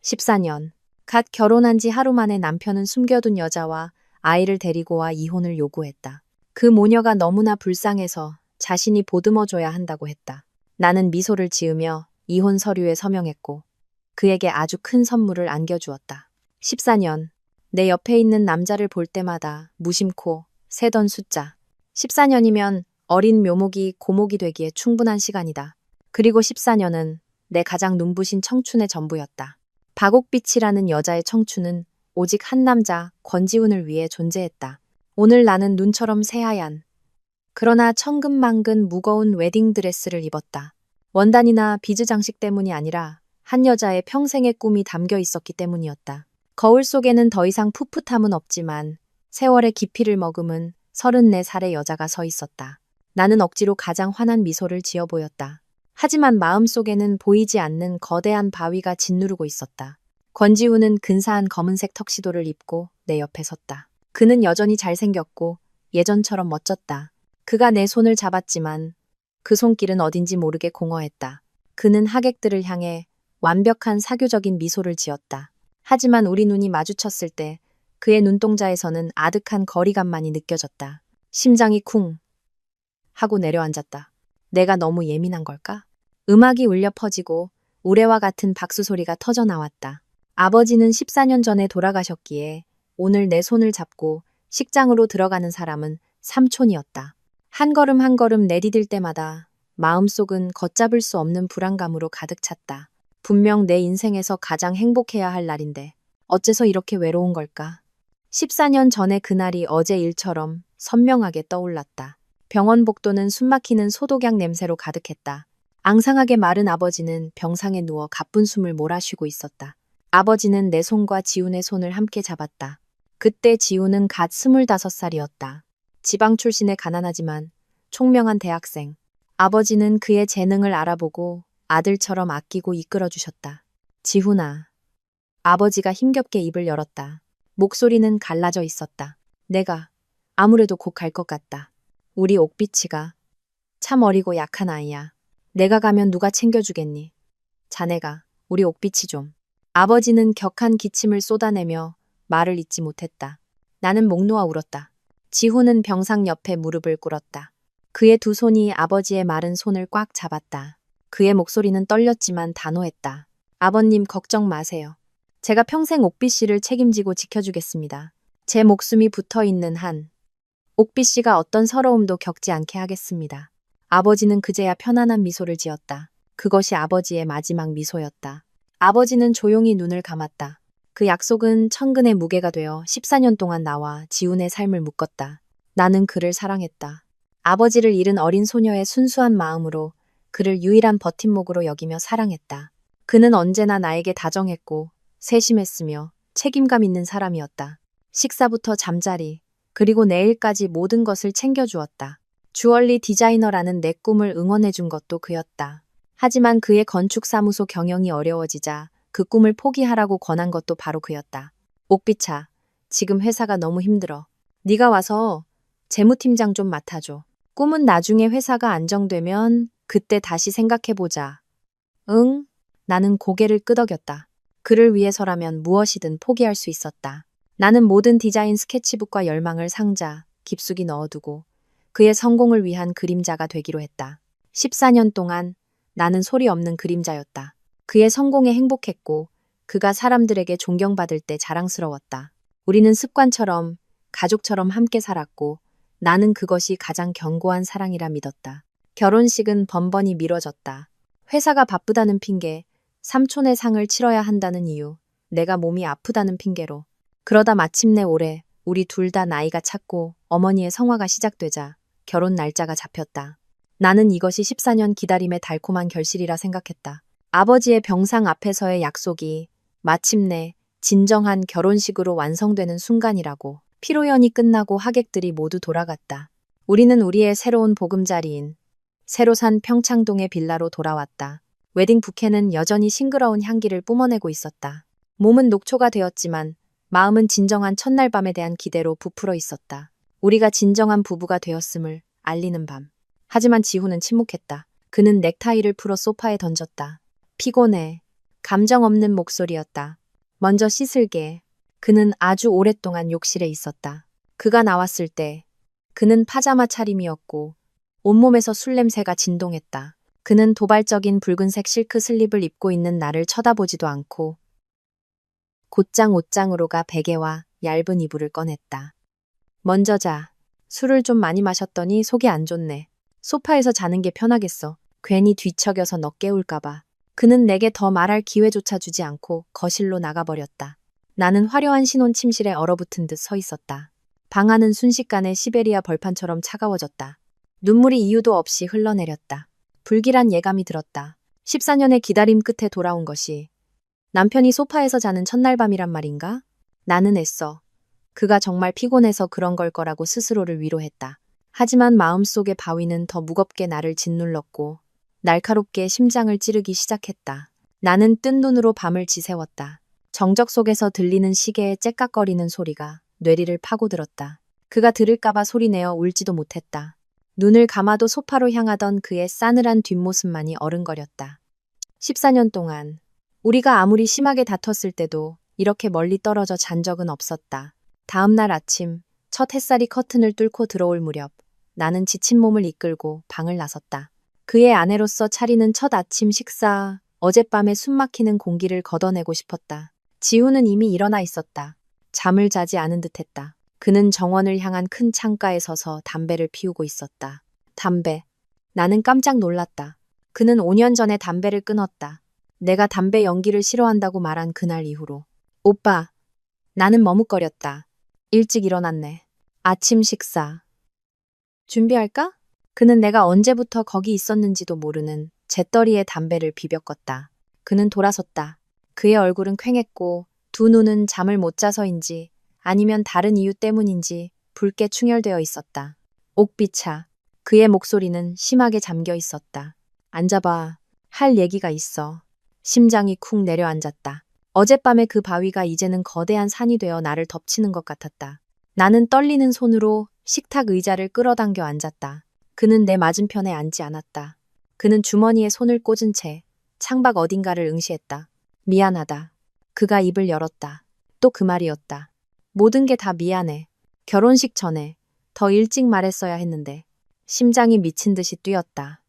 14년. 갓 결혼한 지 하루 만에 남편은 숨겨둔 여자와 아이를 데리고 와 이혼을 요구했다. 그 모녀가 너무나 불쌍해서 자신이 보듬어줘야 한다고 했다. 나는 미소를 지으며 이혼 서류에 서명했고 그에게 아주 큰 선물을 안겨주었다. 14년. 내 옆에 있는 남자를 볼 때마다 무심코 세던 숫자. 14년이면 어린 묘목이 고목이 되기에 충분한 시간이다. 그리고 14년은 내 가장 눈부신 청춘의 전부였다. 박옥빛이라는 여자의 청춘은 오직 한 남자, 권지훈을 위해 존재했다. 오늘 나는 눈처럼 새하얀, 그러나 천근만근 무거운 웨딩드레스를 입었다. 원단이나 비즈 장식 때문이 아니라 한 여자의 평생의 꿈이 담겨 있었기 때문이었다. 거울 속에는 더 이상 풋풋함은 없지만 세월의 깊이를 머금은 34살의 여자가 서 있었다. 나는 억지로 가장 환한 미소를 지어 보였다. 하지만 마음속에는 보이지 않는 거대한 바위가 짓누르고 있었다. 권지훈은 근사한 검은색 턱시도를 입고 내 옆에 섰다. 그는 여전히 잘생겼고 예전처럼 멋졌다. 그가 내 손을 잡았지만 그 손길은 어딘지 모르게 공허했다. 그는 하객들을 향해 완벽한 사교적인 미소를 지었다. 하지만 우리 눈이 마주쳤을 때 그의 눈동자에서는 아득한 거리감만이 느껴졌다. 심장이 쿵 하고 내려앉았다. 내가 너무 예민한 걸까? 음악이 울려 퍼지고 우레와 같은 박수 소리가 터져 나왔다. 아버지는 14년 전에 돌아가셨기에 오늘 내 손을 잡고 식장으로 들어가는 사람은 삼촌이었다. 한 걸음 한 걸음 내디딜 때마다 마음속은 걷잡을 수 없는 불안감으로 가득 찼다. 분명 내 인생에서 가장 행복해야 할 날인데 어째서 이렇게 외로운 걸까? 14년 전의 그날이 어제 일처럼 선명하게 떠올랐다. 병원 복도는 숨막히는 소독약 냄새로 가득했다. 앙상하게 마른 아버지는 병상에 누워 가쁜 숨을 몰아쉬고 있었다. 아버지는 내 손과 지훈의 손을 함께 잡았다. 그때 지훈은 갓 25살이었다. 지방 출신의 가난하지만 총명한 대학생. 아버지는 그의 재능을 알아보고 아들처럼 아끼고 이끌어 주셨다. 지훈아. 아버지가 힘겹게 입을 열었다. 목소리는 갈라져 있었다. 내가 아무래도 곧 갈 것 같다. 우리 옥비치가 참 어리고 약한 아이야. 내가 가면 누가 챙겨주겠니? 자네가 우리 옥비치 좀. 아버지는 격한 기침을 쏟아내며 말을 잇지 못했다. 나는 목 놓아 울었다. 지훈은 병상 옆에 무릎을 꿇었다. 그의 두 손이 아버지의 마른 손을 꽉 잡았다. 그의 목소리는 떨렸지만 단호했다. 아버님 걱정 마세요. 제가 평생 옥비 씨를 책임지고 지켜주겠습니다. 제 목숨이 붙어 있는 한 옥비 씨가 어떤 서러움도 겪지 않게 하겠습니다. 아버지는 그제야 편안한 미소를 지었다. 그것이 아버지의 마지막 미소였다. 아버지는 조용히 눈을 감았다. 그 약속은 천근의 무게가 되어 14년 동안 나와 지훈의 삶을 묶었다. 나는 그를 사랑했다. 아버지를 잃은 어린 소녀의 순수한 마음으로 그를 유일한 버팀목으로 여기며 사랑했다. 그는 언제나 나에게 다정했고 세심했으며 책임감 있는 사람이었다. 식사부터 잠자리, 그리고 내일까지 모든 것을 챙겨주었다. 주얼리 디자이너라는 내 꿈을 응원해준 것도 그였다. 하지만 그의 건축사무소 경영이 어려워지자 그 꿈을 포기하라고 권한 것도 바로 그였다. 옥비차, 지금 회사가 너무 힘들어. 네가 와서 재무팀장 좀 맡아줘. 꿈은 나중에 회사가 안정되면 그때 다시 생각해보자. 응? 나는 고개를 끄덕였다. 그를 위해서라면 무엇이든 포기할 수 있었다. 나는 모든 디자인 스케치북과 열망을 상자 깊숙이 넣어두고 그의 성공을 위한 그림자가 되기로 했다. 14년 동안 나는 소리 없는 그림자였다. 그의 성공에 행복했고 그가 사람들에게 존경받을 때 자랑스러웠다. 우리는 습관처럼 가족처럼 함께 살았고 나는 그것이 가장 견고한 사랑이라 믿었다. 결혼식은 번번이 미뤄졌다. 회사가 바쁘다는 핑계, 삼촌의 상을 치러야 한다는 이유, 내가 몸이 아프다는 핑계로. 그러다 마침내 올해 우리 둘 다 나이가 찼고 어머니의 성화가 시작되자 결혼 날짜가 잡혔다. 나는 이것이 14년 기다림의 달콤한 결실이라 생각했다. 아버지의 병상 앞에서의 약속이 마침내 진정한 결혼식으로 완성되는 순간이라고. 피로연이 끝나고 하객들이 모두 돌아갔다. 우리는 우리의 새로운 보금자리인 새로 산 평창동의 빌라로 돌아왔다. 웨딩 부케는 여전히 싱그러운 향기를 뿜어내고 있었다. 몸은 녹초가 되었지만 마음은 진정한 첫날 밤에 대한 기대로 부풀어 있었다. 우리가 진정한 부부가 되었음을 알리는 밤. 하지만 지훈은 침묵했다. 그는 넥타이를 풀어 소파에 던졌다. 피곤해. 감정 없는 목소리였다. 먼저 씻을게. 그는 아주 오랫동안 욕실에 있었다. 그가 나왔을 때 그는 파자마 차림이었고 온몸에서 술 냄새가 진동했다. 그는 도발적인 붉은색 실크 슬립을 입고 있는 나를 쳐다보지도 않고 곧장 옷장으로 가 베개와 얇은 이불을 꺼냈다. 먼저 자. 술을 좀 많이 마셨더니 속이 안 좋네. 소파에서 자는 게 편하겠어. 괜히 뒤척여서 너 깨울까봐. 그는 내게 더 말할 기회조차 주지 않고 거실로 나가버렸다. 나는 화려한 신혼 침실에 얼어붙은 듯 서 있었다. 방 안은 순식간에 시베리아 벌판처럼 차가워졌다. 눈물이 이유도 없이 흘러내렸다. 불길한 예감이 들었다. 14년의 기다림 끝에 돌아온 것이 남편이 소파에서 자는 첫날 밤이란 말인가? 나는 애써 그가 정말 피곤해서 그런 걸 거라고 스스로를 위로했다. 하지만 마음속의 바위는 더 무겁게 나를 짓눌렀고 날카롭게 심장을 찌르기 시작했다. 나는 뜬 눈으로 밤을 지새웠다. 정적 속에서 들리는 시계의 째깍거리는 소리가 뇌리를 파고들었다. 그가 들을까봐 소리내어 울지도 못했다. 눈을 감아도 소파로 향하던 그의 싸늘한 뒷모습만이 어른거렸다. 14년 동안 우리가 아무리 심하게 다퉜을 때도 이렇게 멀리 떨어져 잔 적은 없었다. 다음 날 아침 첫 햇살이 커튼을 뚫고 들어올 무렵 나는 지친 몸을 이끌고 방을 나섰다. 그의 아내로서 차리는 첫 아침 식사, 어젯밤에 숨막히는 공기를 걷어내고 싶었다. 지우는 이미 일어나 있었다. 잠을 자지 않은 듯했다. 그는 정원을 향한 큰 창가에 서서 담배를 피우고 있었다. 담배. 나는 깜짝 놀랐다. 그는 5년 전에 담배를 끊었다. 내가 담배 연기를 싫어한다고 말한 그날 이후로. 오빠. 나는 머뭇거렸다. 일찍 일어났네. 아침 식사. 준비할까? 그는 내가 언제부터 거기 있었는지도 모르는 재떨이에 담배를 비벼 껐다. 그는 돌아섰다. 그의 얼굴은 퀭했고 두 눈은 잠을 못 자서인지 아니면 다른 이유 때문인지 붉게 충혈되어 있었다. 옥비차. 그의 목소리는 심하게 잠겨 있었다. 앉아봐. 할 얘기가 있어. 심장이 쿵 내려앉았다. 어젯밤의 그 바위가 이제는 거대한 산이 되어 나를 덮치는 것 같았다. 나는 떨리는 손으로 식탁 의자를 끌어당겨 앉았다. 그는 내 맞은편에 앉지 않았다. 그는 주머니에 손을 꽂은 채 창밖 어딘가를 응시했다. 미안하다. 그가 입을 열었다. 또 그 말이었다. 모든 게 다 미안해. 결혼식 전에 더 일찍 말했어야 했는데. 심장이 미친 듯이 뛰었다.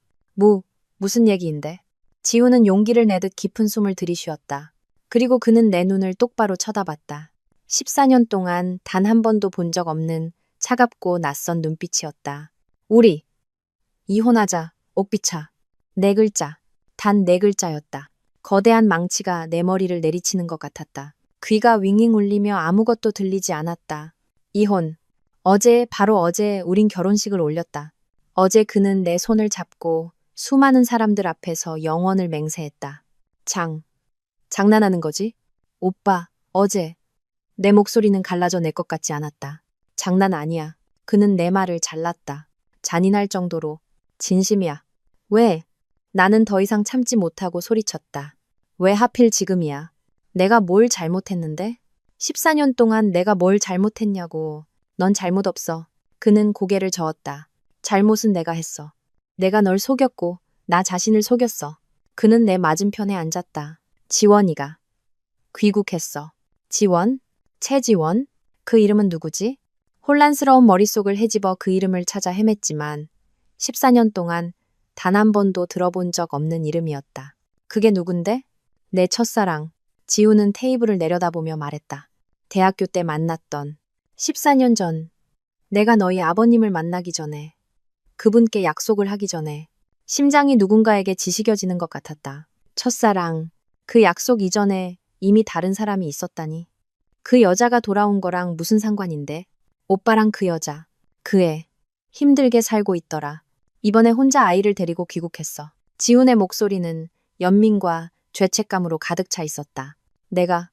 무슨 얘기인데? 지우는 용기를 내듯 깊은 숨을 들이쉬었다. 그리고 그는 내 눈을 똑바로 쳐다봤다. 14년 동안 단 한 번도 본 적 없는 차갑고 낯선 눈빛이었다. 우리 이혼하자. 옥비차. 4글자. 단 4글자였다. 거대한 망치가 내 머리를 내리치는 것 같았다. 귀가 윙윙 울리며 아무것도 들리지 않았다. 이혼. 바로 어제 우린 결혼식을 올렸다. 어제 그는 내 손을 잡고 수많은 사람들 앞에서 영원을 맹세했다. 장난하는 거지? 오빠, 어제. 내 목소리는 갈라져 낼 것 같지 않았다. 장난 아니야. 그는 내 말을 잘랐다. 잔인할 정도로. 진심이야. 왜? 나는 더 이상 참지 못하고 소리쳤다. 왜 하필 지금이야? 내가 뭘 잘못했는데? 14년 동안 내가 뭘 잘못했냐고. 넌 잘못 없어. 그는 고개를 저었다. 잘못은 내가 했어. 내가 널 속였고 나 자신을 속였어. 그는 내 맞은편에 앉았다. 지원이가. 귀국했어. 지원? 최지원? 그 이름은 누구지? 혼란스러운 머릿속을 헤집어 그 이름을 찾아 헤맸지만 14년 동안 단 한 번도 들어본 적 없는 이름이었다. 그게 누군데? 내 첫사랑. 지우는 테이블을 내려다보며 말했다. 대학교 때 만났던 14년 전. 내가 너희 아버님을 만나기 전에. 그분께 약속을 하기 전에. 심장이 누군가에게 지시겨지는 것 같았다. 첫사랑. 그 약속 이전에 이미 다른 사람이 있었다니. 그 여자가 돌아온 거랑 무슨 상관인데? 오빠랑 그 여자. 그 애. 힘들게 살고 있더라. 이번에 혼자 아이를 데리고 귀국했어. 지훈의 목소리는 연민과 죄책감으로 가득 차 있었다. 내가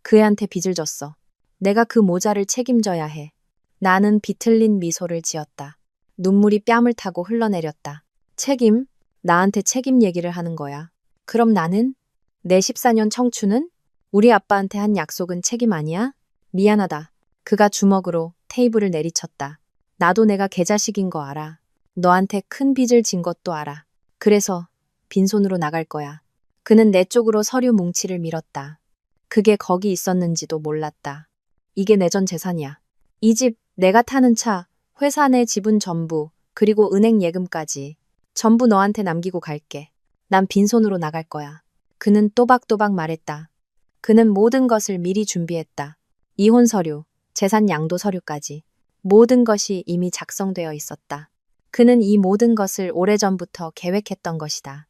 그 애한테 빚을 졌어. 내가 그 모자를 책임져야 해. 나는 비틀린 미소를 지었다. 눈물이 뺨을 타고 흘러내렸다. 책임? 나한테 책임 얘기를 하는 거야. 그럼 나는? 내 14년 청춘은? 우리 아빠한테 한 약속은 책임 아니야? 미안하다. 그가 주먹으로 테이블을 내리쳤다. 나도 내가 개자식인 거 알아. 너한테 큰 빚을 진 것도 알아. 그래서 빈손으로 나갈 거야. 그는 내 쪽으로 서류 뭉치를 밀었다. 그게 거기 있었는지도 몰랐다. 이게 내 전 재산이야. 이 집, 내가 타는 차, 회사 내 지분 전부, 그리고 은행 예금까지. 전부 너한테 남기고 갈게. 난 빈손으로 나갈 거야. 그는 또박또박 말했다. 그는 모든 것을 미리 준비했다. 이혼 서류, 재산 양도 서류까지. 모든 것이 이미 작성되어 있었다. 그는 이 모든 것을 오래전부터 계획했던 것이다.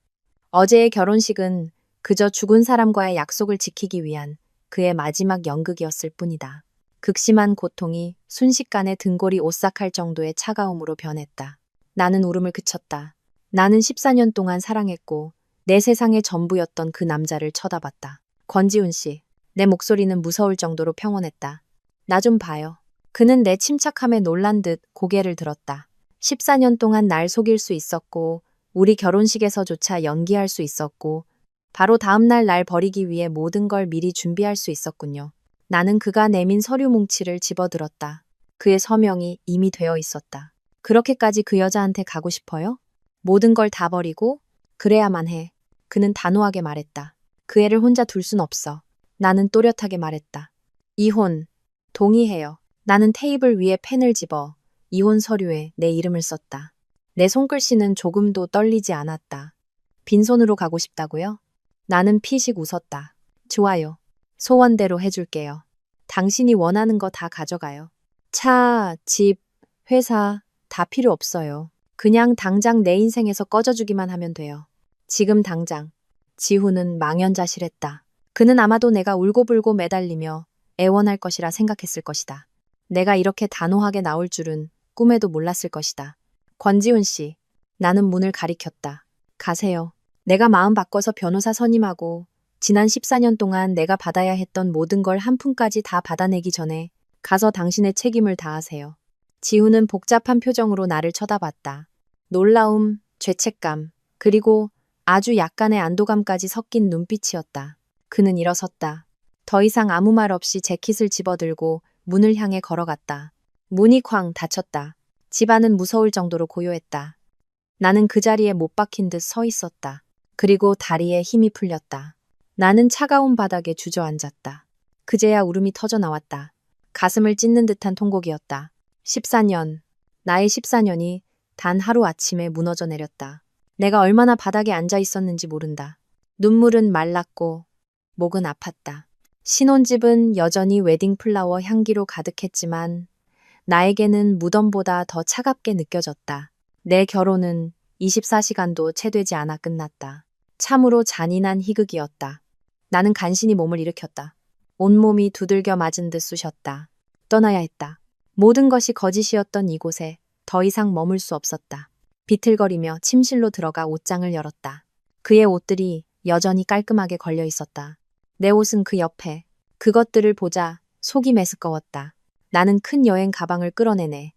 어제의 결혼식은 그저 죽은 사람과의 약속을 지키기 위한 그의 마지막 연극이었을 뿐이다. 극심한 고통이 순식간에 등골이 오싹할 정도의 차가움으로 변했다. 나는 울음을 그쳤다. 나는 14년 동안 사랑했고 내 세상의 전부였던 그 남자를 쳐다봤다. 권지훈 씨, 내 목소리는 무서울 정도로 평온했다. 나 좀 봐요. 그는 내 침착함에 놀란 듯 고개를 들었다. 14년 동안 날 속일 수 있었고 우리 결혼식에서조차 연기할 수 있었고 바로 다음날 날 버리기 위해 모든 걸 미리 준비할 수 있었군요. 나는 그가 내민 서류 뭉치를 집어들었다. 그의 서명이 이미 되어 있었다. 그렇게까지 그 여자한테 가고 싶어요? 모든 걸 다 버리고? 그래야만 해. 그는 단호하게 말했다. 그 애를 혼자 둘 순 없어. 나는 또렷하게 말했다. 이혼. 동의해요. 나는 테이블 위에 펜을 집어 이혼 서류에 내 이름을 썼다. 내 손글씨는 조금도 떨리지 않았다. 빈손으로 가고 싶다고요? 나는 피식 웃었다. 좋아요. 소원대로 해줄게요. 당신이 원하는 거 다 가져가요. 차, 집, 회사 다 필요 없어요. 그냥 당장 내 인생에서 꺼져주기만 하면 돼요. 지금 당장. 지훈은 망연자실했다. 그는 아마도 내가 울고불고 매달리며 애원할 것이라 생각했을 것이다. 내가 이렇게 단호하게 나올 줄은 꿈에도 몰랐을 것이다. 권지훈 씨, 나는 문을 가리켰다. 가세요. 내가 마음 바꿔서 변호사 선임하고 지난 14년 동안 내가 받아야 했던 모든 걸 한 푼까지 다 받아내기 전에 가서 당신의 책임을 다하세요. 지훈은 복잡한 표정으로 나를 쳐다봤다. 놀라움, 죄책감, 그리고 아주 약간의 안도감까지 섞인 눈빛이었다. 그는 일어섰다. 더 이상 아무 말 없이 재킷을 집어들고 문을 향해 걸어갔다. 문이 쾅 닫혔다. 집안은 무서울 정도로 고요했다. 나는 그 자리에 못 박힌 듯 서 있었다. 그리고 다리에 힘이 풀렸다. 나는 차가운 바닥에 주저앉았다. 그제야 울음이 터져 나왔다. 가슴을 찢는 듯한 통곡이었다. 14년. 나의 14년이 단 하루아침에 무너져 내렸다. 내가 얼마나 바닥에 앉아 있었는지 모른다. 눈물은 말랐고 목은 아팠다. 신혼집은 여전히 웨딩플라워 향기로 가득했지만 나에게는 무덤보다 더 차갑게 느껴졌다. 내 결혼은 24시간도 채 되지 않아 끝났다. 참으로 잔인한 희극이었다. 나는 간신히 몸을 일으켰다. 온몸이 두들겨 맞은 듯 쑤셨다. 떠나야 했다. 모든 것이 거짓이었던 이곳에 더 이상 머물 수 없었다. 비틀거리며 침실로 들어가 옷장을 열었다. 그의 옷들이 여전히 깔끔하게 걸려 있었다. 내 옷은 그 옆에. 그것들을 보자 속이 메스꺼웠다. 나는 큰 여행 가방을 끌어내네.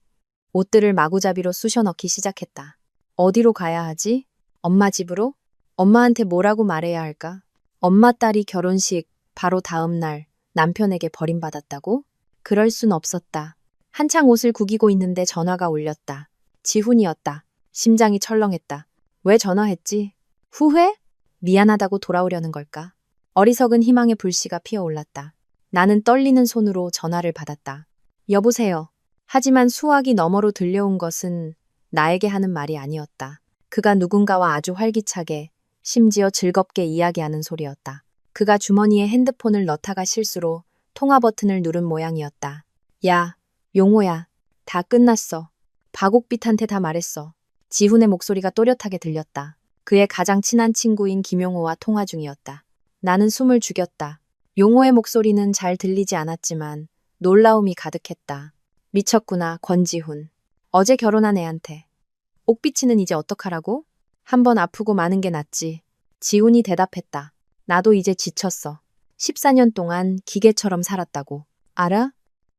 옷들을 마구잡이로 쑤셔 넣기 시작했다. 어디로 가야 하지? 엄마 집으로? 엄마한테 뭐라고 말해야 할까? 엄마 딸이 결혼식 바로 다음 날 남편에게 버림받았다고? 그럴 순 없었다. 한창 옷을 구기고 있는데 전화가 울렸다. 지훈이었다. 심장이 철렁했다. 왜 전화했지? 후회? 미안하다고 돌아오려는 걸까? 어리석은 희망의 불씨가 피어올랐다. 나는 떨리는 손으로 전화를 받았다. 여보세요. 하지만 수화기 너머로 들려온 것은 나에게 하는 말이 아니었다. 그가 누군가와 아주 활기차게, 심지어 즐겁게 이야기하는 소리였다. 그가 주머니에 핸드폰을 넣다가 실수로 통화 버튼을 누른 모양이었다. 야, 용호야. 다 끝났어. 박옥빛한테 다 말했어. 지훈의 목소리가 또렷하게 들렸다. 그의 가장 친한 친구인 김용호와 통화 중이었다. 나는 숨을 죽였다. 용호의 목소리는 잘 들리지 않았지만 놀라움이 가득했다. 미쳤구나, 권지훈. 어제 결혼한 애한테. 옥비치는 이제 어떡하라고? 한번 아프고 마는 게 낫지. 지훈이 대답했다. 나도 이제 지쳤어. 14년 동안 기계처럼 살았다고. 알아?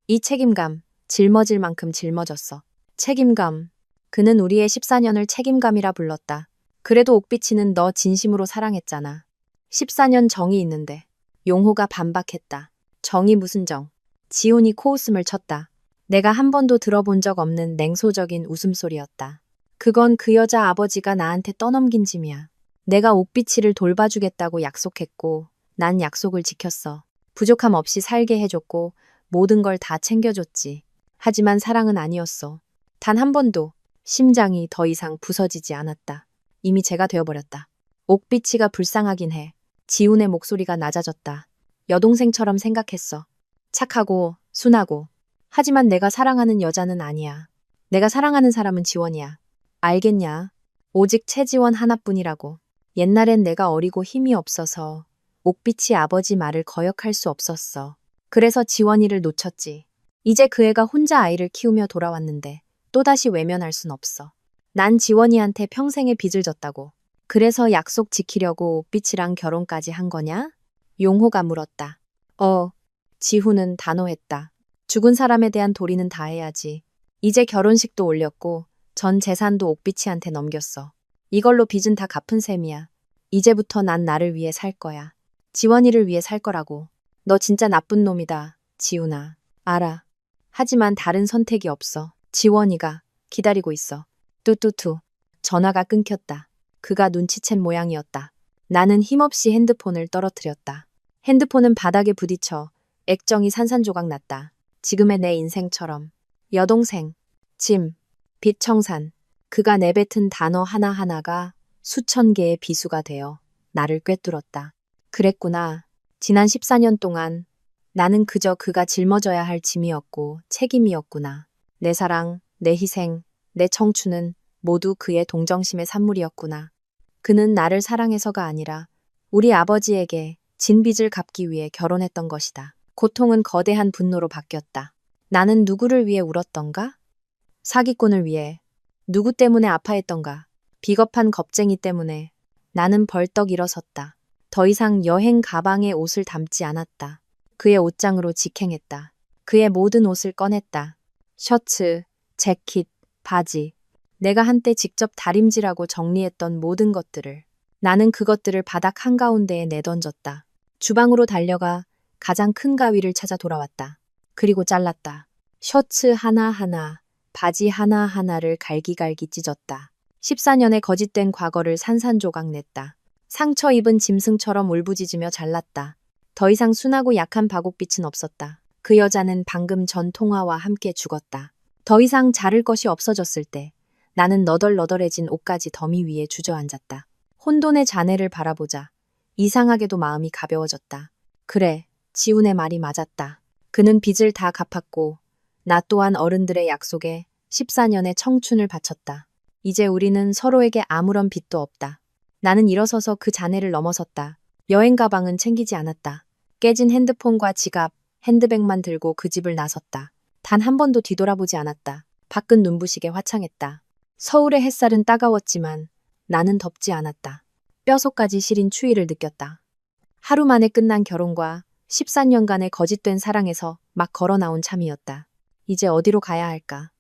이 책임감, 짊어질 만큼 짊어졌어. 책임감. 그는 우리의 14년을 책임감이라 불렀다. 그래도 옥비치는 너 진심으로 사랑했잖아. 14년 정이 있는데. 용호가 반박했다. 정이 무슨 정. 지훈이 코웃음을 쳤다. 내가 한 번도 들어본 적 없는 냉소적인 웃음소리였다. 그건 그 여자 아버지가 나한테 떠넘긴 짐이야. 내가 옥비치를 돌봐주겠다고 약속했고 난 약속을 지켰어. 부족함 없이 살게 해줬고 모든 걸 다 챙겨줬지. 하지만 사랑은 아니었어. 단 한 번도 심장이 더 이상 부서지지 않았다. 이미 제가 되어버렸다. 옥비치가 불쌍하긴 해. 지훈의 목소리가 낮아졌다. 여동생처럼 생각했어. 착하고 순하고. 하지만 내가 사랑하는 여자는 아니야. 내가 사랑하는 사람은 지원이야. 알겠냐? 오직 최지원 하나뿐이라고. 옛날엔 내가 어리고 힘이 없어서 옥빛이 아버지 말을 거역할 수 없었어. 그래서 지원이를 놓쳤지. 이제 그 애가 혼자 아이를 키우며 돌아왔는데 또다시 외면할 순 없어. 난 지원이한테 평생의 빚을 졌다고. 그래서 약속 지키려고 옥빛이랑 결혼까지 한 거냐? 용호가 물었다. 지훈은 단호했다. 죽은 사람에 대한 도리는 다 해야지. 이제 결혼식도 올렸고 전 재산도 옥빛이한테 넘겼어. 이걸로 빚은 다 갚은 셈이야. 이제부터 난 나를 위해 살 거야. 지원이를 위해 살 거라고. 너 진짜 나쁜 놈이다, 지훈아. 알아. 하지만 다른 선택이 없어. 지원이가 기다리고 있어. 뚜뚜뚜. 전화가 끊겼다. 그가 눈치챈 모양이었다. 나는 힘없이 핸드폰을 떨어뜨렸다. 핸드폰은 바닥에 부딪혀 액정이 산산조각 났다. 지금의 내 인생처럼. 여동생, 짐, 빛청산. 그가 내뱉은 단어 하나하나가 수천 개의 비수가 되어 나를 꿰뚫었다. 그랬구나. 지난 14년 동안 나는 그저 그가 짊어져야 할 짐이었고 책임이었구나. 내 사랑, 내 희생, 내 청춘은 모두 그의 동정심의 산물이었구나. 그는 나를 사랑해서가 아니라 우리 아버지에게 진 빚을 갚기 위해 결혼했던 것이다. 고통은 거대한 분노로 바뀌었다. 나는 누구를 위해 울었던가? 사기꾼을 위해. 누구 때문에 아파했던가? 비겁한 겁쟁이 때문에. 나는 벌떡 일어섰다. 더 이상 여행 가방에 옷을 담지 않았다. 그의 옷장으로 직행했다. 그의 모든 옷을 꺼냈다. 셔츠, 재킷, 바지. 내가 한때 직접 다림질하고 정리했던 모든 것들을. 나는 그것들을 바닥 한가운데에 내던졌다. 주방으로 달려가 가장 큰 가위를 찾아 돌아왔다. 그리고 잘랐다. 셔츠 하나하나, 바지 하나하나를 갈기갈기 찢었다. 14년의 거짓된 과거를 산산조각 냈다. 상처 입은 짐승처럼 울부짖으며 잘랐다. 더 이상 순하고 약한 박옥빛은 없었다. 그 여자는 방금 전 통화와 함께 죽었다. 더 이상 자를 것이 없어졌을 때 나는 너덜너덜해진 옷가지 더미 위에 주저앉았다. 혼돈의 잔해를 바라보자 이상하게도 마음이 가벼워졌다. 그래, 지훈의 말이 맞았다. 그는 빚을 다 갚았고 나 또한 어른들의 약속에 14년의 청춘을 바쳤다. 이제 우리는 서로에게 아무런 빚도 없다. 나는 일어서서 그 잔해를 넘어섰다. 여행 가방은 챙기지 않았다. 깨진 핸드폰과 지갑, 핸드백만 들고 그 집을 나섰다. 단 한 번도 뒤돌아보지 않았다. 밖은 눈부시게 화창했다. 서울의 햇살은 따가웠지만 나는 덥지 않았다. 뼛속까지 시린 추위를 느꼈다. 하루 만에 끝난 결혼과 14년간의 거짓된 사랑에서 막 걸어 나온 참이었다. 이제 어디로 가야 할까?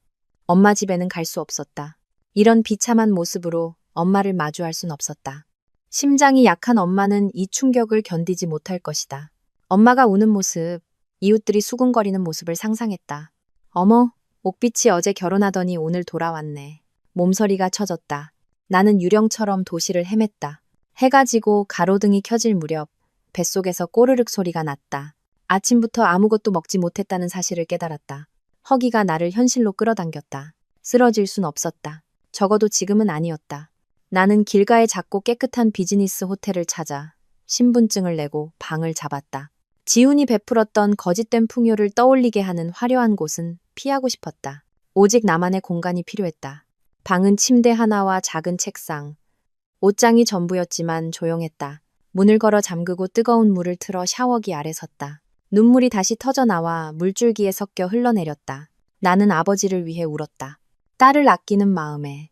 엄마 집에는 갈 수 없었다. 이런 비참한 모습으로 엄마를 마주할 순 없었다. 심장이 약한 엄마는 이 충격을 견디지 못할 것이다. 엄마가 우는 모습, 이웃들이 수군거리는 모습을 상상했다. 어머, 옥빛이 어제 결혼하더니 오늘 돌아왔네. 몸서리가 쳐졌다. 나는 유령처럼 도시를 헤맸다. 해가 지고 가로등이 켜질 무렵 뱃속에서 꼬르륵 소리가 났다. 아침부터 아무것도 먹지 못했다는 사실을 깨달았다. 허기가 나를 현실로 끌어당겼다. 쓰러질 순 없었다. 적어도 지금은 아니었다. 나는 길가의 작고 깨끗한 비즈니스 호텔을 찾아 신분증을 내고 방을 잡았다. 지훈이 베풀었던 거짓된 풍요를 떠올리게 하는 화려한 곳은 피하고 싶었다. 오직 나만의 공간이 필요했다. 방은 침대 하나와 작은 책상, 옷장이 전부였지만 조용했다. 문을 걸어 잠그고 뜨거운 물을 틀어 샤워기 아래 섰다. 눈물이 다시 터져나와 물줄기에 섞여 흘러내렸다. 나는 아버지를 위해 울었다. 딸을 아끼는 마음에.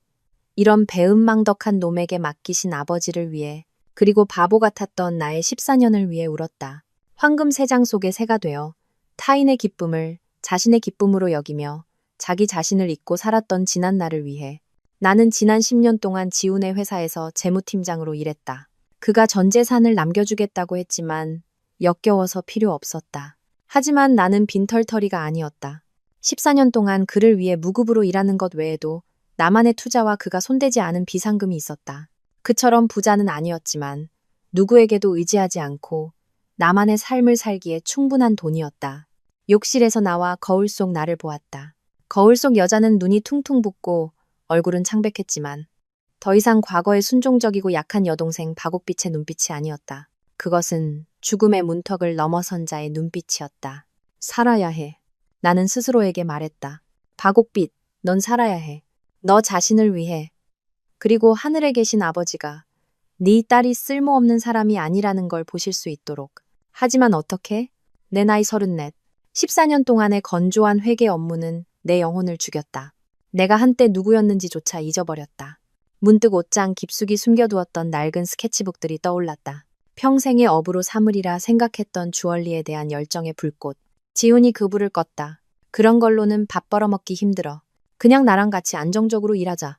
이런 배은망덕한 놈에게 맡기신 아버지를 위해, 그리고 바보 같았던 나의 14년을 위해 울었다. 황금 세장 속의 새가 되어 타인의 기쁨을 자신의 기쁨으로 여기며 자기 자신을 잊고 살았던 지난 날을 위해. 나는 지난 10년 동안 지훈의 회사에서 재무팀장으로 일했다. 그가 전 재산을 남겨주겠다고 했지만 역겨워서 필요 없었다. 하지만 나는 빈털터리가 아니었다. 14년 동안 그를 위해 무급으로 일하는 것 외에도 나만의 투자와 그가 손대지 않은 비상금이 있었다. 그처럼 부자는 아니었지만 누구에게도 의지하지 않고 나만의 삶을 살기에 충분한 돈이었다. 욕실에서 나와 거울 속 나를 보았다. 거울 속 여자는 눈이 퉁퉁 붓고 얼굴은 창백했지만 더 이상 과거의 순종적이고 약한 여동생 박옥빛의 눈빛이 아니었다. 그것은 죽음의 문턱을 넘어선 자의 눈빛이었다. 살아야 해. 나는 스스로에게 말했다. 박옥빛, 넌 살아야 해. 너 자신을 위해. 그리고 하늘에 계신 아버지가 네 딸이 쓸모없는 사람이 아니라는 걸 보실 수 있도록. 하지만 어떻게? 내 나이 34. 14년 동안의 건조한 회계 업무는 내 영혼을 죽였다. 내가 한때 누구였는지조차 잊어버렸다. 문득 옷장 깊숙이 숨겨두었던 낡은 스케치북들이 떠올랐다. 평생의 업으로 삼으리라 생각했던 주얼리에 대한 열정의 불꽃. 지훈이 그 불을 껐다. 그런 걸로는 밥 벌어먹기 힘들어. 그냥 나랑 같이 안정적으로 일하자.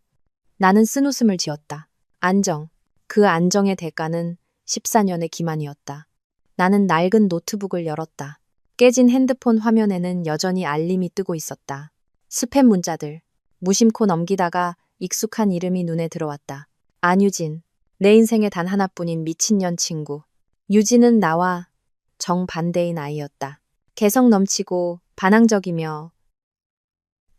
나는 쓴웃음을 지었다. 안정. 그 안정의 대가는 14년의 기만이었다. 나는 낡은 노트북을 열었다. 깨진 핸드폰 화면에는 여전히 알림이 뜨고 있었다. 스팸 문자들. 무심코 넘기다가 익숙한 이름이 눈에 들어왔다. 안유진. 내 인생에 단 하나뿐인 미친년 친구. 유진은 나와 정반대인 아이였다. 개성 넘치고 반항적이며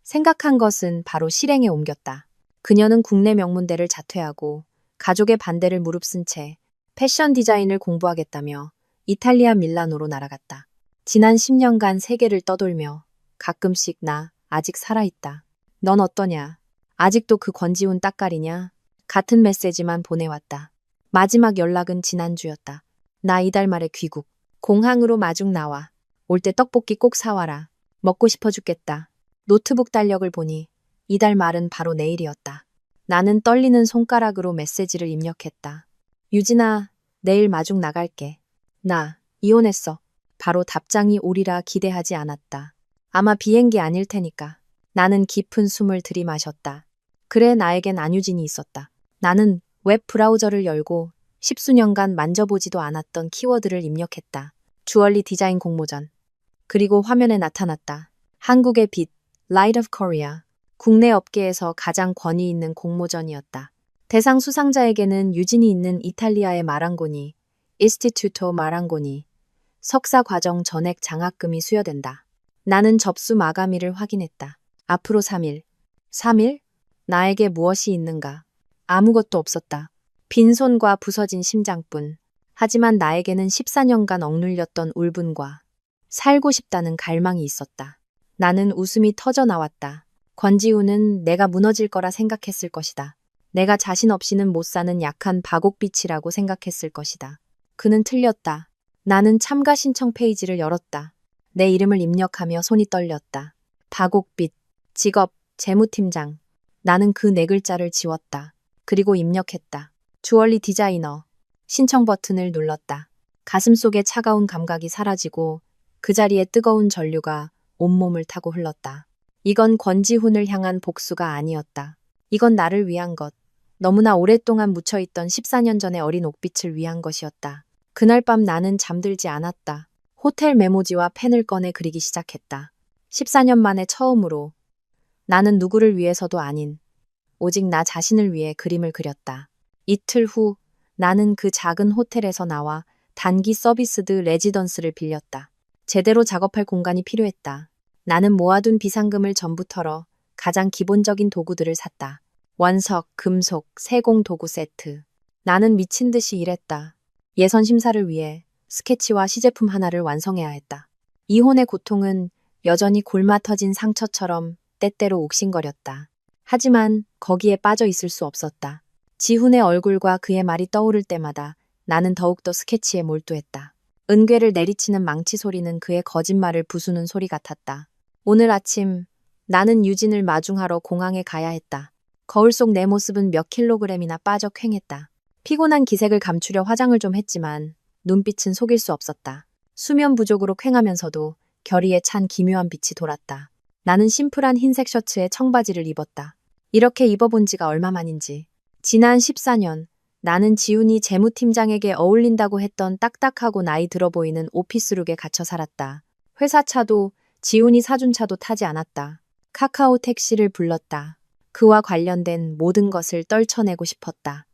생각한 것은 바로 실행에 옮겼다. 그녀는 국내 명문대를 자퇴하고 가족의 반대를 무릅쓴 채 패션 디자인을 공부하겠다며 이탈리아 밀라노로 날아갔다. 지난 10년간 세계를 떠돌며 가끔씩 나 아직 살아있다. 넌 어떠냐? 아직도 그 권지훈 따까리냐? 같은 메시지만 보내왔다. 마지막 연락은 지난주였다. 나 이달 말에 귀국. 공항으로 마중 나와. 올 때 떡볶이 꼭 사와라. 먹고 싶어 죽겠다. 노트북 달력을 보니 이달 말은 바로 내일이었다. 나는 떨리는 손가락으로 메시지를 입력했다. 유진아, 내일 마중 나갈게. 나 이혼했어. 바로 답장이 오리라 기대하지 않았다. 아마 비행기 아닐 테니까. 나는 깊은 숨을 들이마셨다. 그래, 나에겐 안유진이 있었다. 나는 웹 브라우저를 열고 십수년간 만져보지도 않았던 키워드를 입력했다. 주얼리 디자인 공모전. 그리고 화면에 나타났다. 한국의 빛, Light of Korea. 국내 업계에서 가장 권위 있는 공모전이었다. 대상 수상자에게는 유진이 있는 이탈리아의 마랑고니, Istituto Marangoni, 석사 과정 전액 장학금이 수여된다. 나는 접수 마감일을 확인했다. 앞으로 3일. 3일? 나에게 무엇이 있는가? 아무것도 없었다. 빈손과 부서진 심장뿐. 하지만 나에게는 14년간 억눌렸던 울분과 살고 싶다는 갈망이 있었다. 나는 웃음이 터져 나왔다. 권지우는 내가 무너질 거라 생각했을 것이다. 내가 자신 없이는 못 사는 약한 박옥빛이라고 생각했을 것이다. 그는 틀렸다. 나는 참가 신청 페이지를 열었다. 내 이름을 입력하며 손이 떨렸다. 박옥빛, 직업, 재무팀장. 나는 그 네 글자를 지웠다. 그리고 입력했다. 주얼리 디자이너. 신청 버튼을 눌렀다. 가슴속의 차가운 감각이 사라지고 그 자리에 뜨거운 전류가 온몸을 타고 흘렀다. 이건 권지훈을 향한 복수가 아니었다. 이건 나를 위한 것. 너무나 오랫동안 묻혀있던 14년 전의 어린 옥빛을 위한 것이었다. 그날 밤 나는 잠들지 않았다. 호텔 메모지와 펜을 꺼내 그리기 시작했다. 14년 만에 처음으로 나는 누구를 위해서도 아닌 오직 나 자신을 위해 그림을 그렸다. 이틀 후 나는 그 작은 호텔에서 나와 단기 서비스드 레지던스를 빌렸다. 제대로 작업할 공간이 필요했다. 나는 모아둔 비상금을 전부 털어 가장 기본적인 도구들을 샀다. 원석, 금속, 세공 도구 세트. 나는 미친 듯이 일했다. 예선 심사를 위해 스케치와 시제품 하나를 완성해야 했다. 이혼의 고통은 여전히 골마 터진 상처처럼 때때로 옥신거렸다. 하지만 거기에 빠져 있을 수 없었다. 지훈의 얼굴과 그의 말이 떠오를 때마다 나는 더욱더 스케치에 몰두했다. 은괴를 내리치는 망치 소리는 그의 거짓말을 부수는 소리 같았다. 오늘 아침 나는 유진을 마중하러 공항에 가야 했다. 거울 속 내 모습은 몇 킬로그램이나 빠져 퀭했다. 피곤한 기색을 감추려 화장을 좀 했지만 눈빛은 속일 수 없었다. 수면 부족으로 퀭하면서도 결의에 찬 기묘한 빛이 돌았다. 나는 심플한 흰색 셔츠에 청바지를 입었다. 이렇게 입어본 지가 얼마만인지. 지난 14년 나는 지훈이 재무팀장에게 어울린다고 했던 딱딱하고 나이 들어 보이는 오피스룩에 갇혀 살았다. 회사 차도 지훈이 사준 차도 타지 않았다. 카카오 택시를 불렀다. 그와 관련된 모든 것을 떨쳐내고 싶었다.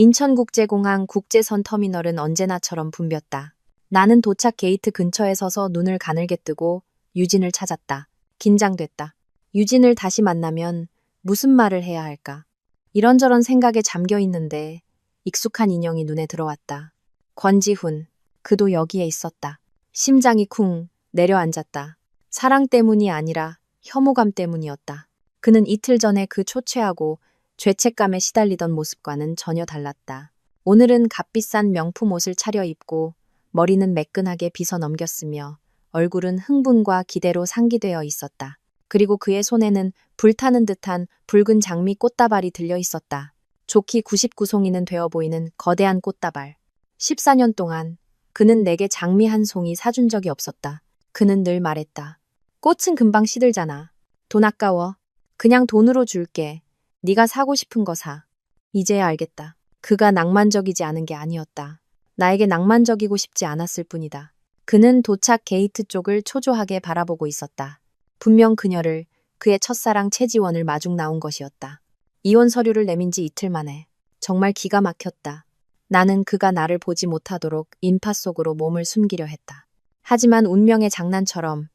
인천국제공항 국제선 터미널은 언제나처럼 붐볐다. 나는 도착 게이트 근처에 서서 눈을 가늘게 뜨고 유진을 찾았다. 긴장됐다. 유진을 다시 만나면 무슨 말을 해야 할까? 이런저런 생각에 잠겨 있는데 익숙한 인형이 눈에 들어왔다. 권지훈. 그도 여기에 있었다. 심장이 쿵 내려앉았다. 사랑 때문이 아니라 혐오감 때문이었다. 그는 이틀 전에 그 초췌하고 죄책감에 시달리던 모습과는 전혀 달랐다. 오늘은 값비싼 명품 옷을 차려입고 머리는 매끈하게 빗어 넘겼으며 얼굴은 흥분과 기대로 상기되어 있었다. 그리고 그의 손에는 불타는 듯한 붉은 장미 꽃다발이 들려 있었다. 좋기 99송이는 되어 보이는 거대한 꽃다발. 14년 동안 그는 내게 장미 한 송이 사준 적이 없었다. 그는 늘 말했다. 꽃은 금방 시들잖아. 돈 아까워. 그냥 돈으로 줄게. 네가 사고 싶은 거 사. 이제야 알겠다. 그가 낭만적이지 않은 게 아니었다. 나에게 낭만적이고 싶지 않았을 뿐이다. 그는 도착 게이트 쪽을 초조하게 바라보고 있었다. 분명 그녀를, 그의 첫사랑 최지원을 마중 나온 것이었다. 이혼 서류를 내민 지 이틀 만에. 정말 기가 막혔다. 나는 그가 나를 보지 못하도록 인파 속으로 몸을 숨기려 했다. 하지만 운명의 장난처럼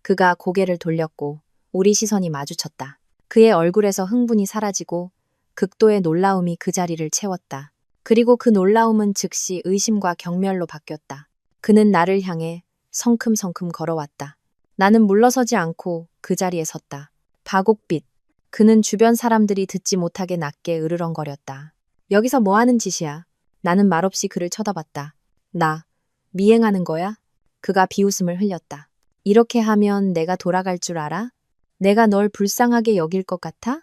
그가 고개를 돌렸고 우리 시선이 마주쳤다. 그의 얼굴에서 흥분이 사라지고 극도의 놀라움이 그 자리를 채웠다. 그리고 그 놀라움은 즉시 의심과 경멸로 바뀌었다. 그는 나를 향해 성큼성큼 걸어왔다. 나는 물러서지 않고 그 자리에 섰다. 박옥빛. 그는 주변 사람들이 듣지 못하게 낮게 으르렁거렸다. 여기서 뭐 하는 짓이야? 나는 말없이 그를 쳐다봤다. 나 미행하는 거야? 그가 비웃음을 흘렸다. 이렇게 하면 내가 돌아갈 줄 알아? 내가 널 불쌍하게 여길 것 같아?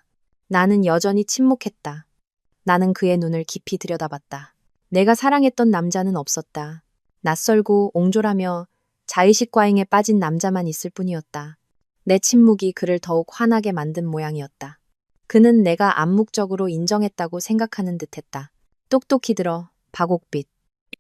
나는 여전히 침묵했다. 나는 그의 눈을 깊이 들여다봤다. 내가 사랑했던 남자는 없었다. 낯설고 옹졸하며 자의식 과잉에 빠진 남자만 있을 뿐이었다. 내 침묵이 그를 더욱 화나게 만든 모양이었다. 그는 내가 암묵적으로 인정했다고 생각하는 듯했다. 똑똑히 들어, 박옥빛.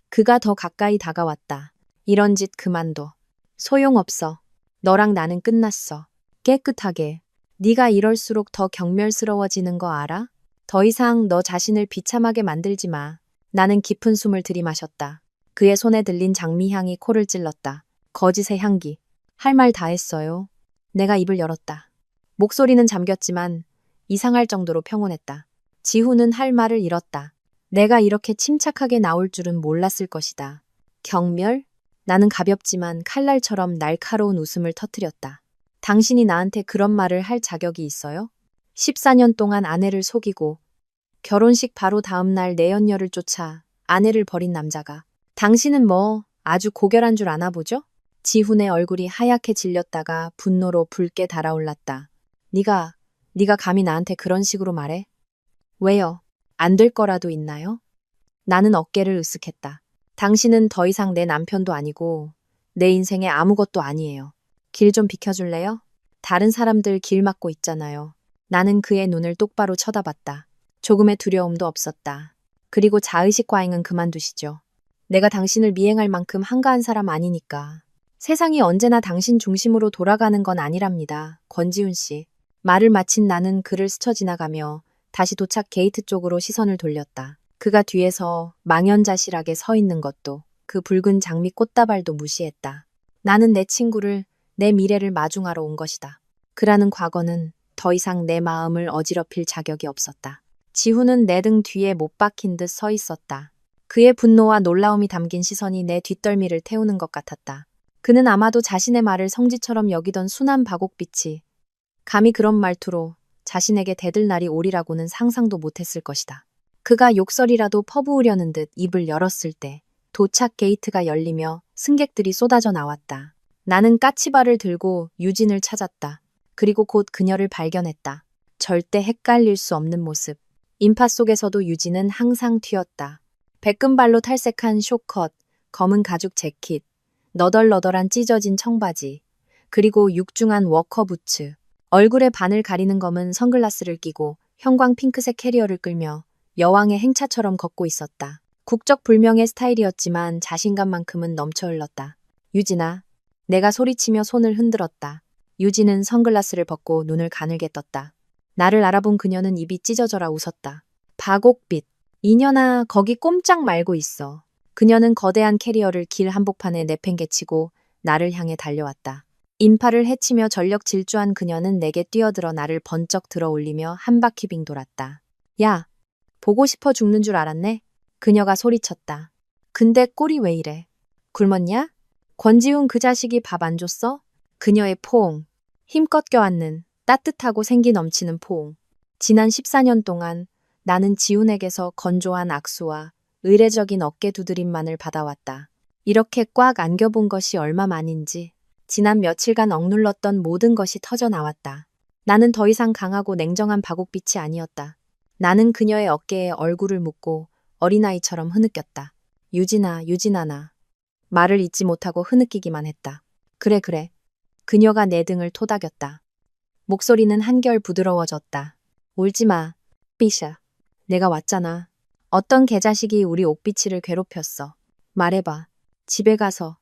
그가 더 가까이 다가왔다. 이런 짓 그만둬. 소용없어. 너랑 나는 끝났어. 깨끗하게. 네가 이럴수록 더 경멸스러워지는 거 알아? 더 이상 너 자신을 비참하게 만들지 마. 나는 깊은 숨을 들이마셨다. 그의 손에 들린 장미향이 코를 찔렀다. 거짓의 향기. 할 말 다 했어요. 내가 입을 열었다. 목소리는 잠겼지만 이상할 정도로 평온했다. 지훈은 할 말을 잃었다. 내가 이렇게 침착하게 나올 줄은 몰랐을 것이다. 경멸? 나는 가볍지만 칼날처럼 날카로운 웃음을 터뜨렸다. 당신이 나한테 그런 말을 할 자격이 있어요? 14년 동안 아내를 속이고 결혼식 바로 다음 날 내연녀를 쫓아 아내를 버린 남자가 당신은 뭐 아주 고결한 줄 아나 보죠? 지훈의 얼굴이 하얗게 질렸다가 분노로 붉게 달아올랐다. 네가 감히 나한테 그런 식으로 말해? 왜요? 안 될 거라도 있나요? 나는 어깨를 으쓱했다. 당신은 더 이상 내 남편도 아니고 내 인생의 아무것도 아니에요. 길 좀 비켜줄래요? 다른 사람들 길 막고 있잖아요. 나는 그의 눈을 똑바로 쳐다봤다. 조금의 두려움도 없었다. 그리고 자의식 과잉은 그만두시죠. 내가 당신을 미행할 만큼 한가한 사람 아니니까. 세상이 언제나 당신 중심으로 돌아가는 건 아니랍니다. 권지훈 씨. 말을 마친 나는 그를 스쳐 지나가며 다시 도착 게이트 쪽으로 시선을 돌렸다. 그가 뒤에서 망연자실하게 서 있는 것도 그 붉은 장미 꽃다발도 무시했다. 나는 내 친구를 내 미래를 마중하러 온 것이다. 그라는 과거는 더 이상 내 마음을 어지럽힐 자격이 없었다. 지훈은 내 등 뒤에 못 박힌 듯 서 있었다. 그의 분노와 놀라움이 담긴 시선이 내 뒷덜미를 태우는 것 같았다. 그는 아마도 자신의 말을 성지처럼 여기던 순한 박옥빛이 감히 그런 말투로 자신에게 대들 날이 오리라고는 상상도 못했을 것이다. 그가 욕설이라도 퍼부으려는 듯 입을 열었을 때 도착 게이트가 열리며 승객들이 쏟아져 나왔다. 나는 까치발을 들고 유진을 찾았다. 그리고 곧 그녀를 발견했다. 절대 헷갈릴 수 없는 모습. 인파 속에서도 유진은 항상 튀었다. 백금발로 탈색한 쇼컷, 검은 가죽 재킷, 너덜너덜한 찢어진 청바지, 그리고 육중한 워커 부츠. 얼굴의 반을 가리는 검은 선글라스를 끼고 형광 핑크색 캐리어를 끌며 여왕의 행차처럼 걷고 있었다. 국적불명의 스타일이었지만 자신감만큼은 넘쳐 흘렀다. 유진아. 내가 소리치며 손을 흔들었다. 유진은 선글라스를 벗고 눈을 가늘게 떴다. 나를 알아본 그녀는 입이 찢어져라 웃었다. 박옥빛. 이년아, 거기 꼼짝 말고 있어. 그녀는 거대한 캐리어를 길 한복판에 내팽개치고 나를 향해 달려왔다. 인파를 헤치며 전력 질주한 그녀는 내게 뛰어들어 나를 번쩍 들어 올리며 한 바퀴 빙 돌았다. 야, 보고 싶어 죽는 줄 알았네? 그녀가 소리쳤다. 근데 꼴이 왜 이래? 굶었냐? 권지훈 그 자식이 밥 안 줬어? 그녀의 포옹. 힘껏 껴안는 따뜻하고 생기 넘치는 포옹. 지난 14년 동안 나는 지훈에게서 건조한 악수와 의례적인 어깨 두드림만을 받아왔다. 이렇게 꽉 안겨본 것이 얼마만인지 지난 며칠간 억눌렀던 모든 것이 터져 나왔다. 나는 더 이상 강하고 냉정한 박옥빛이 아니었다. 나는 그녀의 어깨에 얼굴을 묻고 어린아이처럼 흐느꼈다. 유진아, 유진아나. 말을 잇지 못하고 흐느끼기만 했다. 그래, 그래. 그녀가 내 등을 토닥였다. 목소리는 한결 부드러워졌다. 울지 마. 삐샤. 내가 왔잖아. 어떤 개자식이 우리 옥비치를 괴롭혔어. 말해봐. 집에 가서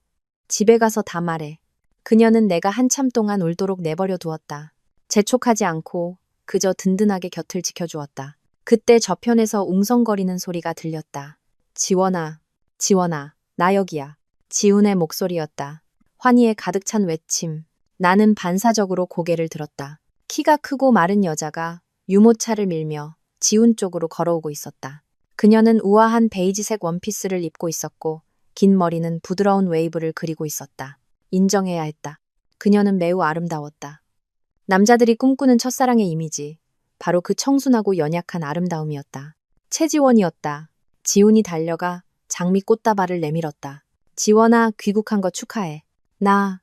다 말해. 그녀는 내가 한참 동안 울도록 내버려 두었다. 재촉하지 않고 그저 든든하게 곁을 지켜주었다. 그때 저편에서 웅성거리는 소리가 들렸다. 지원아, 지원아, 나 여기야. 지훈의 목소리였다. 환희에 가득 찬 외침. 나는 반사적으로 고개를 들었다. 키가 크고 마른 여자가 유모차를 밀며 지훈 쪽으로 걸어오고 있었다. 그녀는 우아한 베이지색 원피스를 입고 있었고 긴 머리는 부드러운 웨이브를 그리고 있었다. 인정해야 했다. 그녀는 매우 아름다웠다. 남자들이 꿈꾸는 첫사랑의 이미지. 바로 그 청순하고 연약한 아름다움이었다. 최지원이었다. 지훈이 달려가 장미 꽃다발을 내밀었다. 지원아, 귀국한 거 축하해. 나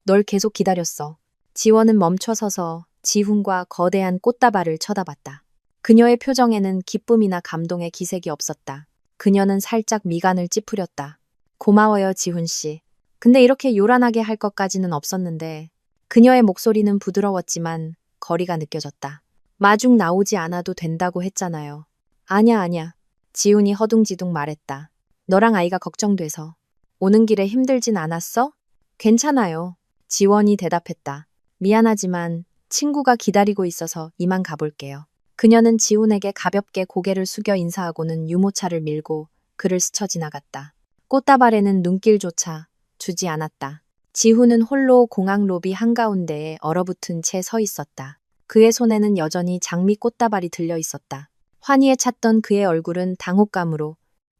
널 계속 기다렸어. 지원은 멈춰서서 지훈과 거대한 꽃다발을 쳐다봤다. 그녀의 표정에는 기쁨이나 감동의 기색이 없었다. 그녀는 살짝 미간을 찌푸렸다. 고마워요, 지훈 씨. 근데 이렇게 요란하게 할 것까지는 없었는데. 그녀의 목소리는 부드러웠지만 거리가 느껴졌다. 마중 나오지 않아도 된다고 했잖아요. 아냐, 아냐. 지훈이 허둥지둥 말했다. 너랑 아이가 걱정돼서. 오는 길에 힘들진 않았어? 괜찮아요. 지원이 대답했다. 미안하지만 친구가 기다리고 있어서 이만 가볼게요. 그녀는 지훈에게 가볍게 고개를 숙여 인사하고는 유모차를 밀고 그를 스쳐 지나갔다. 꽃다발에는 눈길조차 주지 않았다. 지훈은 홀로 공항 로비 한가운데에 얼어붙은 채 서 있었다. 그의 손에는 여전히 장미 꽃다발이 들려 있었다. 환희에 찼던 그의 얼굴은 당혹감으로,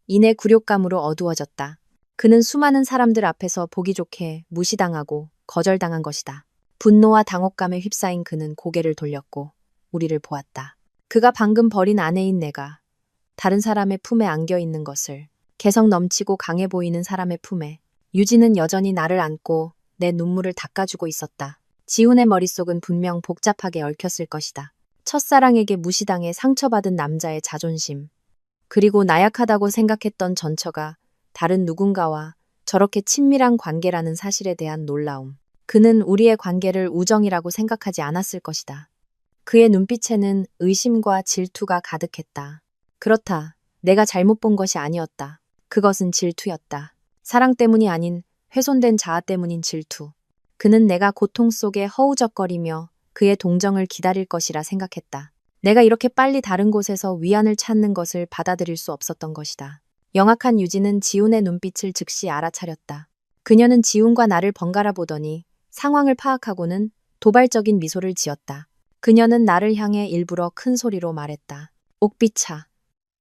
이내 굴욕감으로 어두워졌다. 그는 수많은 사람들 앞에서 보기 좋게 무시당하고 거절당한 것이다. 분노와 당혹감에 휩싸인 그는 고개를 돌렸고 우리를 보았다. 그가 방금 버린 아내인 내가 다른 사람의 품에 안겨 있는 것을, 개성 넘치고 강해 보이는 사람의 품에. 유진은 여전히 나를 안고 내 눈물을 닦아주고 있었다. 지훈의 머릿속은 분명 복잡하게 얽혔을 것이다. 첫사랑에게 무시당해 상처받은 남자의 자존심. 그리고 나약하다고 생각했던 전처가 다른 누군가와 저렇게 친밀한 관계라는 사실에 대한 놀라움. 그는 우리의 관계를 우정이라고 생각하지 않았을 것이다. 그의 눈빛에는 의심과 질투가 가득했다. 그렇다. 내가 잘못 본 것이 아니었다. 그것은 질투였다. 사랑 때문이 아닌 훼손된 자아 때문인 질투. 그는 내가 고통 속에 허우적거리며 그의 동정을 기다릴 것이라 생각했다. 내가 이렇게 빨리 다른 곳에서 위안을 찾는 것을 받아들일 수 없었던 것이다. 영악한 유진은 지훈의 눈빛을 즉시 알아차렸다. 그녀는 지훈과 나를 번갈아 보더니 상황을 파악하고는 도발적인 미소를 지었다. 그녀는 나를 향해 일부러 큰 소리로 말했다. 옥비차,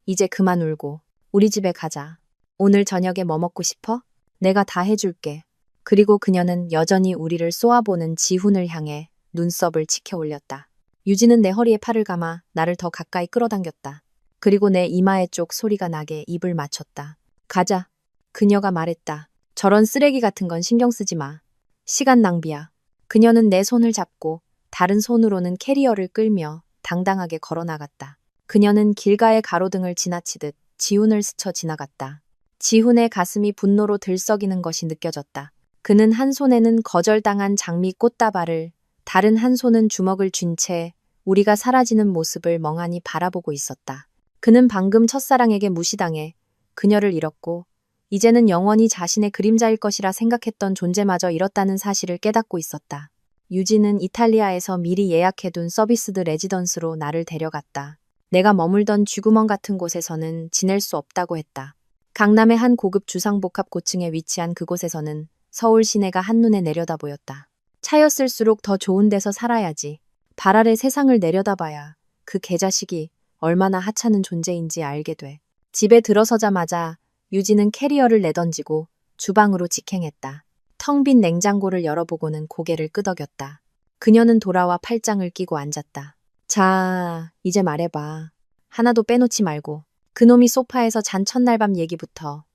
이제 그만 울고 우리 집에 가자. 오늘 저녁에 뭐 먹고 싶어? 내가 다 해줄게. 그리고 그녀는 여전히 우리를 쏘아보는 지훈을 향해 눈썹을 치켜 올렸다. 유진은 내 허리에 팔을 감아 나를 더 가까이 끌어당겼다. 그리고 내 이마에 쪽 소리가 나게 입을 맞췄다. 가자. 그녀가 말했다. 저런 쓰레기 같은 건 신경 쓰지 마. 시간 낭비야. 그녀는 내 손을 잡고 다른 손으로는 캐리어를 끌며 당당하게 걸어나갔다. 그녀는 길가의 가로등을 지나치듯 지훈을 스쳐 지나갔다. 지훈의 가슴이 분노로 들썩이는 것이 느껴졌다. 그는 한 손에는 거절당한 장미 꽃다발을, 다른 한 손은 주먹을 쥔 채 우리가 사라지는 모습을 멍하니 바라보고 있었다. 그는 방금 첫사랑에게 무시당해 그녀를 잃었고 이제는 영원히 자신의 그림자일 것이라 생각했던 존재마저 잃었다는 사실을 깨닫고 있었다. 유진은 이탈리아에서 미리 예약해둔 서비스드 레지던스로 나를 데려갔다. 내가 머물던 쥐구멍 같은 곳에서는 지낼 수 없다고 했다. 강남의 한 고급 주상복합 고층에 위치한 그곳에서는 서울 시내가 한눈에 내려다 보였다. 차였을수록 더 좋은 데서 살아야지. 발 아래 세상을 내려다봐야 그 개자식이 얼마나 하찮은 존재인지 알게 돼. 집에 들어서자마자 유진은 캐리어를 내던지고 주방으로 직행했다. 텅 빈 냉장고를 열어보고는 고개를 끄덕였다. 그녀는 돌아와 팔짱을 끼고 앉았다. 자, 이제 말해봐. 하나도 빼놓지 말고. 그놈이 소파에서 잔 첫날 밤 얘기부터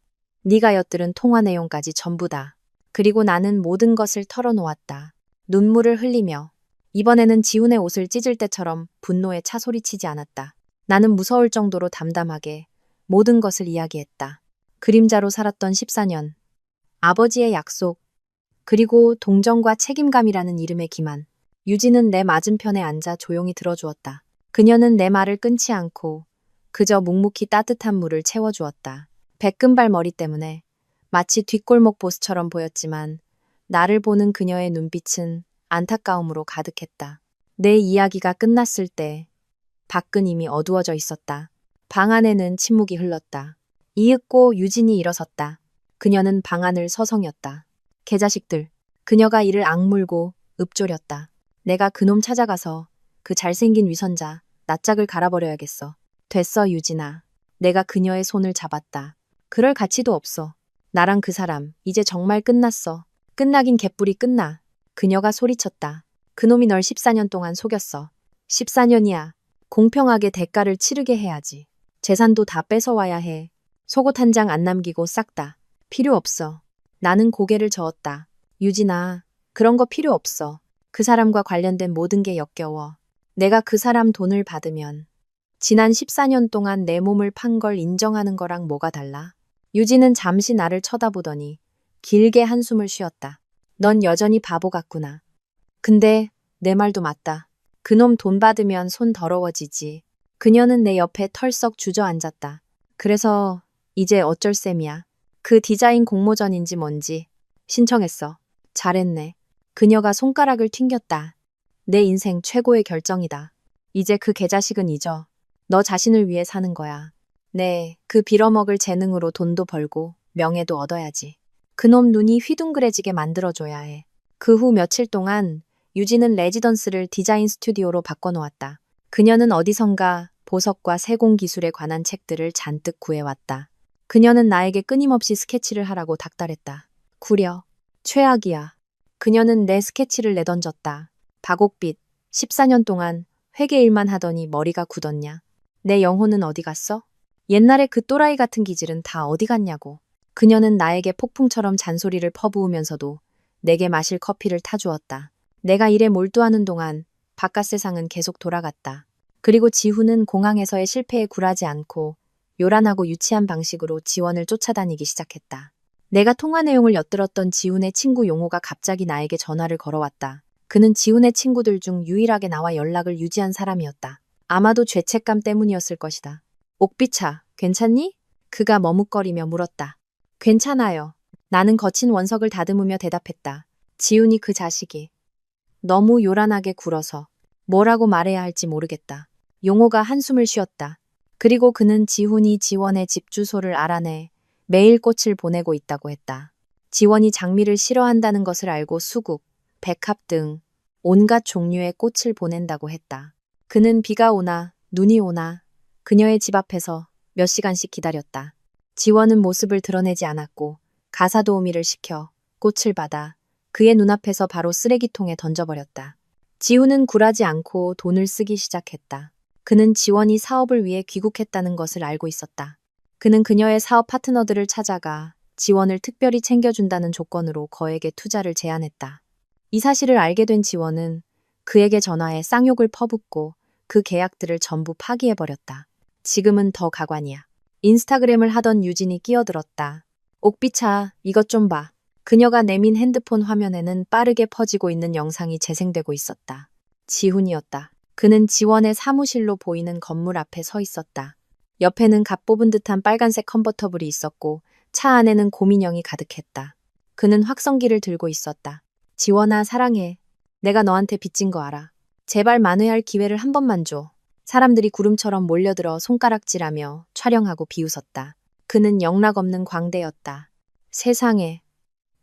네가 엿들은 통화 내용까지 전부 다. 그리고 나는 모든 것을 털어놓았다. 눈물을 흘리며. 이번에는 지훈의 옷을 찢을 때처럼 분노에 차소리치지 않았다. 나는 무서울 정도로 담담하게 모든 것을 이야기했다. 그림자로 살았던 14년. 아버지의 약속. 그리고 동정과 책임감이라는 이름의 기만. 유진은 내 맞은편에 앉아 조용히 들어주었다. 그녀는 내 말을 끊지 않고 그저 묵묵히 따뜻한 물을 채워주었다. 백금발 머리 때문에 마치 뒷골목 보스처럼 보였지만 나를 보는 그녀의 눈빛은 안타까움으로 가득했다. 내 이야기가 끝났을 때 밖은 이미 어두워져 있었다. 방 안에는 침묵이 흘렀다. 이윽고 유진이 일어섰다. 그녀는 방 안을 서성였다. 개자식들. 그녀가 이를 악물고 읊조렸다. 내가 그놈 찾아가서 그 잘생긴 위선자 낯짝을 갈아버려야겠어. 됐어, 유진아. 내가 그녀의 손을 잡았다. 그럴 가치도 없어. 나랑 그 사람 이제 정말 끝났어. 끝나긴 개뿔이 끝나. 그녀가 소리쳤다. 그놈이 널 14년 동안 속였어. 14년이야. 공평하게 대가를 치르게 해야지. 재산도 다 뺏어와야 해. 속옷 한 장 안 남기고 싹 다. 필요 없어. 나는 고개를 저었다. 유진아, 그런 거 필요 없어. 그 사람과 관련된 모든 게 역겨워. 내가 그 사람 돈을 받으면 지난 14년 동안 내 몸을 판 걸 인정하는 거랑 뭐가 달라? 유진은 잠시 나를 쳐다보더니 길게 한숨을 쉬었다. 넌 여전히 바보 같구나. 근데 내 말도 맞다. 그놈 돈 받으면 손 더러워지지. 그녀는 내 옆에 털썩 주저앉았다. 그래서 이제 어쩔 셈이야. 그 디자인 공모전인지 뭔지 신청했어. 잘했네. 그녀가 손가락을 튕겼다. 내 인생 최고의 결정이다. 이제 그 개자식은 잊어. 너 자신을 위해 사는 거야. 네, 그 빌어먹을 재능으로 돈도 벌고 명예도 얻어야지. 그놈 눈이 휘둥그레지게 만들어줘야 해. 그 후 며칠 동안 유진은 레지던스를 디자인 스튜디오로 바꿔놓았다. 그녀는 어디선가 보석과 세공 기술에 관한 책들을 잔뜩 구해왔다. 그녀는 나에게 끊임없이 스케치를 하라고 닥달했다. 구려. 최악이야. 그녀는 내 스케치를 내던졌다. 박옥빛. 14년 동안 회계 일만 하더니 머리가 굳었냐. 내 영혼은 어디 갔어? 옛날에 그 또라이 같은 기질은 다 어디 갔냐고. 그녀는 나에게 폭풍처럼 잔소리를 퍼부으면서도 내게 마실 커피를 타주었다. 내가 일에 몰두하는 동안 바깥 세상은 계속 돌아갔다. 그리고 지훈은 공항에서의 실패에 굴하지 않고 요란하고 유치한 방식으로 지원을 쫓아다니기 시작했다. 내가 통화 내용을 엿들었던 지훈의 친구 용호가 갑자기 나에게 전화를 걸어왔다. 그는 지훈의 친구들 중 유일하게 나와 연락을 유지한 사람이었다. 아마도 죄책감 때문이었을 것이다. 옥비차, 괜찮니? 그가 머뭇거리며 물었다. 괜찮아요. 나는 거친 원석을 다듬으며 대답했다. 지훈이 그 자식이 너무 요란하게 굴어서 뭐라고 말해야 할지 모르겠다. 용호가 한숨을 쉬었다. 그리고 그는 지훈이 지원의 집 주소를 알아내 매일 꽃을 보내고 있다고 했다. 지원이 장미를 싫어한다는 것을 알고 수국, 백합 등 온갖 종류의 꽃을 보낸다고 했다. 그는 비가 오나 눈이 오나 그녀의 집 앞에서 몇 시간씩 기다렸다. 지원은 모습을 드러내지 않았고 가사 도우미를 시켜 꽃을 받아 그의 눈앞에서 바로 쓰레기통에 던져버렸다. 지훈은 굴하지 않고 돈을 쓰기 시작했다. 그는 지원이 사업을 위해 귀국했다는 것을 알고 있었다. 그는 그녀의 사업 파트너들을 찾아가 지원을 특별히 챙겨준다는 조건으로 거액의 투자를 제안했다. 이 사실을 알게 된 지원은 그에게 전화해 쌍욕을 퍼붓고 그 계약들을 전부 파기해버렸다. 지금은 더 가관이야. 인스타그램을 하던 유진이 끼어들었다. 옥비차, 이것 좀 봐. 그녀가 내민 핸드폰 화면에는 빠르게 퍼지고 있는 영상이 재생되고 있었다. 지훈이었다. 그는 지원의 사무실로 보이는 건물 앞에 서 있었다. 옆에는 갓 뽑은 듯한 빨간색 컨버터블이 있었고 차 안에는 고민형이 가득했다. 그는 확성기를 들고 있었다. 지원아, 사랑해. 내가 너한테 빚진 거 알아. 제발 만회할 기회를 한 번만 줘. 사람들이 구름처럼 몰려들어 손가락질하며 촬영하고 비웃었다. 그는 영락없는 광대였다. 세상에.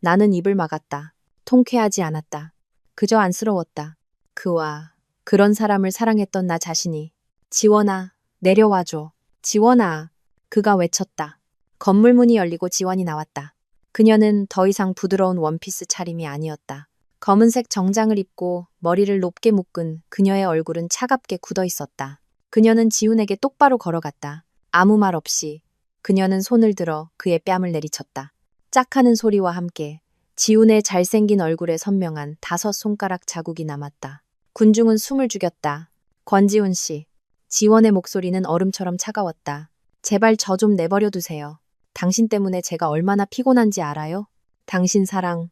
나는 입을 막았다. 통쾌하지 않았다. 그저 안쓰러웠다. 그와 그런 사람을 사랑했던 나 자신이. 지원아, 내려와줘. 지원아. 그가 외쳤다. 건물 문이 열리고 지원이 나왔다. 그녀는 더 이상 부드러운 원피스 차림이 아니었다. 검은색 정장을 입고 머리를 높게 묶은 그녀의 얼굴은 차갑게 굳어 있었다. 그녀는 지훈에게 똑바로 걸어갔다. 아무 말 없이. 그녀는 손을 들어 그의 뺨을 내리쳤다. 짝 하는 소리와 함께 지훈의 잘생긴 얼굴에 선명한 5 손가락 자국이 남았다. 군중은 숨을 죽였다. 권지훈 씨. 지원의 목소리는 얼음처럼 차가웠다. 제발 저 좀 내버려 두세요. 당신 때문에 제가 얼마나 피곤한지 알아요? 당신 사랑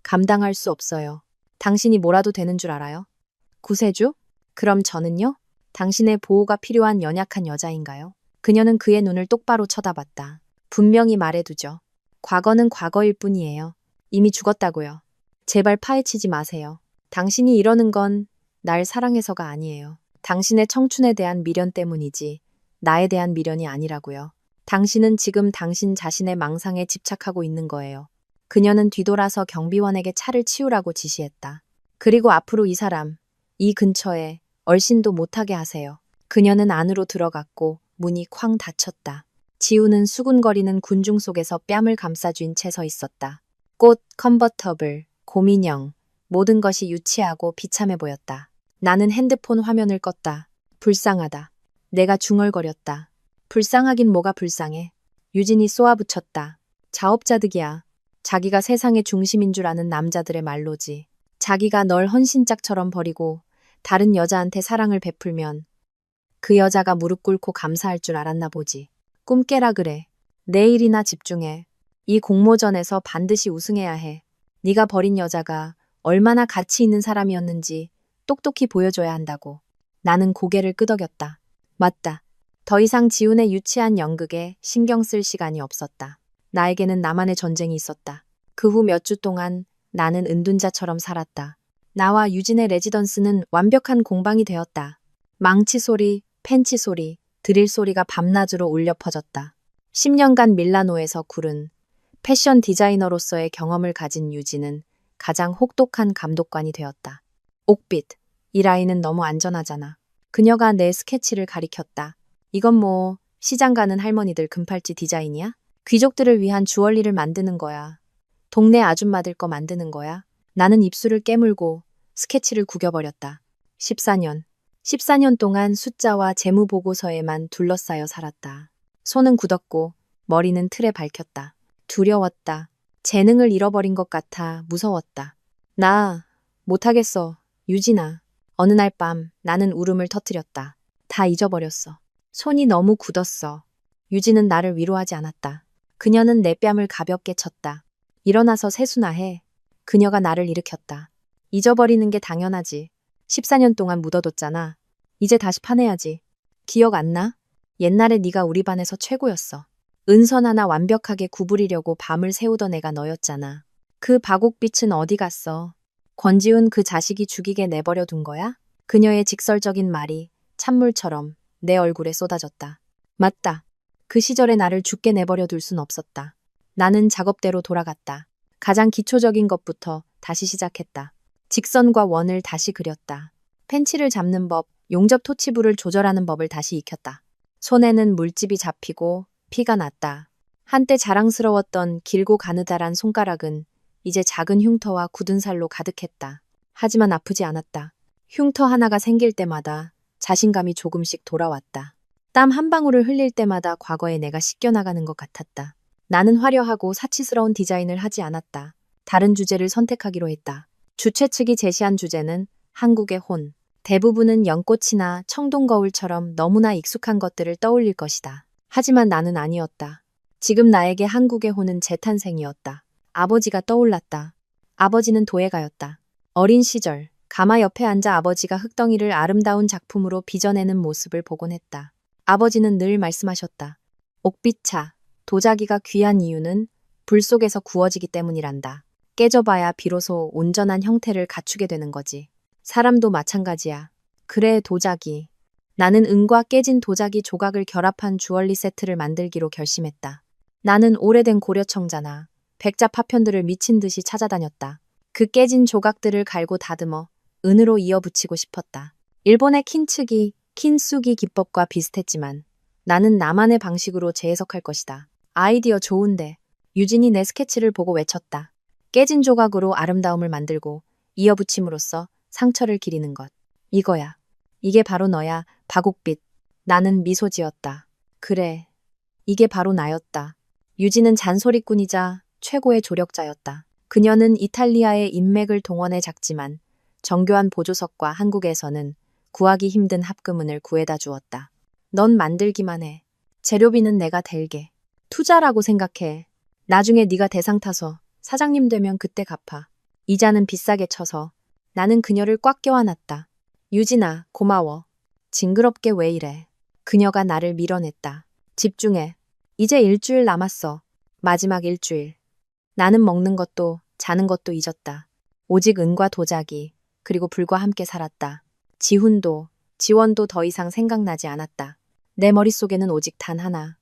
감당할 수 없어요. 당신이 뭐라도 되는 줄 알아요? 구세주? 그럼 저는요? 당신의 보호가 필요한 연약한 여자인가요? 그녀는 그의 눈을 똑바로 쳐다봤다. 분명히 말해두죠. 과거는 과거일 뿐이에요. 이미 죽었다고요. 제발 파헤치지 마세요. 당신이 이러는 건 날 사랑해서가 아니에요. 당신의 청춘에 대한 미련 때문이지 나에 대한 미련이 아니라고요. 당신은 지금 당신 자신의 망상에 집착하고 있는 거예요. 그녀는 뒤돌아서 경비원에게 차를 치우라고 지시했다. 그리고 앞으로 이 사람, 이 근처에 얼씬도 못하게 하세요. 그녀는 안으로 들어갔고 문이 쾅 닫혔다. 지우는 수군거리는 군중 속에서 뺨을 감싸쥔 채 서 있었다. 꽃, 컨버터블, 곰인형, 모든 것이 유치하고 비참해 보였다. 나는 핸드폰 화면을 껐다. 불쌍하다. 내가 중얼거렸다. 불쌍하긴 뭐가 불쌍해. 유진이 쏘아붙였다. 자업자득이야. 자기가 세상의 중심인 줄 아는 남자들의 말로지. 자기가 널 헌신짝처럼 버리고 다른 여자한테 사랑을 베풀면 그 여자가 무릎 꿇고 감사할 줄 알았나 보지. 꿈 깨라 그래. 내일이나 집중해. 이 공모전에서 반드시 우승해야 해. 네가 버린 여자가 얼마나 가치 있는 사람이었는지 똑똑히 보여줘야 한다고. 나는 고개를 끄덕였다. 맞다. 더 이상 지훈의 유치한 연극에 신경 쓸 시간이 없었다. 나에게는 나만의 전쟁이 있었다. 그 후 몇 주 동안 나는 은둔자처럼 살았다. 나와 유진의 레지던스는 완벽한 공방이 되었다. 망치 소리, 펜치 소리, 드릴 소리가 밤낮으로 울려 퍼졌다. 10년간 밀라노에서 구른 패션 디자이너로서의 경험을 가진 유진은 가장 혹독한 감독관이 되었다. 옥빛, 이 라인은 너무 안전하잖아. 그녀가 내 스케치를 가리켰다. 이건 뭐 시장 가는 할머니들 금팔찌 디자인이야? 귀족들을 위한 주얼리를 만드는 거야. 동네 아줌마들 거 만드는 거야. 나는 입술을 깨물고 스케치를 구겨버렸다. 14년. 14년 동안 숫자와 재무 보고서에만 둘러싸여 살았다. 손은 굳었고 머리는 틀에 박혔다. 두려웠다. 재능을 잃어버린 것 같아 무서웠다. 나 못하겠어. 유진아. 어느 날 밤 나는 울음을 터뜨렸다. 다 잊어버렸어. 손이 너무 굳었어. 유진은 나를 위로하지 않았다. 그녀는 내 뺨을 가볍게 쳤다. 일어나서 세수나 해. 그녀가 나를 일으켰다. 잊어버리는 게 당연하지. 14년 동안 묻어뒀잖아. 이제 다시 파내야지. 기억 안 나? 옛날에 네가 우리 반에서 최고였어. 은선 하나 완벽하게 구부리려고 밤을 새우던 애가 너였잖아. 그 바곡빛은 어디 갔어? 권지훈 그 자식이 죽이게 내버려 둔 거야? 그녀의 직설적인 말이 찬물처럼 내 얼굴에 쏟아졌다. 맞다. 그 시절에 나를 죽게 내버려 둘 순 없었다. 나는 작업대로 돌아갔다. 가장 기초적인 것부터 다시 시작했다. 직선과 원을 다시 그렸다. 펜치를 잡는 법, 용접 토치불을 조절하는 법을 다시 익혔다. 손에는 물집이 잡히고 피가 났다. 한때 자랑스러웠던 길고 가느다란 손가락은 이제 작은 흉터와 굳은 살로 가득했다. 하지만 아프지 않았다. 흉터 하나가 생길 때마다 자신감이 조금씩 돌아왔다. 땀 한 방울을 흘릴 때마다 과거의 내가 씻겨나가는 것 같았다. 나는 화려하고 사치스러운 디자인을 하지 않았다. 다른 주제를 선택하기로 했다. 주최 측이 제시한 주제는 한국의 혼. 대부분은 연꽃이나 청동거울처럼 너무나 익숙한 것들을 떠올릴 것이다. 하지만 나는 아니었다. 지금 나에게 한국의 혼은 재탄생이었다. 아버지가 떠올랐다. 아버지는 도예가였다. 어린 시절, 가마 옆에 앉아 아버지가 흙덩이를 아름다운 작품으로 빚어내는 모습을 보곤 했다. 아버지는 늘 말씀하셨다. 옥빛차, 도자기가 귀한 이유는 불 속에서 구워지기 때문이란다. 깨져봐야 비로소 온전한 형태를 갖추게 되는 거지. 사람도 마찬가지야. 그래, 도자기. 나는 은과 깨진 도자기 조각을 결합한 주얼리 세트를 만들기로 결심했다. 나는 오래된 고려청자나 백자 파편들을 미친 듯이 찾아다녔다. 그 깨진 조각들을 갈고 다듬어 은으로 이어붙이고 싶었다. 일본의 킨츠기, 킨수기 기법과 비슷했지만 나는 나만의 방식으로 재해석할 것이다. 아이디어 좋은데. 유진이 내 스케치를 보고 외쳤다. 깨진 조각으로 아름다움을 만들고 이어붙임으로써 상처를 기리는 것. 이거야. 이게 바로 너야, 박옥빛. 나는 미소 지었다. 그래. 이게 바로 나였다. 유진은 잔소리꾼이자 최고의 조력자였다. 그녀는 이탈리아의 인맥을 동원해 작지만 정교한 보조석과 한국에서는 구하기 힘든 합금은을 구해다 주었다. 넌 만들기만 해. 재료비는 내가 댈게. 투자라고 생각해. 나중에 네가 대상 타서 사장님 되면 그때 갚아. 이자는 비싸게 쳐서. 나는 그녀를 꽉 껴안았다. 유진아, 고마워. 징그럽게 왜 이래. 그녀가 나를 밀어냈다. 집중해. 이제 일주일 남았어. 마지막 일주일. 나는 먹는 것도 자는 것도 잊었다. 오직 은과 도자기, 그리고 불과 함께 살았다. 지훈도, 지원도 더 이상 생각나지 않았다. 내 머릿속에는 오직 단 하나.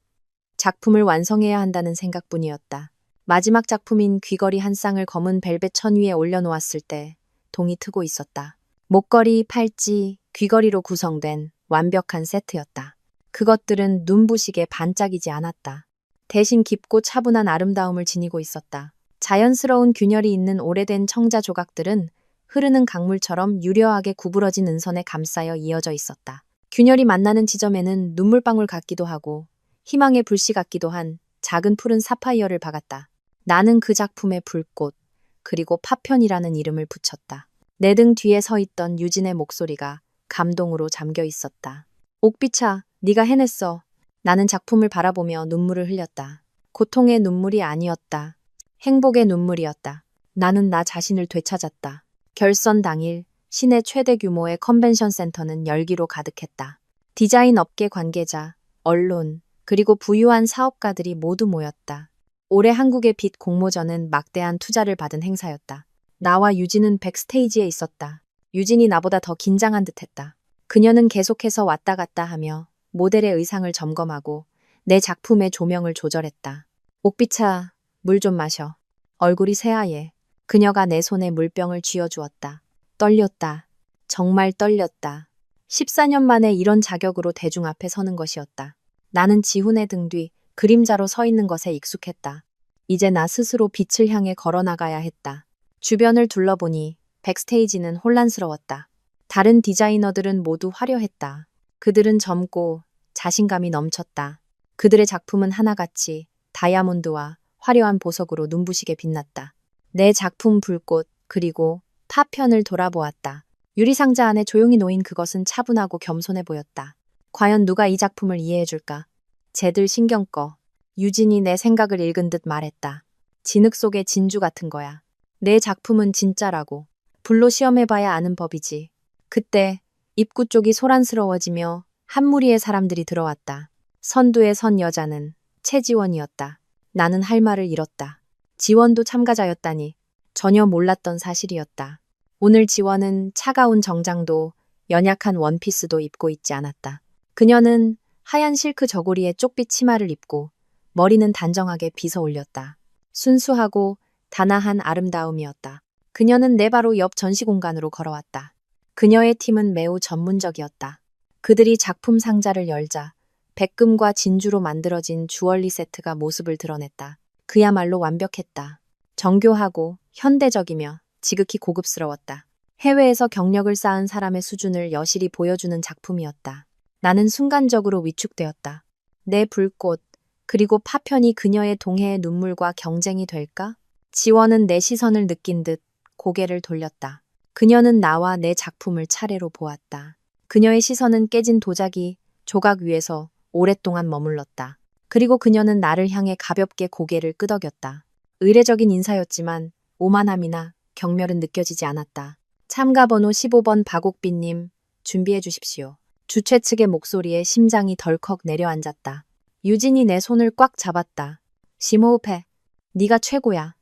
작품을 완성해야 한다는 생각뿐이었다. 마지막 작품인 귀걸이 한 쌍을 검은 벨벳 천 위에 올려놓았을 때 동이 트고 있었다. 목걸이, 팔찌, 귀걸이로 구성된 완벽한 세트였다. 그것들은 눈부시게 반짝이지 않았다. 대신 깊고 차분한 아름다움을 지니고 있었다. 자연스러운 균열이 있는 오래된 청자 조각들은 흐르는 강물처럼 유려하게 구부러진 은선에 감싸여 이어져 있었다. 균열이 만나는 지점에는 눈물방울 같기도 하고 희망의 불씨 같기도 한 작은 푸른 사파이어를 박았다. 나는 그 작품에 불꽃, 그리고 파편이라는 이름을 붙였다. 내 등 뒤에 서 있던 유진의 목소리가 감동으로 잠겨 있었다. 옥비차, 네가 해냈어. 나는 작품을 바라보며 눈물을 흘렸다. 고통의 눈물이 아니었다. 행복의 눈물이었다. 나는 나 자신을 되찾았다. 결선 당일 시내 최대 규모의 컨벤션 센터는 열기로 가득했다. 디자인 업계 관계자, 언론, 그리고 부유한 사업가들이 모두 모였다. 올해 한국의 빛 공모전은 막대한 투자를 받은 행사였다. 나와 유진은 백스테이지에 있었다. 유진이 나보다 더 긴장한 듯했다. 그녀는 계속해서 왔다 갔다 하며 모델의 의상을 점검하고 내 작품의 조명을 조절했다. 옥비차, 물 좀 마셔. 얼굴이 새하얘. 그녀가 내 손에 물병을 쥐어주었다. 떨렸다. 정말 떨렸다. 14년 만에 이런 자격으로 대중 앞에 서는 것이었다. 나는 지훈의 등 뒤 그림자로 서 있는 것에 익숙했다. 이제 나 스스로 빛을 향해 걸어나가야 했다. 주변을 둘러보니 백스테이지는 혼란스러웠다. 다른 디자이너들은 모두 화려했다. 그들은 젊고 자신감이 넘쳤다. 그들의 작품은 하나같이 다이아몬드와 화려한 보석으로 눈부시게 빛났다. 내 작품 불꽃, 그리고 파편을 돌아보았다. 유리상자 안에 조용히 놓인 그것은 차분하고 겸손해 보였다. 과연 누가 이 작품을 이해해줄까? 쟤들 신경 꺼. 유진이 내 생각을 읽은 듯 말했다. 진흙 속의 진주 같은 거야. 내 작품은 진짜라고. 불로 시험해봐야 아는 법이지. 그때 입구 쪽이 소란스러워지며 한 무리의 사람들이 들어왔다. 선두에 선 여자는 최지원이었다. 나는 할 말을 잃었다. 지원도 참가자였다니 전혀 몰랐던 사실이었다. 오늘 지원은 차가운 정장도 연약한 원피스도 입고 있지 않았다. 그녀는 하얀 실크 저고리에 쪽빛 치마를 입고 머리는 단정하게 빗어 올렸다. 순수하고 단아한 아름다움이었다. 그녀는 내 바로 옆 전시 공간으로 걸어왔다. 그녀의 팀은 매우 전문적이었다. 그들이 작품 상자를 열자 백금과 진주로 만들어진 주얼리 세트가 모습을 드러냈다. 그야말로 완벽했다. 정교하고 현대적이며 지극히 고급스러웠다. 해외에서 경력을 쌓은 사람의 수준을 여실히 보여주는 작품이었다. 나는 순간적으로 위축되었다. 내 불꽃, 그리고 파편이 그녀의 동해의 눈물과 경쟁이 될까? 지원은 내 시선을 느낀 듯 고개를 돌렸다. 그녀는 나와 내 작품을 차례로 보았다. 그녀의 시선은 깨진 도자기, 조각 위에서 오랫동안 머물렀다. 그리고 그녀는 나를 향해 가볍게 고개를 끄덕였다. 의례적인 인사였지만 오만함이나 경멸은 느껴지지 않았다. 참가 번호 15번 박옥빈님, 준비해 주십시오. 주최 측의 목소리에 심장이 덜컥 내려앉았다. 유진이 내 손을 꽉 잡았다. 심호흡해. 네가 최고야.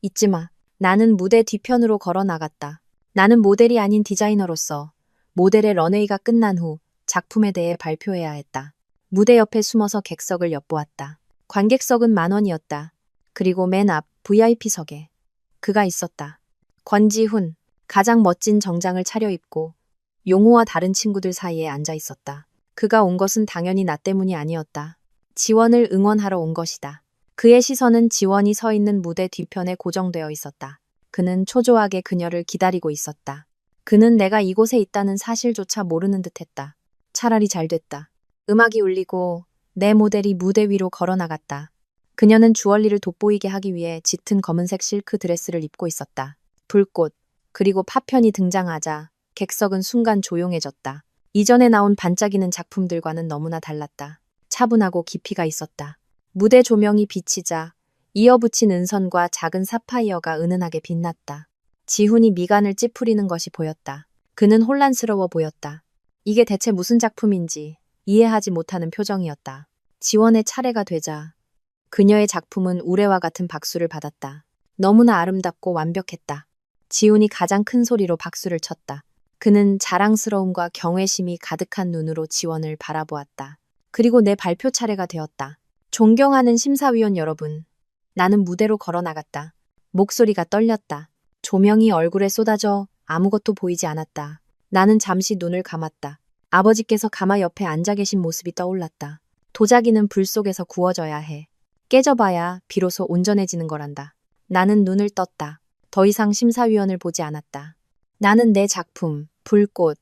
잊지 마. 나는 무대 뒤편으로 걸어 나갔다. 나는 모델이 아닌 디자이너로서 모델의 런웨이가 끝난 후 작품에 대해 발표해야 했다. 무대 옆에 숨어서 객석을 엿보았다. 관객석은 10,000원이었다. 그리고 맨 앞 VIP석에 그가 있었다. 권지훈, 가장 멋진 정장을 차려입고 용호와 다른 친구들 사이에 앉아 있었다. 그가 온 것은 당연히 나 때문이 아니었다. 지원을 응원하러 온 것이다. 그의 시선은 지원이 서 있는 무대 뒤편에 고정되어 있었다. 그는 초조하게 그녀를 기다리고 있었다. 그는 내가 이곳에 있다는 사실조차 모르는 듯했다. 차라리 잘 됐다. 음악이 울리고 내 모델이 무대 위로 걸어나갔다. 그녀는 주얼리를 돋보이게 하기 위해 짙은 검은색 실크 드레스를 입고 있었다. 불꽃, 그리고 파편이 등장하자 객석은 순간 조용해졌다. 이전에 나온 반짝이는 작품들과는 너무나 달랐다. 차분하고 깊이가 있었다. 무대 조명이 비치자 이어붙인 은선과 작은 사파이어가 은은하게 빛났다. 지훈이 미간을 찌푸리는 것이 보였다. 그는 혼란스러워 보였다. 이게 대체 무슨 작품인지 이해하지 못하는 표정이었다. 지원의 차례가 되자 그녀의 작품은 우레와 같은 박수를 받았다. 너무나 아름답고 완벽했다. 지훈이 가장 큰 소리로 박수를 쳤다. 그는 자랑스러움과 경외심이 가득한 눈으로 지원을 바라보았다. 그리고 내 발표 차례가 되었다. 존경하는 심사위원 여러분, 나는 무대로 걸어나갔다. 목소리가 떨렸다. 조명이 얼굴에 쏟아져 아무것도 보이지 않았다. 나는 잠시 눈을 감았다. 아버지께서 가마 옆에 앉아 계신 모습이 떠올랐다. 도자기는 불 속에서 구워져야 해. 깨져봐야 비로소 온전해지는 거란다. 나는 눈을 떴다. 더 이상 심사위원을 보지 않았다. 나는 내 작품, 불꽃,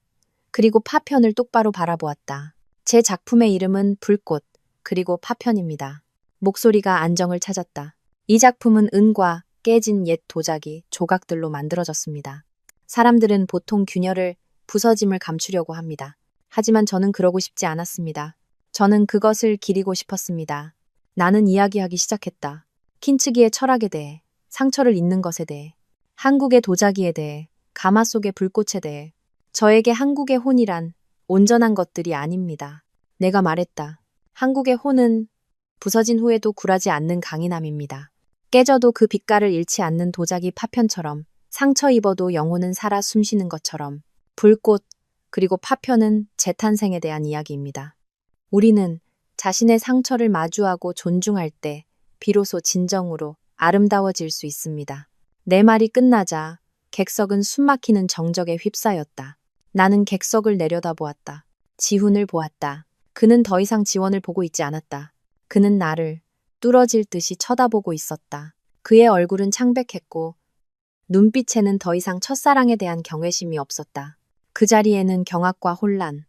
그리고 파편을 똑바로 바라보았다. 제 작품의 이름은 불꽃, 그리고 파편입니다. 목소리가 안정을 찾았다. 이 작품은 은과 깨진 옛 도자기, 조각들로 만들어졌습니다. 사람들은 보통 균열을, 부서짐을 감추려고 합니다. 하지만 저는 그러고 싶지 않았습니다. 저는 그것을 기리고 싶었습니다. 나는 이야기하기 시작했다. 킨츠기의 철학에 대해, 상처를 잊는 것에 대해, 한국의 도자기에 대해, 가마 속의 불꽃에 대해. 저에게 한국의 혼이란 온전한 것들이 아닙니다. 내가 말했다. 한국의 혼은 부서진 후에도 굴하지 않는 강인함입니다. 깨져도 그 빛깔을 잃지 않는 도자기 파편처럼, 상처 입어도 영혼은 살아 숨쉬는 것처럼. 불꽃, 그리고 파편은 재탄생에 대한 이야기입니다. 우리는 자신의 상처를 마주하고 존중할 때 비로소 진정으로 아름다워질 수 있습니다. 내 말이 끝나자 객석은 숨막히는 정적에 휩싸였다. 나는 객석을 내려다보았다. 지훈을 보았다. 그는 더 이상 지원을 보고 있지 않았다. 그는 나를 뚫어질 듯이 쳐다보고 있었다. 그의 얼굴은 창백했고 눈빛에는 더 이상 첫사랑에 대한 경외심이 없었다. 그 자리에는 경악과 혼란,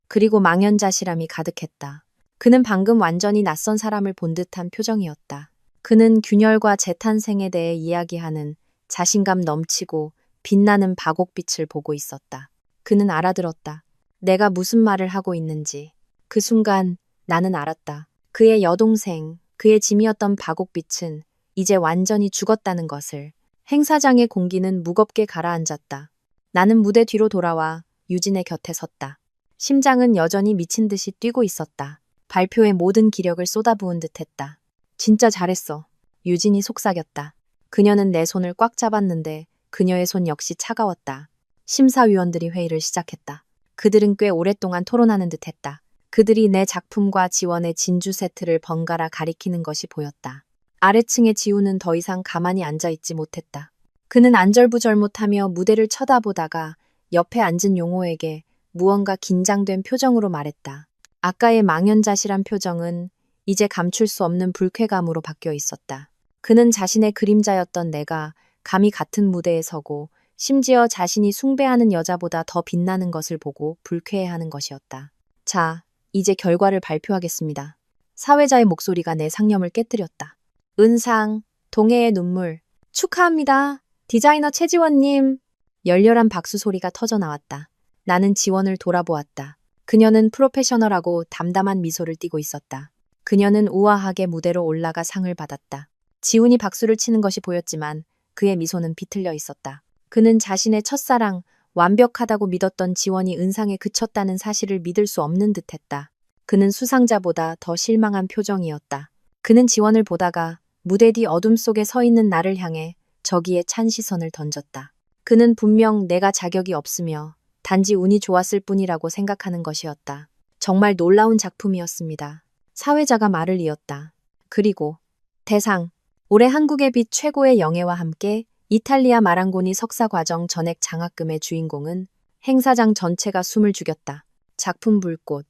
그리고 망연자실함이 가득했다. 그는 방금 완전히 낯선 사람을 본 듯한 표정이었다. 그는 균열과 재탄생에 대해 이야기하는 자신감 넘치고 빛나는 바곡빛을 보고 있었다. 그는 알아들었다. 내가 무슨 말을 하고 있는지. 그 순간 나는 알았다. 그의 여동생, 그의 짐이었던 바곡빛은 이제 완전히 죽었다는 것을. 행사장의 공기는 무겁게 가라앉았다. 나는 무대 뒤로 돌아와 유진의 곁에 섰다. 심장은 여전히 미친 듯이 뛰고 있었다. 발표에 모든 기력을 쏟아부은 듯했다. 진짜 잘했어. 유진이 속삭였다. 그녀는 내 손을 꽉 잡았는데 그녀의 손 역시 차가웠다. 심사위원들이 회의를 시작했다. 그들은 꽤 오랫동안 토론하는 듯했다. 그들이 내 작품과 지원의 진주 세트를 번갈아 가리키는 것이 보였다. 아래층의 지우는 더 이상 가만히 앉아있지 못했다. 그는 안절부절 못하며 무대를 쳐다보다가 옆에 앉은 용호에게 무언가 긴장된 표정으로 말했다. 아까의 망연자실한 표정은 이제 감출 수 없는 불쾌감으로 바뀌어 있었다. 그는 자신의 그림자였던 내가 감히 같은 무대에 서고 심지어 자신이 숭배하는 여자보다 더 빛나는 것을 보고 불쾌해하는 것이었다. 자, 이제 결과를 발표하겠습니다. 사회자의 목소리가 내 상념을 깨뜨렸다. 은상, 동해의 눈물. 축하합니다. 디자이너 최지원님. 열렬한 박수 소리가 터져 나왔다. 나는 지원을 돌아보았다. 그녀는 프로페셔널하고 담담한 미소를 띠고 있었다. 그녀는 우아하게 무대로 올라가 상을 받았다. 지훈이 박수를 치는 것이 보였지만 그의 미소는 비틀려 있었다. 그는 자신의 첫사랑, 완벽하다고 믿었던 지원이 은상에 그쳤다는 사실을 믿을 수 없는 듯했다. 그는 수상자보다 더 실망한 표정이었다. 그는 지원을 보다가 무대 뒤 어둠 속에 서 있는 나를 향해 저기에 찬 시선을 던졌다. 그는 분명 내가 자격이 없으며 단지 운이 좋았을 뿐이라고 생각하는 것이었다. 정말 놀라운 작품이었습니다. 사회자가 말을 이었다. 그리고 대상. 올해 한국의 빛 최고의 영예와 함께 이탈리아 마랑고니 석사과정 전액 장학금의 주인공은 행사장 전체가 숨을 죽였다. 작품 불꽃.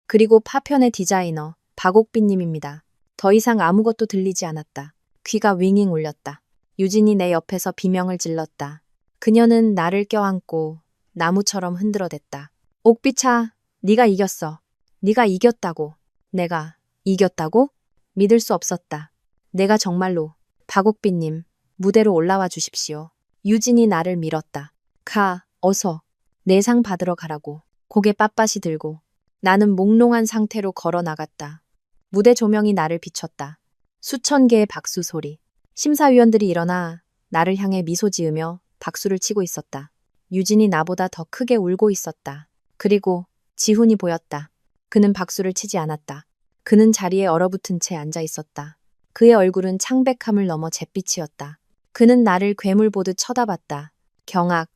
그리고 파편의 디자이너 박옥빈님입니다. 더 이상 아무것도 들리지 않았다. 귀가 윙윙 울렸다. 유진이 내 옆에서 비명을 질렀다. 그녀는 나를 껴안고 나무처럼 흔들어댔다. 옥비차, 네가 이겼어. 네가 이겼다고. 내가 이겼다고? 믿을 수 없었다. 내가 정말로. 박옥빈님, 무대로 올라와 주십시오. 유진이 나를 밀었다. 가, 어서. 내 상 받으러 가라고. 고개 빳빳이 들고. 나는 몽롱한 상태로 걸어 나갔다. 무대 조명이 나를 비췄다. 수천 개의 박수 소리. 심사위원들이 일어나 나를 향해 미소 지으며 박수를 치고 있었다. 유진이 나보다 더 크게 울고 있었다. 그리고 지훈이 보였다. 그는 박수를 치지 않았다. 그는 자리에 얼어붙은 채 앉아 있었다. 그의 얼굴은 창백함을 넘어 잿빛이었다. 그는 나를 괴물 보듯 쳐다봤다. 경악,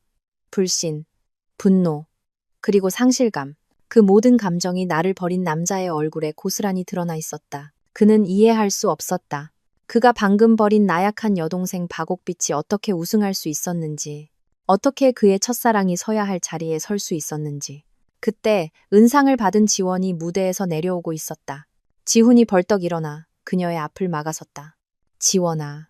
불신, 분노, 그리고 상실감. 그 모든 감정이 나를 버린 남자의 얼굴에 고스란히 드러나 있었다. 그는 이해할 수 없었다. 그가 방금 버린 나약한 여동생 박옥빛이 어떻게 우승할 수 있었는지, 어떻게 그의 첫사랑이 서야 할 자리에 설 수 있었는지. 그때 은상을 받은 지원이 무대에서 내려오고 있었다. 지훈이 벌떡 일어나 그녀의 앞을 막아섰다. 지원아.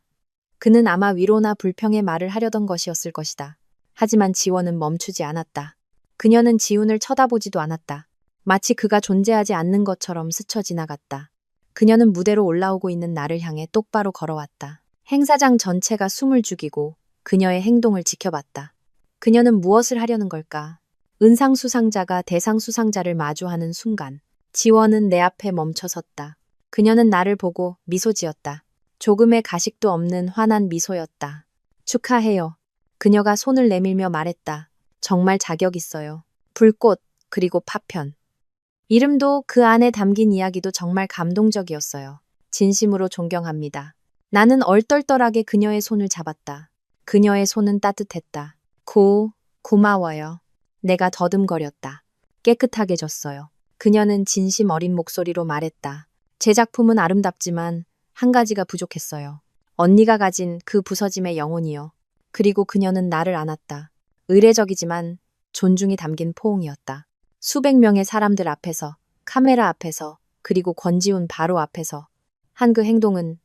그는 아마 위로나 불평의 말을 하려던 것이었을 것이다. 하지만 지원은 멈추지 않았다. 그녀는 지훈을 쳐다보지도 않았다. 마치 그가 존재하지 않는 것처럼 스쳐 지나갔다. 그녀는 무대로 올라오고 있는 나를 향해 똑바로 걸어왔다. 행사장 전체가 숨을 죽이고 그녀의 행동을 지켜봤다. 그녀는 무엇을 하려는 걸까? 은상 수상자가 대상 수상자를 마주하는 순간, 지원은 내 앞에 멈춰섰다. 그녀는 나를 보고 미소 지었다. 조금의 가식도 없는 환한 미소였다. 축하해요. 그녀가 손을 내밀며 말했다. 정말 자격 있어요. 불꽃, 그리고 파편. 이름도 그 안에 담긴 이야기도 정말 감동적이었어요. 진심으로 존경합니다. 나는 얼떨떨하게 그녀의 손을 잡았다. 그녀의 손은 따뜻했다. 고마워요. 내가 더듬거렸다. 깨끗하게 졌어요. 그녀는 진심 어린 목소리로 말했다. 제 작품은 아름답지만 한 가지가 부족했어요. 언니가 가진 그 부서짐의 영혼이요. 그리고 그녀는 나를 안았다. 의례적이지만 존중이 담긴 포옹이었다. 수백 명의 사람들 앞에서, 카메라 앞에서, 그리고 권지훈 바로 앞에서 한 그 행동은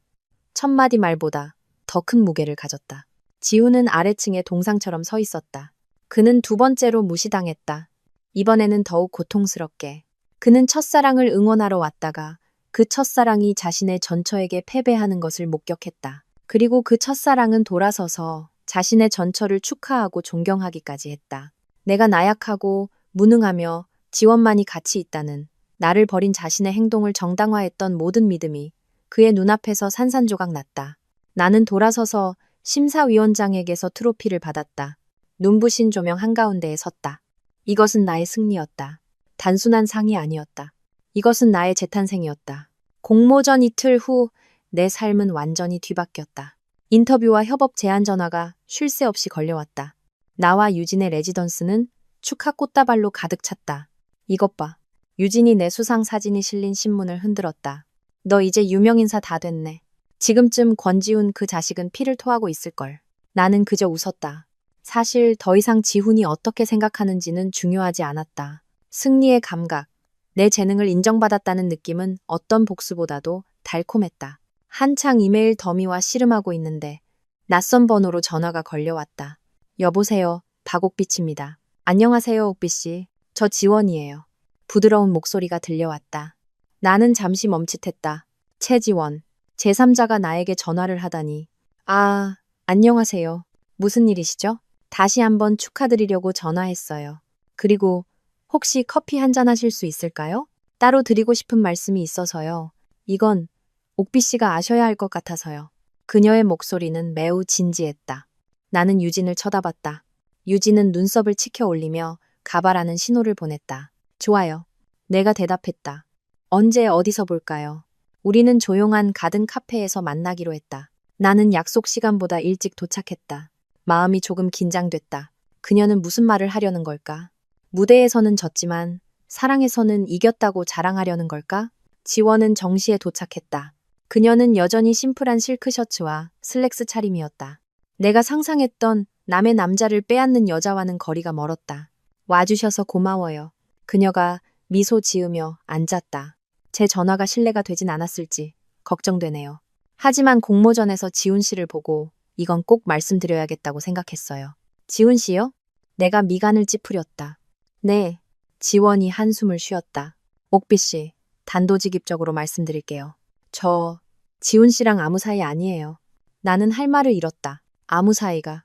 천마디 말보다 더 큰 무게를 가졌다. 지훈은 아래층에 동상처럼 서 있었다. 그는 두 번째로 무시당했다. 이번에는 더욱 고통스럽게. 그는 첫사랑을 응원하러 왔다가 그 첫사랑이 자신의 전처에게 패배하는 것을 목격했다. 그리고 그 첫사랑은 돌아서서 자신의 전처를 축하하고 존경하기까지 했다. 내가 나약하고 무능하며 지원만이 가치 있다는, 나를 버린 자신의 행동을 정당화했던 모든 믿음이 그의 눈앞에서 산산조각 났다. 나는 돌아서서 심사위원장에게서 트로피를 받았다. 눈부신 조명 한가운데에 섰다. 이것은 나의 승리였다. 단순한 상이 아니었다. 이것은 나의 재탄생이었다. 공모전 이틀 후 내 삶은 완전히 뒤바뀌었다. 인터뷰와 협업 제안 전화가 쉴 새 없이 걸려왔다. 나와 유진의 레지던스는 축하 꽃다발로 가득 찼다. 이것 봐. 유진이 내 수상 사진이 실린 신문을 흔들었다. 너 이제 유명인사 다 됐네. 지금쯤 권지훈 그 자식은 피를 토하고 있을걸. 나는 그저 웃었다. 사실 더 이상 지훈이 어떻게 생각하는지는 중요하지 않았다. 승리의 감각, 내 재능을 인정받았다는 느낌은 어떤 복수보다도 달콤했다. 한창 이메일 더미와 씨름하고 있는데 낯선 번호로 전화가 걸려왔다. 여보세요, 박옥빛입니다. 안녕하세요, 옥빛씨. 저 지원이에요. 부드러운 목소리가 들려왔다. 나는 잠시 멈칫했다. 최지원. 제3자가 나에게 전화를 하다니. 아, 안녕하세요. 무슨 일이시죠? 다시 한번 축하드리려고 전화했어요. 그리고 혹시 커피 한잔 하실 수 있을까요? 따로 드리고 싶은 말씀이 있어서요. 이건 옥비 씨가 아셔야 할 것 같아서요. 그녀의 목소리는 매우 진지했다. 나는 유진을 쳐다봤다. 유진은 눈썹을 치켜 올리며 가발하는 신호를 보냈다. 좋아요. 내가 대답했다. 언제 어디서 볼까요? 우리는 조용한 가든 카페에서 만나기로 했다. 나는 약속 시간보다 일찍 도착했다. 마음이 조금 긴장됐다. 그녀는 무슨 말을 하려는 걸까? 무대에서는 졌지만 사랑에서는 이겼다고 자랑하려는 걸까? 지원은 정시에 도착했다. 그녀는 여전히 심플한 실크 셔츠와 슬랙스 차림이었다. 내가 상상했던 남의 남자를 빼앗는 여자와는 거리가 멀었다. 와주셔서 고마워요. 그녀가 미소 지으며 앉았다. 제 전화가 실례가 되진 않았을지 걱정되네요. 하지만 공모전에서 지훈 씨를 보고 이건 꼭 말씀드려야겠다고 생각했어요. 지훈 씨요? 내가 미간을 찌푸렸다. 네. 지원이 한숨을 쉬었다. 옥비 씨, 단도직입적으로 말씀드릴게요. 저 지훈 씨랑 아무 사이 아니에요. 나는 할 말을 잃었다. 아무 사이가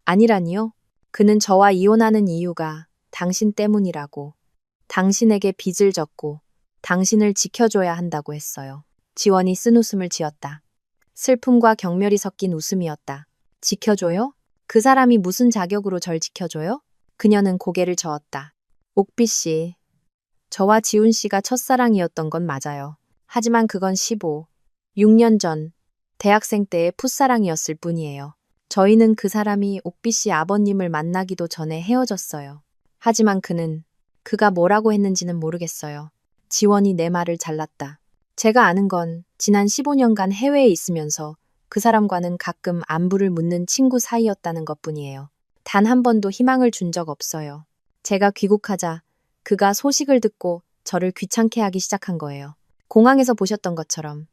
아니라니요? 그는 저와 이혼하는 이유가 당신 때문이라고. 당신에게 빚을 졌고 당신을 지켜줘야 한다고 했어요. 지원이 쓴웃음을 지었다. 슬픔과 경멸이 섞인 웃음이었다. 지켜줘요? 그 사람이 무슨 자격으로 절 지켜줘요? 그녀는 고개를 저었다. 옥비 씨, 저와 지훈 씨가 첫사랑이었던 건 맞아요. 하지만 그건 6년 전 대학생 때의 풋사랑이었을 뿐이에요. 저희는 그 사람이 옥비 씨 아버님을 만나기도 전에 헤어졌어요. 하지만 그가 뭐라고 했는지는 모르겠어요. 지원이 내 말을 잘랐다. 제가 아는 건 지난 15년간 해외에 있으면서 그 사람과는 가끔 안부를 묻는 친구 사이였다는 것뿐이에요. 단 한 번도 희망을 준 적 없어요. 제가 귀국하자 그가 소식을 듣고 저를 귀찮게 하기 시작한 거예요. 공항에서 보셨던 것처럼.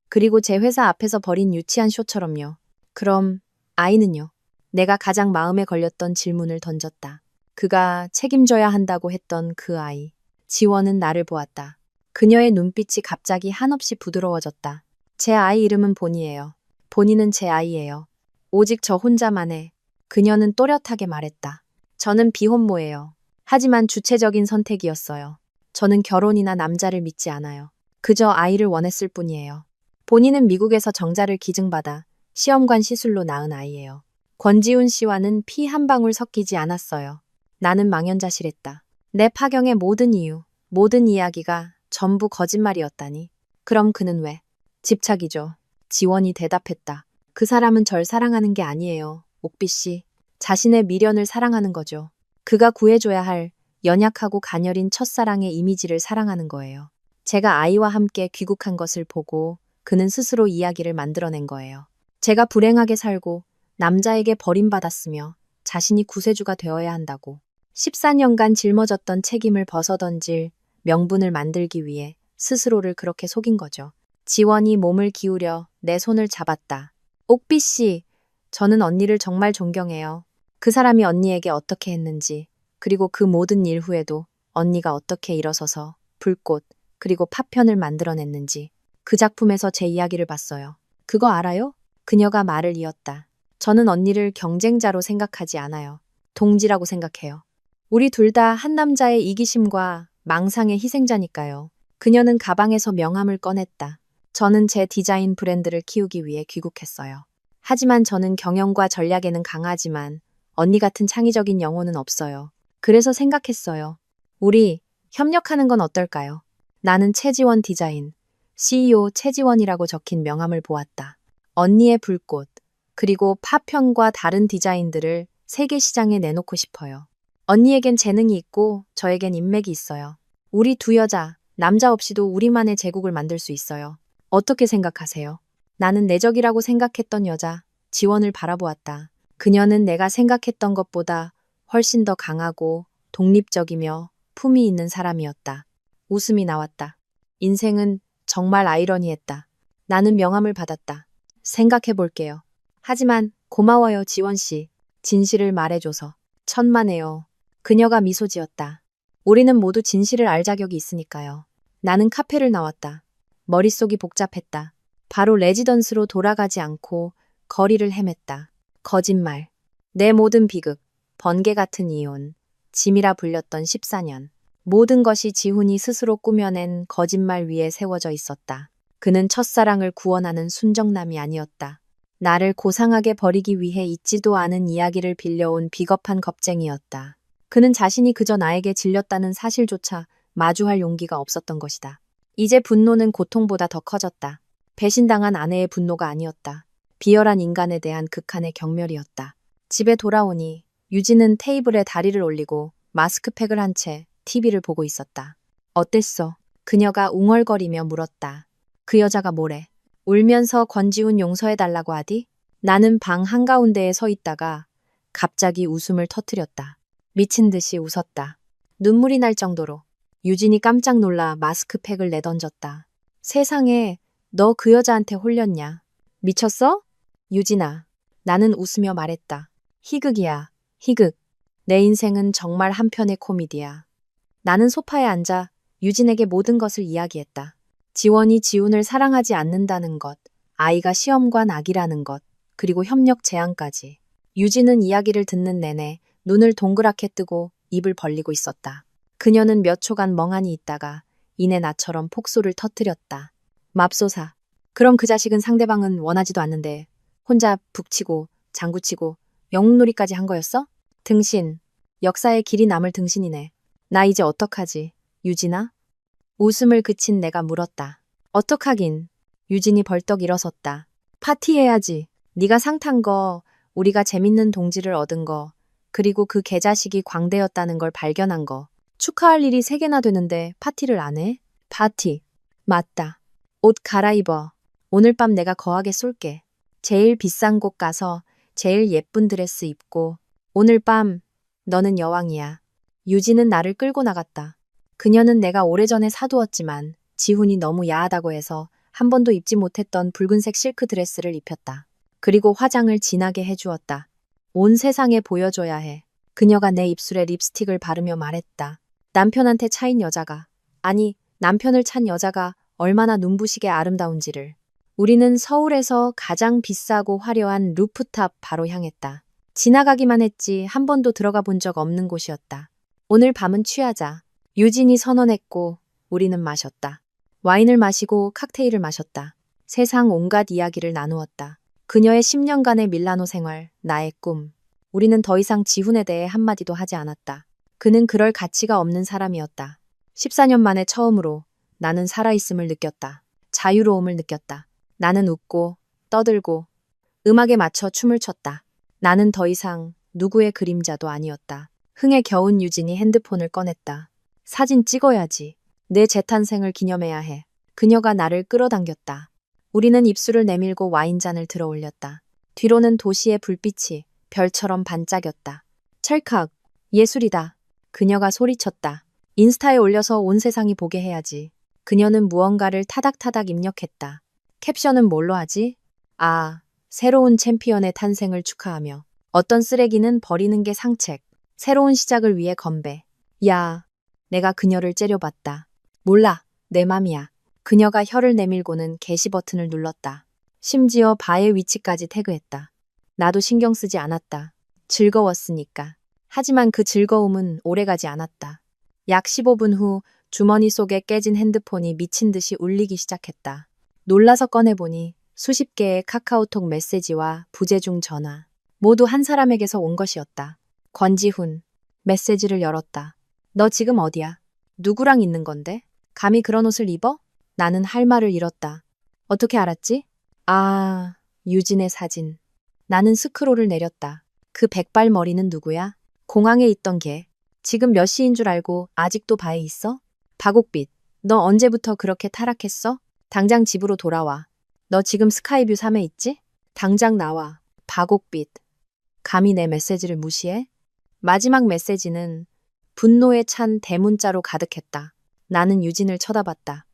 그리고 제 회사 앞에서 벌인 유치한 쇼처럼요. 그럼 아이는요? 내가 가장 마음에 걸렸던 질문을 던졌다. 그가 책임져야 한다고 했던 그 아이. 지원은 나를 보았다. 그녀의 눈빛이 갑자기 한없이 부드러워졌다. 제 아이 이름은 본이에요. 본이는 제 아이예요. 오직 저 혼자만의. 그녀는 또렷하게 말했다. 저는 비혼모예요. 하지만 주체적인 선택이었어요. 저는 결혼이나 남자를 믿지 않아요. 그저 아이를 원했을 뿐이에요. 본인은 미국에서 정자를 기증받아 시험관 시술로 낳은 아이예요. 권지훈 씨와는 피 한 방울 섞이지 않았어요. 나는 망연자실했다. 내 파경의 모든 이유, 모든 이야기가 전부 거짓말이었다니. 그럼 그는 왜? 집착이죠. 지원이 대답했다. 그 사람은 절 사랑하는 게 아니에요. 옥비 씨. 자신의 미련을 사랑하는 거죠. 그가 구해줘야 할 연약하고 가녀린 첫사랑의 이미지를 사랑하는 거예요. 제가 아이와 함께 귀국한 것을 보고 그는 스스로 이야기를 만들어낸 거예요. 제가 불행하게 살고 남자에게 버림받았으며 자신이 구세주가 되어야 한다고. 14년간 짊어졌던 책임을 벗어던질 명분을 만들기 위해 스스로를 그렇게 속인 거죠. 지원이 몸을 기울여 내 손을 잡았다. 옥비 씨, 저는 언니를 정말 존경해요. 그 사람이 언니에게 어떻게 했는지, 그리고 그 모든 일 후에도 언니가 어떻게 일어서서 불꽃, 그리고 파편을 만들어냈는지 그 작품에서 제 이야기를 봤어요. 그거 알아요? 그녀가 말을 이었다. 저는 언니를 경쟁자로 생각하지 않아요. 동지라고 생각해요. 우리 둘 다 한 남자의 이기심과 망상의 희생자니까요. 그녀는 가방에서 명함을 꺼냈다. 저는 제 디자인 브랜드를 키우기 위해 귀국했어요. 하지만 저는 경영과 전략에는 강하지만 언니 같은 창의적인 영혼은 없어요. 그래서 생각했어요. 우리 협력하는 건 어떨까요? 나는 최지원 디자인, CEO 최지원이라고 적힌 명함을 보았다. 언니의 불꽃, 그리고 파편과 다른 디자인들을 세계 시장에 내놓고 싶어요. 언니에겐 재능이 있고 저에겐 인맥이 있어요. 우리 두 여자, 남자 없이도 우리만의 제국을 만들 수 있어요. 어떻게 생각하세요? 나는 내적이라고 생각했던 여자, 지원을 바라보았다. 그녀는 내가 생각했던 것보다 훨씬 더 강하고 독립적이며 품이 있는 사람이었다. 웃음이 나왔다. 인생은 정말 아이러니했다. 나는 명함을 받았다. 생각해 볼게요. 하지만 고마워요, 지원 씨. 진실을 말해줘서. 천만에요. 그녀가 미소 지었다. 우리는 모두 진실을 알 자격이 있으니까요. 나는 카페를 나왔다. 머릿속이 복잡했다. 바로 레지던스로 돌아가지 않고 거리를 헤맸다. 거짓말. 내 모든 비극, 번개 같은 이혼, 짐이라 불렸던 14년. 모든 것이 지훈이 스스로 꾸며낸 거짓말 위에 세워져 있었다. 그는 첫사랑을 구원하는 순정남이 아니었다. 나를 고상하게 버리기 위해 잊지도 않은 이야기를 빌려온 비겁한 겁쟁이였다. 그는 자신이 그저 나에게 질렸다는 사실조차 마주할 용기가 없었던 것이다. 이제 분노는 고통보다 더 커졌다. 배신당한 아내의 분노가 아니었다. 비열한 인간에 대한 극한의 경멸이었다. 집에 돌아오니 유진은 테이블에 다리를 올리고 마스크팩을 한 채 TV를 보고 있었다. 어땠어? 그녀가 웅얼거리며 물었다. 그 여자가 뭐래? 울면서 권지훈 용서해달라고 하디? 나는 방 한가운데에 서 있다가 갑자기 웃음을 터뜨렸다. 미친 듯이 웃었다. 눈물이 날 정도로. 유진이 깜짝 놀라 마스크팩을 내던졌다. 세상에, 너 그 여자한테 홀렸냐? 미쳤어? 유진아, 나는 웃으며 말했다. 희극이야, 희극. 내 인생은 정말 한편의 코미디야. 나는 소파에 앉아 유진에게 모든 것을 이야기했다. 지원이 지훈을 사랑하지 않는다는 것, 아이가 시험관 아기라는 것, 그리고 협력 제안까지. 유진은 이야기를 듣는 내내 눈을 동그랗게 뜨고 입을 벌리고 있었다. 그녀는 몇 초간 멍하니 있다가 이내 나처럼 폭소를 터뜨렸다. 맙소사. 그럼 그 자식은 상대방은 원하지도 않는데 혼자 북치고 장구치고 영웅놀이까지 한 거였어? 등신. 역사에 길이 남을 등신이네. 나 이제 어떡하지? 유진아? 웃음을 그친 내가 물었다. 어떡하긴. 유진이 벌떡 일어섰다. 파티해야지. 네가 상 탄 거, 우리가 재밌는 동지를 얻은 거, 그리고 그 개자식이 광대였다는 걸 발견한 거. 축하할 일이 3개나 되는데 파티를 안 해? 파티. 맞다. 옷 갈아입어. 오늘 밤 내가 거하게 쏠게. 제일 비싼 곳 가서 제일 예쁜 드레스 입고 오늘 밤 너는 여왕이야. 유진은 나를 끌고 나갔다. 그녀는 내가 오래전에 사두었지만 지훈이 너무 야하다고 해서 한 번도 입지 못했던 붉은색 실크 드레스를 입혔다. 그리고 화장을 진하게 해주었다. 온 세상에 보여줘야 해. 그녀가 내 입술에 립스틱을 바르며 말했다. 남편한테 차인 여자가, 아니 남편을 찬 여자가 얼마나 눈부시게 아름다운지를. 우리는 서울에서 가장 비싸고 화려한 루프탑 바로 향했다. 지나가기만 했지 한 번도 들어가 본 적 없는 곳이었다. 오늘 밤은 취하자. 유진이 선언했고 우리는 마셨다. 와인을 마시고 칵테일을 마셨다. 세상 온갖 이야기를 나누었다. 그녀의 10년간의 밀라노 생활, 나의 꿈. 우리는 더 이상 지훈에 대해 한마디도 하지 않았다. 그는 그럴 가치가 없는 사람이었다. 14년 만에 처음으로 나는 살아있음을 느꼈다. 자유로움을 느꼈다. 나는 웃고 떠들고 음악에 맞춰 춤을 췄다. 나는 더 이상 누구의 그림자도 아니었다. 흥에 겨운 유진이 핸드폰을 꺼냈다. 사진 찍어야지. 내 재탄생을 기념해야 해. 그녀가 나를 끌어당겼다. 우리는 입술을 내밀고 와인잔을 들어 올렸다. 뒤로는 도시의 불빛이 별처럼 반짝였다. 찰칵, 예술이다. 그녀가 소리쳤다. 인스타에 올려서 온 세상이 보게 해야지. 그녀는 무언가를 타닥타닥 입력했다. 캡션은 뭘로 하지? 아, 새로운 챔피언의 탄생을 축하하며. 어떤 쓰레기는 버리는 게 상책. 새로운 시작을 위해 건배. 야, 내가 그녀를 째려봤다. 몰라, 내 맘이야. 그녀가 혀를 내밀고는 게시 버튼을 눌렀다. 심지어 바의 위치까지 태그했다. 나도 신경 쓰지 않았다. 즐거웠으니까. 하지만 그 즐거움은 오래가지 않았다. 약 15분 후 주머니 속에 깨진 핸드폰이 미친 듯이 울리기 시작했다. 놀라서 꺼내보니 수십 개의 카카오톡 메시지와 부재중 전화. 모두 한 사람에게서 온 것이었다. 권지훈. 메시지를 열었다. 너 지금 어디야? 누구랑 있는 건데? 감히 그런 옷을 입어? 나는 할 말을 잃었다. 어떻게 알았지? 아, 유진의 사진. 나는 스크롤을 내렸다. 그 백발 머리는 누구야? 공항에 있던 걔. 지금 몇 시인 줄 알고 아직도 바에 있어? 박옥빛, 너 언제부터 그렇게 타락했어? 당장 집으로 돌아와. 너 지금 스카이뷰 3에 있지? 당장 나와. 박옥빛. 감히 내 메시지를 무시해? 마지막 메시지는 분노에 찬 대문자로 가득했다. 나는 유진을 쳐다봤다.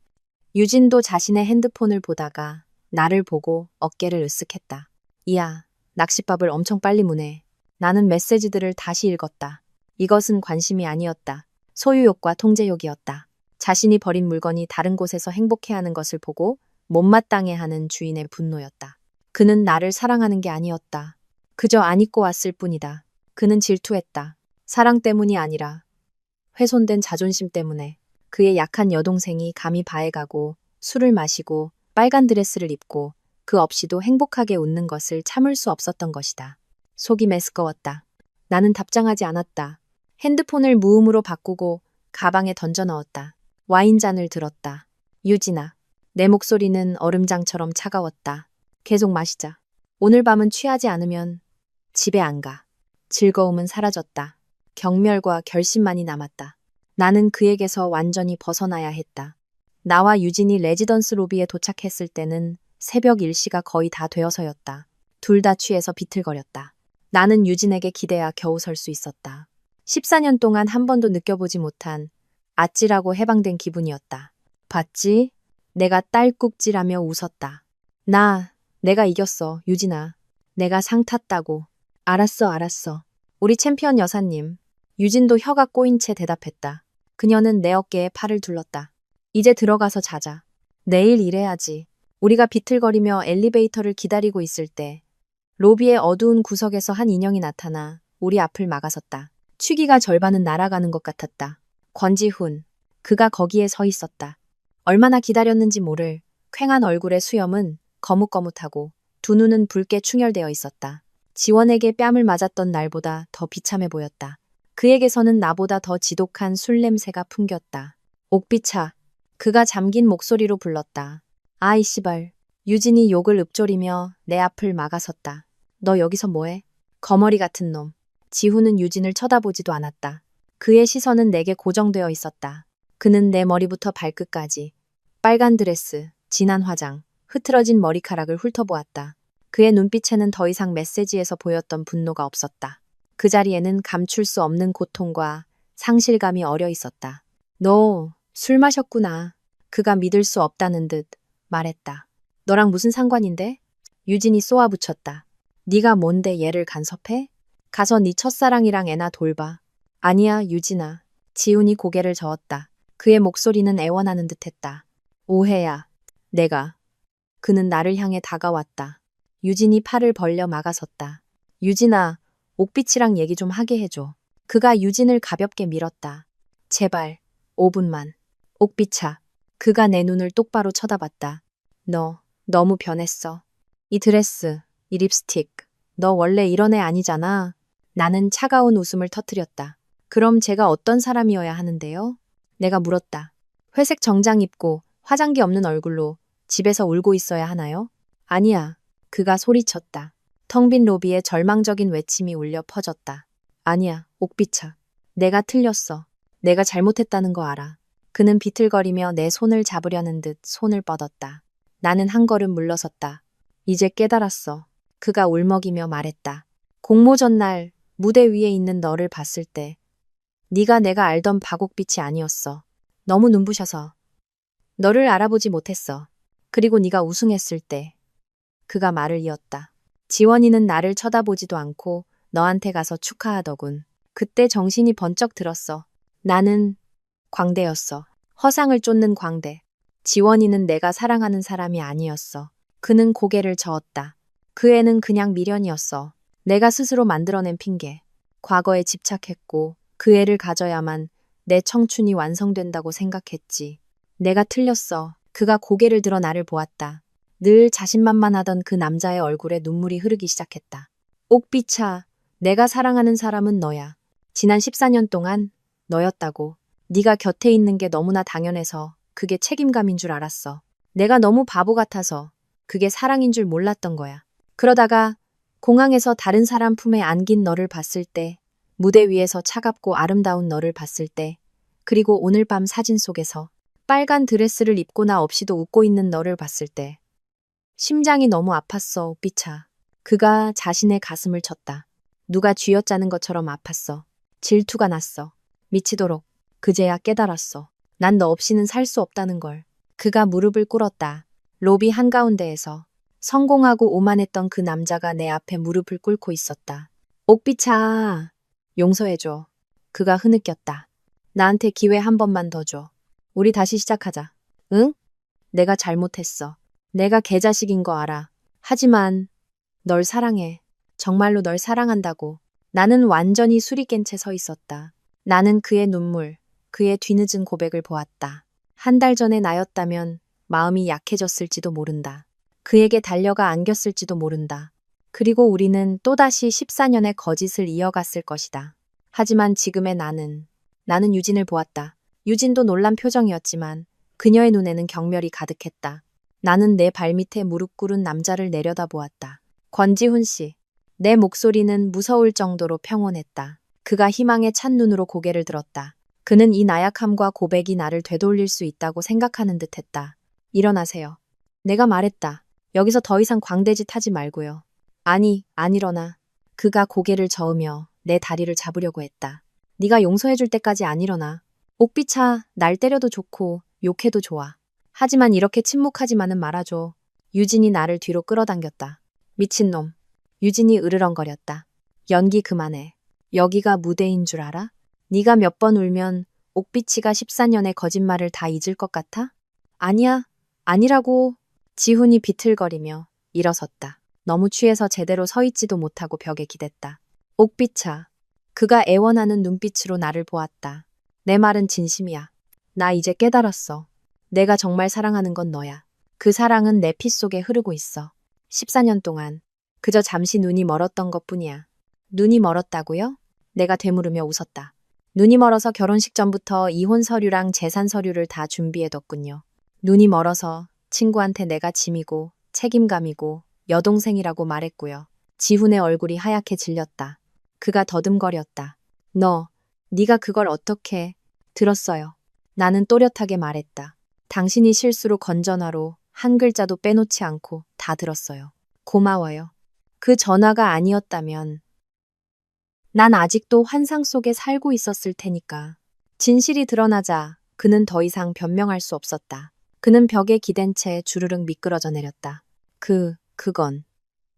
유진도 자신의 핸드폰을 보다가 나를 보고 어깨를 으쓱했다. 이야, 낚싯밥을 엄청 빨리 무네. 나는 메시지들을 다시 읽었다. 이것은 관심이 아니었다. 소유욕과 통제욕이었다. 자신이 버린 물건이 다른 곳에서 행복해하는 것을 보고 못마땅해하는 주인의 분노였다. 그는 나를 사랑하는 게 아니었다. 그저 안 입고 왔을 뿐이다. 그는 질투했다. 사랑 때문이 아니라 훼손된 자존심 때문에. 그의 약한 여동생이 감히 바에 가고 술을 마시고 빨간 드레스를 입고 그 없이도 행복하게 웃는 것을 참을 수 없었던 것이다. 속이 메스꺼웠다. 나는 답장하지 않았다. 핸드폰을 무음으로 바꾸고 가방에 던져 넣었다. 와인잔을 들었다. 유진아, 내 목소리는 얼음장처럼 차가웠다. 계속 마시자. 오늘 밤은 취하지 않으면 집에 안 가. 즐거움은 사라졌다. 경멸과 결심만이 남았다. 나는 그에게서 완전히 벗어나야 했다. 나와 유진이 레지던스 로비에 도착했을 때는 새벽 1시가 거의 다 되어서였다. 둘 다 취해서 비틀거렸다. 나는 유진에게 기대야 겨우 설 수 있었다. 14년 동안 한 번도 느껴보지 못한 아찔하고 해방된 기분이었다. 봤지? 내가 딸꾹질하며 웃었다. 내가 이겼어, 유진아. 내가 상 탔다고. 알았어. 우리 챔피언 여사님. 유진도 혀가 꼬인 채 대답했다. 그녀는 내 어깨에 팔을 둘렀다. 이제 들어가서 자자. 내일 일해야지. 우리가 비틀거리며 엘리베이터를 기다리고 있을 때 로비의 어두운 구석에서 한 인형이 나타나 우리 앞을 막아섰다. 취기가 절반은 날아가는 것 같았다. 권지훈. 그가 거기에 서 있었다. 얼마나 기다렸는지 모를 퀭한 얼굴의 수염은 거뭇거뭇하고 두 눈은 붉게 충혈되어 있었다. 지원에게 뺨을 맞았던 날보다 더 비참해 보였다. 그에게서는 나보다 더 지독한 술 냄새가 풍겼다. 옥비차. 그가 잠긴 목소리로 불렀다. 아이 씨발. 유진이 욕을 읊조리며 내 앞을 막아섰다. 너 여기서 뭐해? 거머리 같은 놈. 지훈은 유진을 쳐다보지도 않았다. 그의 시선은 내게 고정되어 있었다. 그는 내 머리부터 발끝까지 빨간 드레스, 진한 화장, 흐트러진 머리카락을 훑어보았다. 그의 눈빛에는 더 이상 메시지에서 보였던 분노가 없었다. 그 자리에는 감출 수 없는 고통과 상실감이 어려 있었다. 너 술 마셨구나. 그가 믿을 수 없다는 듯 말했다. 너랑 무슨 상관인데? 유진이 쏘아붙였다. 네가 뭔데 얘를 간섭해? 가서 네 첫사랑이랑 애나 돌봐. 아니야, 유진아. 지훈이 고개를 저었다. 그의 목소리는 애원하는 듯했다. 오해야. 내가. 그는 나를 향해 다가왔다. 유진이 팔을 벌려 막아섰다. 유진아, 옥빛이랑 얘기 좀 하게 해줘. 그가 유진을 가볍게 밀었다. 제발, 5분만. 옥빛아. 그가 내 눈을 똑바로 쳐다봤다. 너, 너무 변했어. 이 드레스, 이 립스틱. 너 원래 이런 애 아니잖아. 나는 차가운 웃음을 터뜨렸다. 그럼 제가 어떤 사람이어야 하는데요? 내가 물었다. 회색 정장 입고 화장기 없는 얼굴로 집에서 울고 있어야 하나요? 아니야. 그가 소리쳤다. 텅 빈 로비에 절망적인 외침이 울려 퍼졌다. 아니야, 옥비차. 내가 틀렸어. 내가 잘못했다는 거 알아. 그는 비틀거리며 내 손을 잡으려는 듯 손을 뻗었다. 나는 한 걸음 물러섰다. 이제 깨달았어. 그가 울먹이며 말했다. 공모 전날 무대 위에 있는 너를 봤을 때 네가 내가 알던 박옥빛이 아니었어. 너무 눈부셔서 너를 알아보지 못했어. 그리고 네가 우승했을 때 그가 말을 이었다. 지원이는 나를 쳐다보지도 않고 너한테 가서 축하하더군. 그때 정신이 번쩍 들었어. 나는 광대였어. 허상을 쫓는 광대. 지원이는 내가 사랑하는 사람이 아니었어. 그는 고개를 저었다. 그 애는 그냥 미련이었어. 내가 스스로 만들어낸 핑계. 과거에 집착했고 그 애를 가져야만 내 청춘이 완성된다고 생각했지. 내가 틀렸어. 그가 고개를 들어 나를 보았다. 늘 자신만만하던 그 남자의 얼굴에 눈물이 흐르기 시작했다. 옥비차, 내가 사랑하는 사람은 너야. 지난 14년 동안 너였다고. 네가 곁에 있는 게 너무나 당연해서 그게 책임감인 줄 알았어. 내가 너무 바보 같아서 그게 사랑인 줄 몰랐던 거야. 그러다가 공항에서 다른 사람 품에 안긴 너를 봤을 때, 무대 위에서 차갑고 아름다운 너를 봤을 때, 그리고 오늘 밤 사진 속에서 빨간 드레스를 입고 나 없이도 웃고 있는 너를 봤을 때 심장이 너무 아팠어, 옥비차. 그가 자신의 가슴을 쳤다. 누가 쥐어짜는 것처럼 아팠어. 질투가 났어. 미치도록. 그제야 깨달았어. 난 너 없이는 살 수 없다는 걸. 그가 무릎을 꿇었다. 로비 한가운데에서 성공하고 오만했던 그 남자가 내 앞에 무릎을 꿇고 있었다. 옥비차, 용서해줘. 그가 흐느꼈다. 나한테 기회 한 번만 더 줘. 우리 다시 시작하자. 응? 내가 잘못했어. 내가 개자식인 거 알아. 하지만 널 사랑해. 정말로 널 사랑한다고. 나는 완전히 술이 깬 채 서 있었다. 나는 그의 눈물, 그의 뒤늦은 고백을 보았다. 한 달 전에 나였다면 마음이 약해졌을지도 모른다. 그에게 달려가 안겼을지도 모른다. 그리고 우리는 또다시 14년의 거짓을 이어갔을 것이다. 하지만 지금의 나는 유진을 보았다. 유진도 놀란 표정이었지만 그녀의 눈에는 경멸이 가득했다. 나는 내 발밑에 무릎 꿇은 남자를 내려다보았다. 권지훈 씨. 내 목소리는 무서울 정도로 평온했다. 그가 희망에 찬 눈으로 고개를 들었다. 그는 이 나약함과 고백이 나를 되돌릴 수 있다고 생각하는 듯 했다. 일어나세요. 내가 말했다. 여기서 더 이상 광대짓 하지 말고요. 아니, 안 일어나. 그가 고개를 저으며 내 다리를 잡으려고 했다. 네가 용서해줄 때까지 안 일어나. 옥비차, 날 때려도 좋고 욕해도 좋아. 하지만 이렇게 침묵하지만은 말아줘. 유진이 나를 뒤로 끌어당겼다. 미친놈. 유진이 으르렁거렸다. 연기 그만해. 여기가 무대인 줄 알아? 네가 몇 번 울면 옥비치가 14년의 거짓말을 다 잊을 것 같아? 아니야. 아니라고. 지훈이 비틀거리며 일어섰다. 너무 취해서 제대로 서 있지도 못하고 벽에 기댔다. 옥비차. 그가 애원하는 눈빛으로 나를 보았다. 내 말은 진심이야. 나 이제 깨달았어. 내가 정말 사랑하는 건 너야. 그 사랑은 내 피 속에 흐르고 있어. 14년 동안 그저 잠시 눈이 멀었던 것뿐이야. 눈이 멀었다고요? 내가 되물으며 웃었다. 눈이 멀어서 결혼식 전부터 이혼 서류랑 재산 서류를 다 준비해뒀군요. 눈이 멀어서 친구한테 내가 짐이고 책임감이고 여동생이라고 말했고요. 지훈의 얼굴이 하얗게 질렸다. 그가 더듬거렸다. 네가 그걸 어떻게... 들었어요. 나는 또렷하게 말했다. 당신이 실수로 건전화로 한 글자도 빼놓지 않고 다 들었어요. 고마워요. 그 전화가 아니었다면 난 아직도 환상 속에 살고 있었을 테니까. 진실이 드러나자 그는 더 이상 변명할 수 없었다. 그는 벽에 기댄 채 주르륵 미끄러져 내렸다. 그건.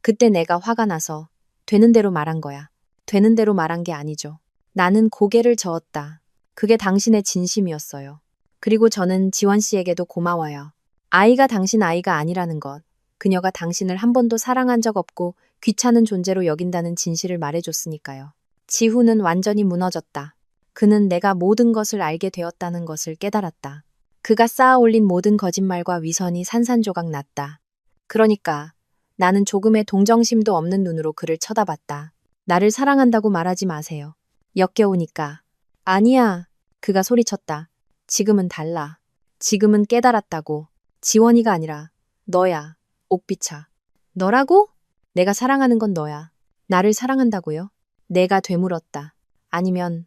그때 내가 화가 나서 되는 대로 말한 거야. 되는 대로 말한 게 아니죠. 나는 고개를 저었다. 그게 당신의 진심이었어요. 그리고 저는 지원 씨에게도 고마워요. 아이가 당신 아이가 아니라는 것. 그녀가 당신을 한 번도 사랑한 적 없고 귀찮은 존재로 여긴다는 진실을 말해줬으니까요. 지훈은 완전히 무너졌다. 그는 내가 모든 것을 알게 되었다는 것을 깨달았다. 그가 쌓아 올린 모든 거짓말과 위선이 산산조각 났다. 그러니까 나는 조금의 동정심도 없는 눈으로 그를 쳐다봤다. 나를 사랑한다고 말하지 마세요. 역겨우니까. 아니야. 그가 소리쳤다. 지금은 달라. 지금은 깨달았다고. 지원이가 아니라 너야. 옥비차. 너라고? 내가 사랑하는 건 너야. 나를 사랑한다고요? 내가 되물었다. 아니면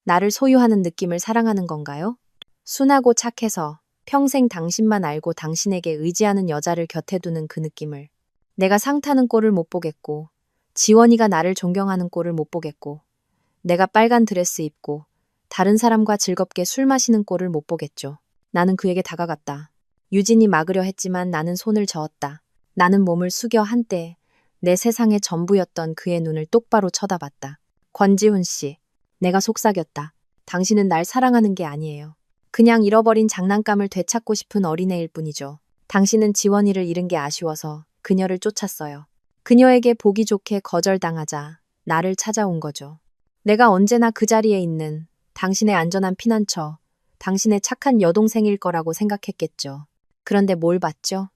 나를 소유하는 느낌을 사랑하는 건가요? 순하고 착해서 평생 당신만 알고 당신에게 의지하는 여자를 곁에 두는 그 느낌을. 내가 상 타는 꼴을 못 보겠고 지원이가 나를 존경하는 꼴을 못 보겠고 내가 빨간 드레스 입고 다른 사람과 즐겁게 술 마시는 꼴을 못 보겠죠. 나는 그에게 다가갔다. 유진이 막으려 했지만 나는 손을 저었다. 나는 몸을 숙여 한때 내 세상의 전부였던 그의 눈을 똑바로 쳐다봤다. 권지훈 씨, 내가 속삭였다. 당신은 날 사랑하는 게 아니에요. 그냥 잃어버린 장난감을 되찾고 싶은 어린애일 뿐이죠. 당신은 지원이를 잃은 게 아쉬워서 그녀를 쫓았어요. 그녀에게 보기 좋게 거절당하자 나를 찾아온 거죠. 내가 언제나 그 자리에 있는 당신의 안전한 피난처, 당신의 착한 여동생일 거라고 생각했겠죠. 그런데 뭘 봤죠?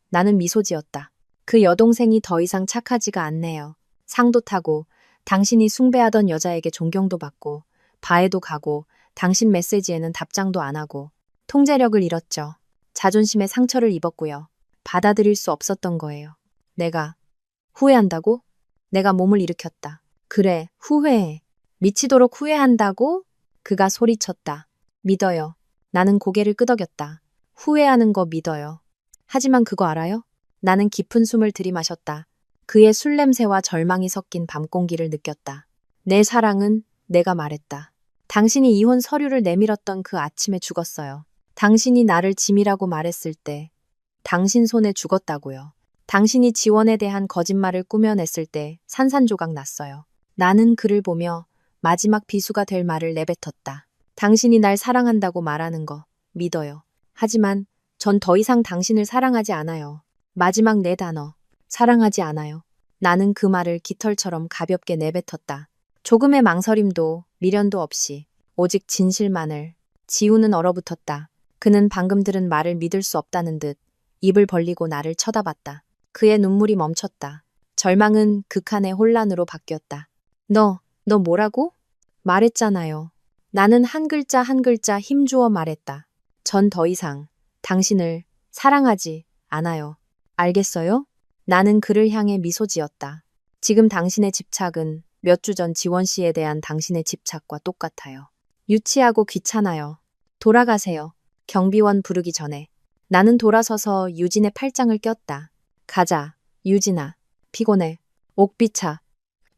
나는 미소 지었다. 그 여동생이 더 이상 착하지가 않네요. 상도 타고 당신이 숭배하던 여자에게 존경도 받고 바에도 가고 당신 메시지에는 답장도 안 하고 통제력을 잃었죠. 자존심에 상처를 입었고요. 받아들일 수 없었던 거예요. 내가 후회한다고? 내가 몸을 일으켰다. 그래, 후회해. 미치도록 후회한다고? 그가 소리쳤다. 믿어요. 나는 고개를 끄덕였다. 후회하는 거 믿어요. 하지만 그거 알아요? 나는 깊은 숨을 들이마셨다. 그의 술 냄새와 절망이 섞인 밤 공기를 느꼈다. 내 사랑은 내가 말했다. 당신이 이혼 서류를 내밀었던 그 아침에 죽었어요. 당신이 나를 짐이라고 말했을 때 당신 손에 죽었다고요. 당신이 지원에 대한 거짓말을 꾸며냈을 때 산산조각 났어요. 나는 그를 보며 마지막 비수가 될 말을 내뱉었다. 당신이 날 사랑한다고 말하는 거 믿어요. 하지만 전 더 이상 당신을 사랑하지 않아요. 마지막 네 단어. 사랑하지 않아요. 나는 그 말을 깃털처럼 가볍게 내뱉었다. 조금의 망설임도 미련도 없이 오직 진실만을. 지우는 얼어붙었다. 그는 방금 들은 말을 믿을 수 없다는 듯 입을 벌리고 나를 쳐다봤다. 그의 눈물이 멈췄다. 절망은 극한의 혼란으로 바뀌었다. 너 뭐라고? 말했잖아요. 나는 한 글자 한 글자 힘주어 말했다. 전 더 이상 당신을 사랑하지 않아요. 알겠어요? 나는 그를 향해 미소 지었다. 지금 당신의 집착은 몇 주 전 지원 씨에 대한 당신의 집착과 똑같아요. 유치하고 귀찮아요. 돌아가세요. 경비원 부르기 전에. 나는 돌아서서 유진의 팔짱을 꼈다. 가자, 유진아. 피곤해. 옥비차.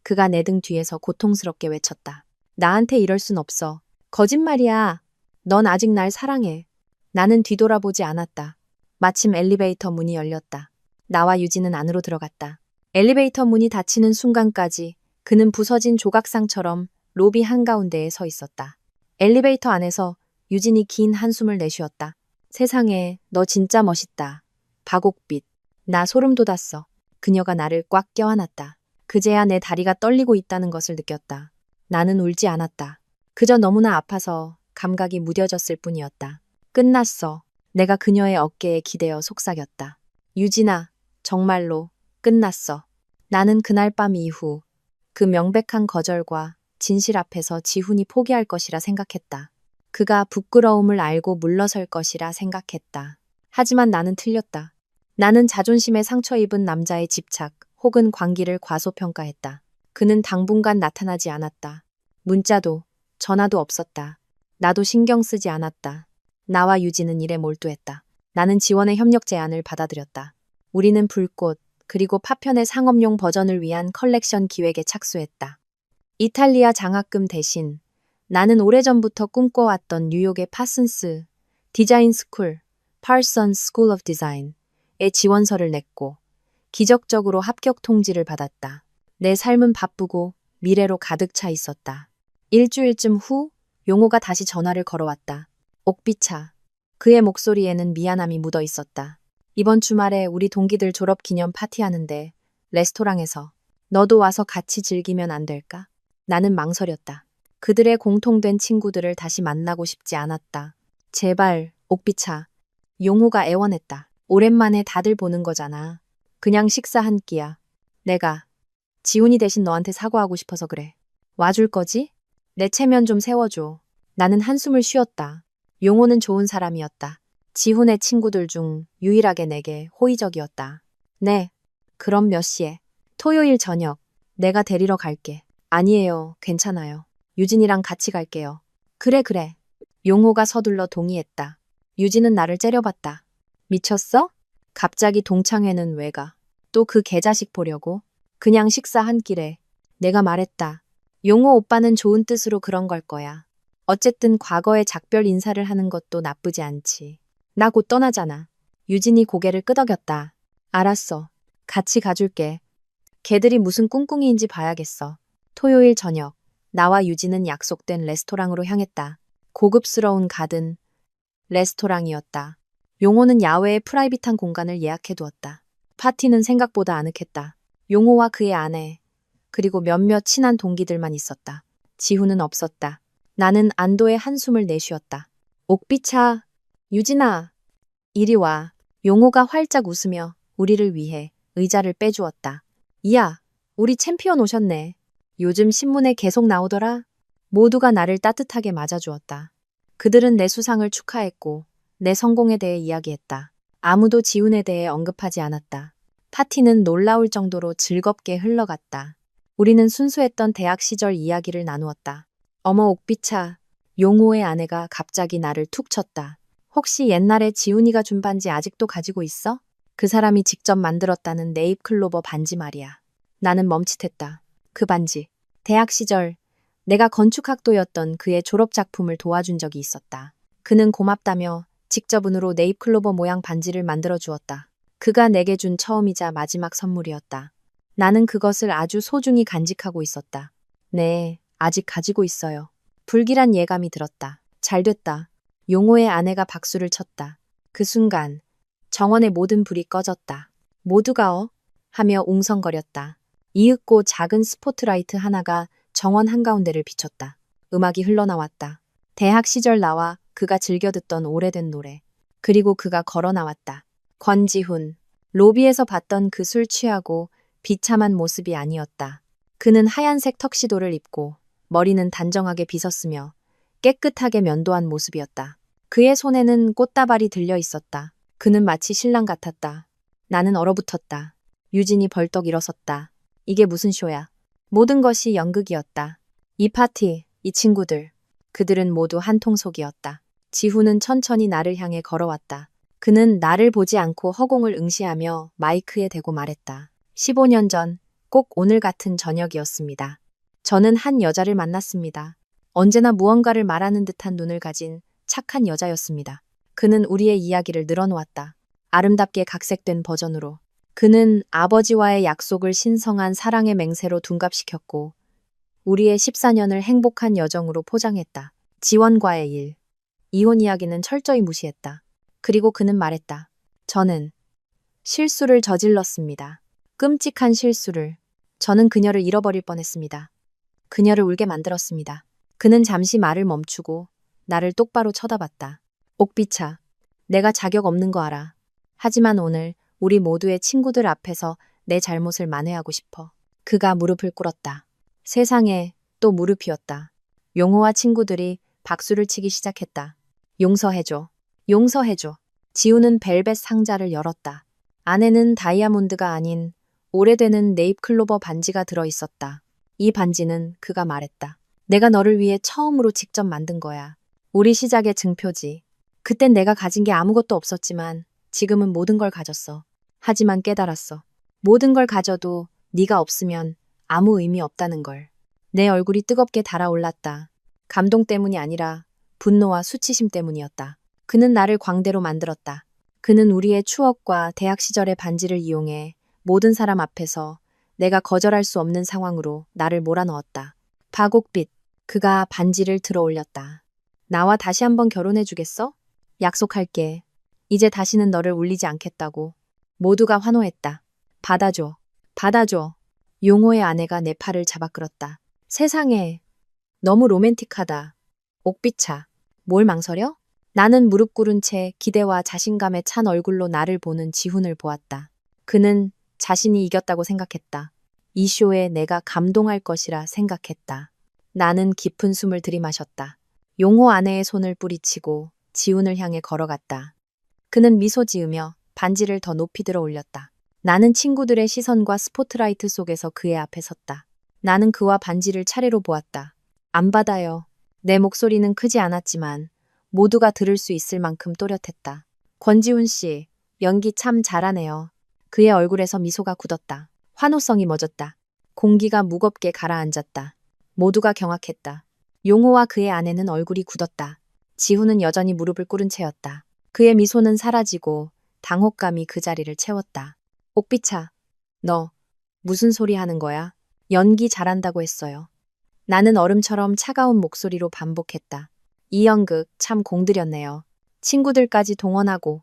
그가 내 등 뒤에서 고통스럽게 외쳤다. 나한테 이럴 순 없어. 거짓말이야. 넌 아직 날 사랑해. 나는 뒤돌아보지 않았다. 마침 엘리베이터 문이 열렸다. 나와 유진은 안으로 들어갔다. 엘리베이터 문이 닫히는 순간까지 그는 부서진 조각상처럼 로비 한가운데에 서 있었다. 엘리베이터 안에서 유진이 긴 한숨을 내쉬었다. 세상에, 너 진짜 멋있다. 박옥빛. 나 소름 돋았어. 그녀가 나를 꽉 껴안았다. 그제야 내 다리가 떨리고 있다는 것을 느꼈다. 나는 울지 않았다. 그저 너무나 아파서 감각이 무뎌졌을 뿐이었다. 끝났어. 내가 그녀의 어깨에 기대어 속삭였다. 유진아, 정말로 끝났어. 나는 그날 밤 이후 그 명백한 거절과 진실 앞에서 지훈이 포기할 것이라 생각했다. 그가 부끄러움을 알고 물러설 것이라 생각했다. 하지만 나는 틀렸다. 나는 자존심에 상처 입은 남자의 집착 혹은 관계를 과소평가했다. 그는 당분간 나타나지 않았다. 문자도 전화도 없었다. 나도 신경 쓰지 않았다. 나와 유진은 일에 몰두했다. 나는 지원의 협력 제안을 받아들였다. 우리는 불꽃 그리고 파편의 상업용 버전을 위한 컬렉션 기획에 착수했다. 이탈리아 장학금 대신 나는 오래전부터 꿈꿔왔던 뉴욕의 파슨스 디자인 스쿨, 파슨스 스쿨 오브 디자인에 지원서를 냈고 기적적으로 합격 통지를 받았다. 내 삶은 바쁘고 미래로 가득 차 있었다. 일주일쯤 후 용호가 다시 전화를 걸어왔다. 옥비차. 그의 목소리에는 미안함이 묻어 있었다. 이번 주말에 우리 동기들 졸업 기념 파티하는데 레스토랑에서 너도 와서 같이 즐기면 안 될까? 나는 망설였다. 그들의 공통된 친구들을 다시 만나고 싶지 않았다. 제발, 옥비차. 용호가 애원했다. 오랜만에 다들 보는 거잖아. 그냥 식사 한 끼야. 내가 지훈이 대신 너한테 사과하고 싶어서 그래. 와줄 거지? 내 체면 좀 세워줘. 나는 한숨을 쉬었다. 용호는 좋은 사람이었다. 지훈의 친구들 중 유일하게 내게 호의적이었다. 네. 그럼 몇 시에? 토요일 저녁. 내가 데리러 갈게. 아니에요. 괜찮아요. 유진이랑 같이 갈게요. 그래, 그래. 용호가 서둘러 동의했다. 유진은 나를 째려봤다. 미쳤어? 갑자기 동창회는 왜 가? 또 그 개자식 보려고? 그냥 식사 한 끼래. 내가 말했다. 용호 오빠는 좋은 뜻으로 그런 걸 거야. 어쨌든 과거에 작별 인사를 하는 것도 나쁘지 않지. 나 곧 떠나잖아. 유진이 고개를 끄덕였다. 알았어. 같이 가줄게. 걔들이 무슨 꿍꿍이인지 봐야겠어. 토요일 저녁, 나와 유진은 약속된 레스토랑으로 향했다. 고급스러운 가든 레스토랑이었다. 용호는 야외에 프라이빗한 공간을 예약해 두었다. 파티는 생각보다 아늑했다. 용호와 그의 아내, 그리고 몇몇 친한 동기들만 있었다. 지훈은 없었다. 나는 안도의 한숨을 내쉬었다. 옥비차, 유진아, 이리 와. 용호가 활짝 웃으며 우리를 위해 의자를 빼주었다. 이야, 우리 챔피언 오셨네. 요즘 신문에 계속 나오더라. 모두가 나를 따뜻하게 맞아주었다. 그들은 내 수상을 축하했고 내 성공에 대해 이야기했다. 아무도 지훈에 대해 언급하지 않았다. 파티는 놀라울 정도로 즐겁게 흘러갔다. 우리는 순수했던 대학 시절 이야기를 나누었다. 어머 옥비차, 용호의 아내가 갑자기 나를 툭 쳤다. 혹시 옛날에 지훈이가 준 반지 아직도 가지고 있어? 그 사람이 직접 만들었다는 네잎클로버 반지 말이야. 나는 멈칫했다. 그 반지. 대학 시절 내가 건축학도였던 그의 졸업작품을 도와준 적이 있었다. 그는 고맙다며 직접 은으로 네잎클로버 모양 반지를 만들어 주었다. 그가 내게 준 처음이자 마지막 선물이었다. 나는 그것을 아주 소중히 간직하고 있었다. 네, 아직 가지고 있어요. 불길한 예감이 들었다. 잘 됐다. 용호의 아내가 박수를 쳤다. 그 순간 정원의 모든 불이 꺼졌다. 모두가 하며 웅성거렸다. 이윽고 작은 스포트라이트 하나가 정원 한가운데를 비췄다. 음악이 흘러나왔다. 대학 시절 나와 그가 즐겨 듣던 오래된 노래. 그리고 그가 걸어 나왔다. 권지훈. 로비에서 봤던 그 술 취하고 비참한 모습이 아니었다. 그는 하얀색 턱시도를 입고 머리는 단정하게 빗었으며 깨끗하게 면도한 모습이었다. 그의 손에는 꽃다발이 들려 있었다. 그는 마치 신랑 같았다. 나는 얼어붙었다. 유진이 벌떡 일어섰다. 이게 무슨 쇼야? 모든 것이 연극이었다. 이 파티, 이 친구들, 그들은 모두 한통속이었다. 지훈은 천천히 나를 향해 걸어왔다. 그는 나를 보지 않고 허공을 응시하며 마이크에 대고 말했다. 15년 전, 꼭 오늘 같은 저녁이었습니다. 저는 한 여자를 만났습니다. 언제나 무언가를 말하는 듯한 눈을 가진 착한 여자였습니다. 그는 우리의 이야기를 늘어놓았다. 아름답게 각색된 버전으로. 그는 아버지와의 약속을 신성한 사랑의 맹세로 둔갑시켰고 우리의 14년을 행복한 여정으로 포장했다. 지원과의 일. 이혼 이야기는 철저히 무시했다. 그리고 그는 말했다. 저는 실수를 저질렀습니다. 끔찍한 실수를. 저는 그녀를 잃어버릴 뻔했습니다. 그녀를 울게 만들었습니다. 그는 잠시 말을 멈추고 나를 똑바로 쳐다봤다. 옥비차, 내가 자격 없는 거 알아. 하지만 오늘 우리 모두의 친구들 앞에서 내 잘못을 만회하고 싶어. 그가 무릎을 꿇었다. 세상에 또 무릎이었다. 용호와 친구들이 박수를 치기 시작했다. 용서해줘. 용서해줘. 지우는 벨벳 상자를 열었다. 안에는 다이아몬드가 아닌 오래되는 네잎클로버 반지가 들어있었다. 이 반지는 그가 말했다. 내가 너를 위해 처음으로 직접 만든 거야. 우리 시작의 증표지. 그땐 내가 가진 게 아무것도 없었지만 지금은 모든 걸 가졌어. 하지만 깨달았어. 모든 걸 가져도 네가 없으면 아무 의미 없다는 걸. 내 얼굴이 뜨겁게 달아올랐다. 감동 때문이 아니라 분노와 수치심 때문이었다. 그는 나를 광대로 만들었다. 그는 우리의 추억과 대학 시절의 반지를 이용해 모든 사람 앞에서 내가 거절할 수 없는 상황으로 나를 몰아넣었다. 박옥빛, 그가 반지를 들어 올렸다. 나와 다시 한번 결혼해 주겠어? 약속할게. 이제 다시는 너를 울리지 않겠다고. 모두가 환호했다. 받아줘. 받아줘. 용호의 아내가 내 팔을 잡아 끌었다. 세상에. 너무 로맨틱하다. 옥비차. 뭘 망설여? 나는 무릎 꿇은 채 기대와 자신감에 찬 얼굴로 나를 보는 지훈을 보았다. 그는 자신이 이겼다고 생각했다. 이 쇼에 내가 감동할 것이라 생각했다. 나는 깊은 숨을 들이마셨다. 용호 아내의 손을 뿌리치고 지훈을 향해 걸어갔다. 그는 미소 지으며 반지를 더 높이 들어 올렸다. 나는 친구들의 시선과 스포트라이트 속에서 그의 앞에 섰다. 나는 그와 반지를 차례로 보았다. 안 받아요. 내 목소리는 크지 않았지만 모두가 들을 수 있을 만큼 또렷했다. 권지훈 씨, 연기 참 잘하네요. 그의 얼굴에서 미소가 굳었다. 환호성이 멎었다. 공기가 무겁게 가라앉았다. 모두가 경악했다. 용호와 그의 아내는 얼굴이 굳었다. 지훈은 여전히 무릎을 꿇은 채였다. 그의 미소는 사라지고 당혹감이 그 자리를 채웠다. 옥비차, 너 무슨 소리 하는 거야? 연기 잘한다고 했어요. 나는 얼음처럼 차가운 목소리로 반복했다. 이 연극 참 공들였네요. 친구들까지 동원하고